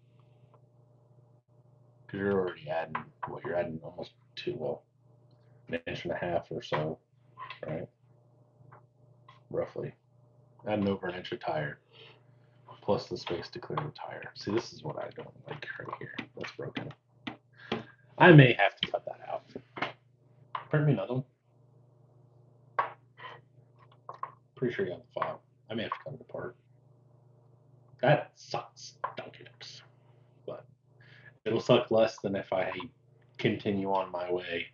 Cause you're already adding. What you're adding almost an inch and a half or so, right? Roughly. Adding over an inch of tire, plus the space to clear the tire. See, this is what I don't like right here. That's broken. I may have to cut that out. Print me another one. Pretty sure you have the file. I may have to cut it apart. That sucks. Donkey ducks. But it'll suck less than if I continue on my way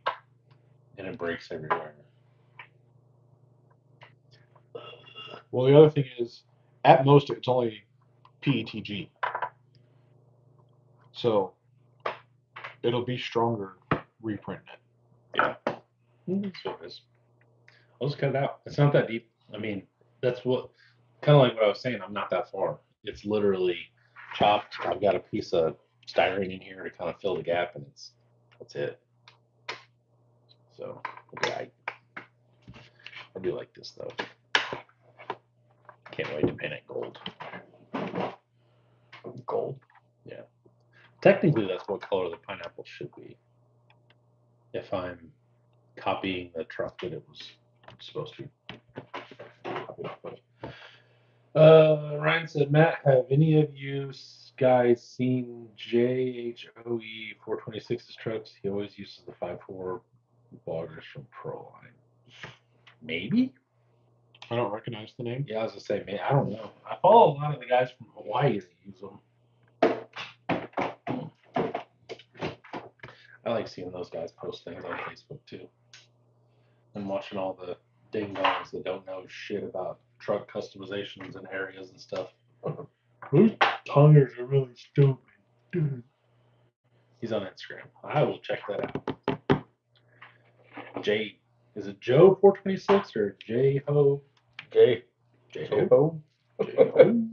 and it breaks everywhere. Well, the other thing is, at most, it's only PETG. So, it'll be stronger reprinting it. Yeah. So it is. I'll just cut it out. It's not that deep. I mean, that's what, kind of like what I was saying, I'm not that far. It's literally chopped. I've got a piece of styrene in here to kind of fill the gap, and that's it. So, yeah, I do like this though. Can't wait to paint it gold. Gold. Yeah. Technically, that's what color the pineapple should be. If I'm copying the truck that it was supposed to be. Ryan said, Matt, have any of you guys seen JHOE 426's trucks? He always uses the 5.4 boggers from Proline. Maybe? I don't recognize the name. Yeah, I was gonna say, man, I don't know. I follow a lot of the guys from Hawaii that use them. I like seeing those guys post things on Facebook too. And watching all the ding dongs that don't know shit about truck customizations and areas and stuff. Those tires are really stupid. He's on Instagram. I will check that out. J, is it Joe 426 or J Ho? J. J-Ho? J-Ho.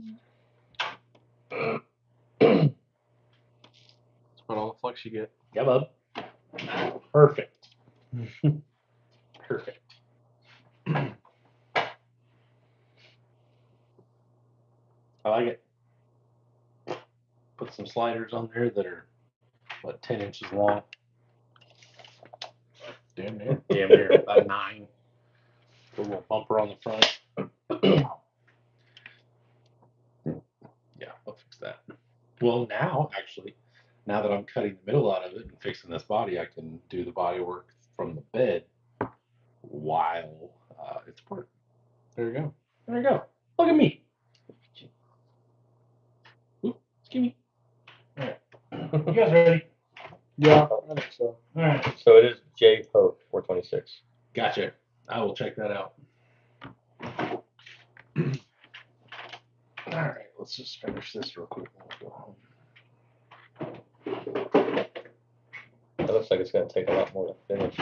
That's about all the flex you get. Yeah, bub. Perfect. Perfect. I like it. Put some sliders on there that are, what, 10 inches long. Damn near. Damn near about 9. A little bumper on the front. Yeah, I'll fix that. Well, now actually, now that I'm cutting the middle out of it and fixing this body, I can do the body work from the bed while it's parked. There you go. There you go. Look at me. Oop, excuse me. All right. You guys ready? Yeah, I think so. All right. So it is J Pope 426. Gotcha. I will check that out. All right, let's just finish this real quick and we'll go home. It looks like it's going to take a lot more to finish.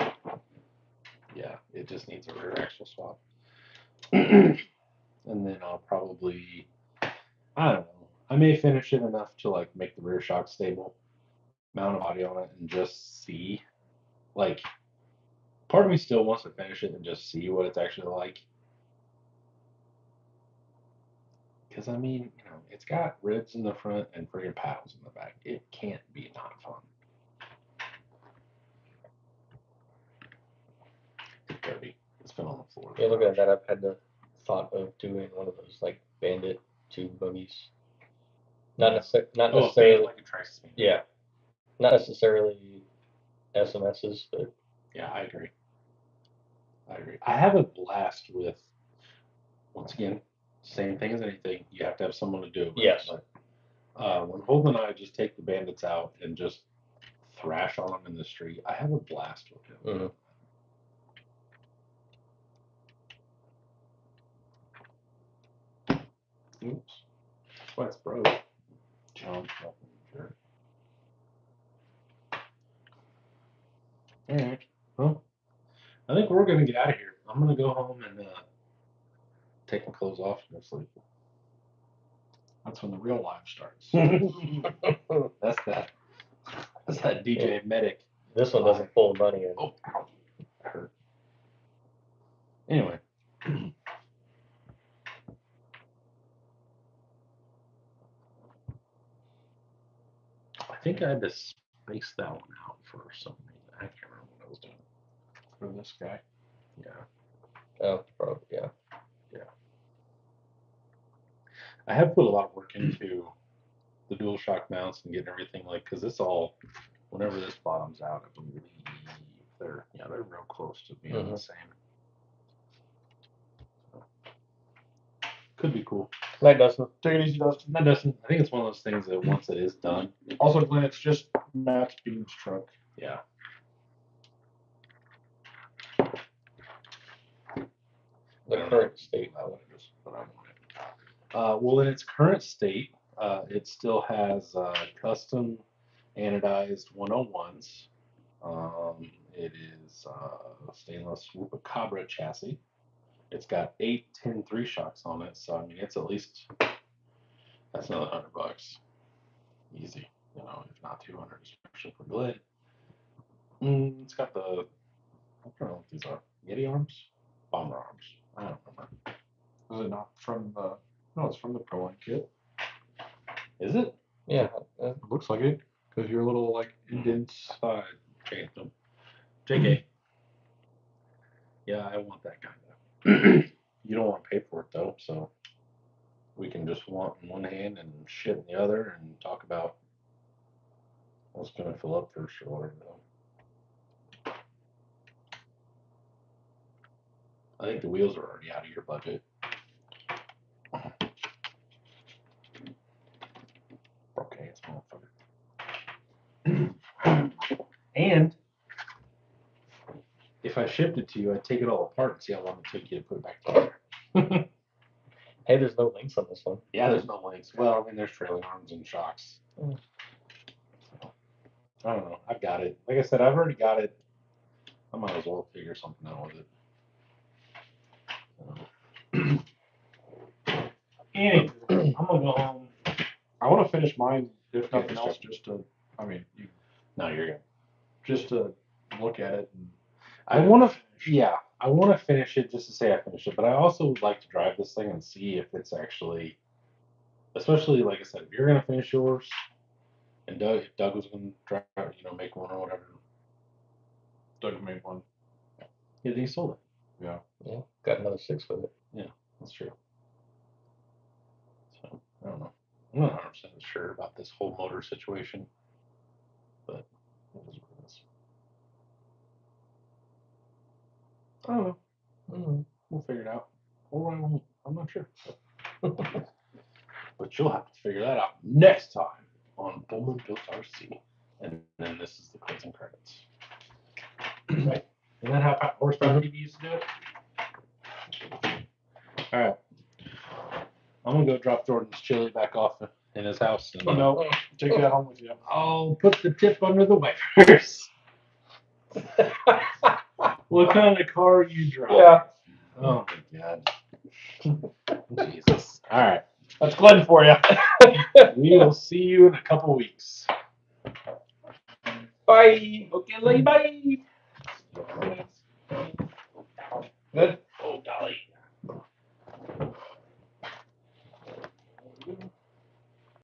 Yeah, it just needs a rear axle swap. And then I'll probably, I don't know, I may finish it enough to like make the rear shock stable, mount a body on it, and just see. Like, part of me still wants to finish it and just see what it's actually like. Because, I mean, you know, it's got ribs in the front and friggin' paddles in the back. It can't be not fun. It's dirty. It's been on the floor. Yeah, looking at that, I've had the thought of doing one of those like bandit tube buggies. Not necessarily. Like a tri-suspension. Yeah, not necessarily SMSs, but Yeah, I agree. I have a blast with, once again, same thing as anything. You have to have someone to do it with. Yes. But when Holden and I just take the bandits out and just thrash on them in the street, I have a blast with it. mhm. Oops. That's why it's broke. John, jerk. All right. Well, I think we're gonna get out of here. I'm gonna go home and take my clothes off and go sleep. That's when the real life starts. That's that DJ Medic. This one doesn't pull the money in. Oh, ow. That hurt. Anyway. I think I had to space that one out for some reason. I can't remember what I was doing. For this guy. Yeah. Oh, probably, yeah. I have put a lot of work into the dual shock mounts and getting everything like, because it's all, whenever this bottoms out, I believe they're real close to being the same. So, could be cool. Night, Dustin. Take it easy, Dustin. That doesn't. I think it's one of those things that once it is done. Also, Glenn, it's just Matt's Beam's truck. Yeah. The current state. I want it, but I want it. Well, in its current state, it still has custom anodized 101s. It is stainless Cabra chassis. It's got 8 10-3 shocks on it, so I mean it's at least, that's another $100 easy, you know, if not 200, especially for Glid. It's got the, I don't know what these are, Yeti arms, bomber arms. I don't remember. Is it not from the? No, it's from the Pro Line kit. Is it? Yeah. It looks like it because your little like indents. I thought I changed them. JK. Yeah, I want that kind of. You don't want to pay for it though, so we can just want in one hand and shit in the other and talk about what's going to fill up first or whatever. I think the wheels are already out of your budget. Okay, it's motherfucker. And if I shipped it to you, I'd take it all apart and see how long it took you to put it back together. Hey, there's no links on this one. Yeah, there's no links. Well, I mean, there's trailer arms and shocks. So, I don't know. I've got it. Like I said, I've already got it. I might as well figure something out with it. Anyway, I'm gonna go home. I want to finish mine, if Okay, nothing else, just to. I mean, No, you're good. just to look at it. And I want to, yeah, I want to finish it just to say I finished it, but I also would like to drive this thing and see if it's actually, especially like I said, if you're gonna finish yours, and if Doug was gonna drive, you know, make one or whatever. Doug made one. Yeah, then you sold it. Yeah, got another 6 with it. That's true. So I don't know. I'm not 100% sure about this whole motor situation, but it is what it is. I don't know. We'll figure it out. Or I won't. I'm not sure. But you'll have to figure that out next time on Bowman Built RC. And then this is the closing credits. Right? Isn't that how Horsepower TV used to do it? All right. I'm gonna go drop Jordan's chili back off in his house. And, No, take that home with you. I'll put the tip under the wipers. What kind of car you drive? Yeah. Oh my God. Jesus. All right. That's Glenn for you. We will see you in a couple weeks. Bye. Okay, bye. Good.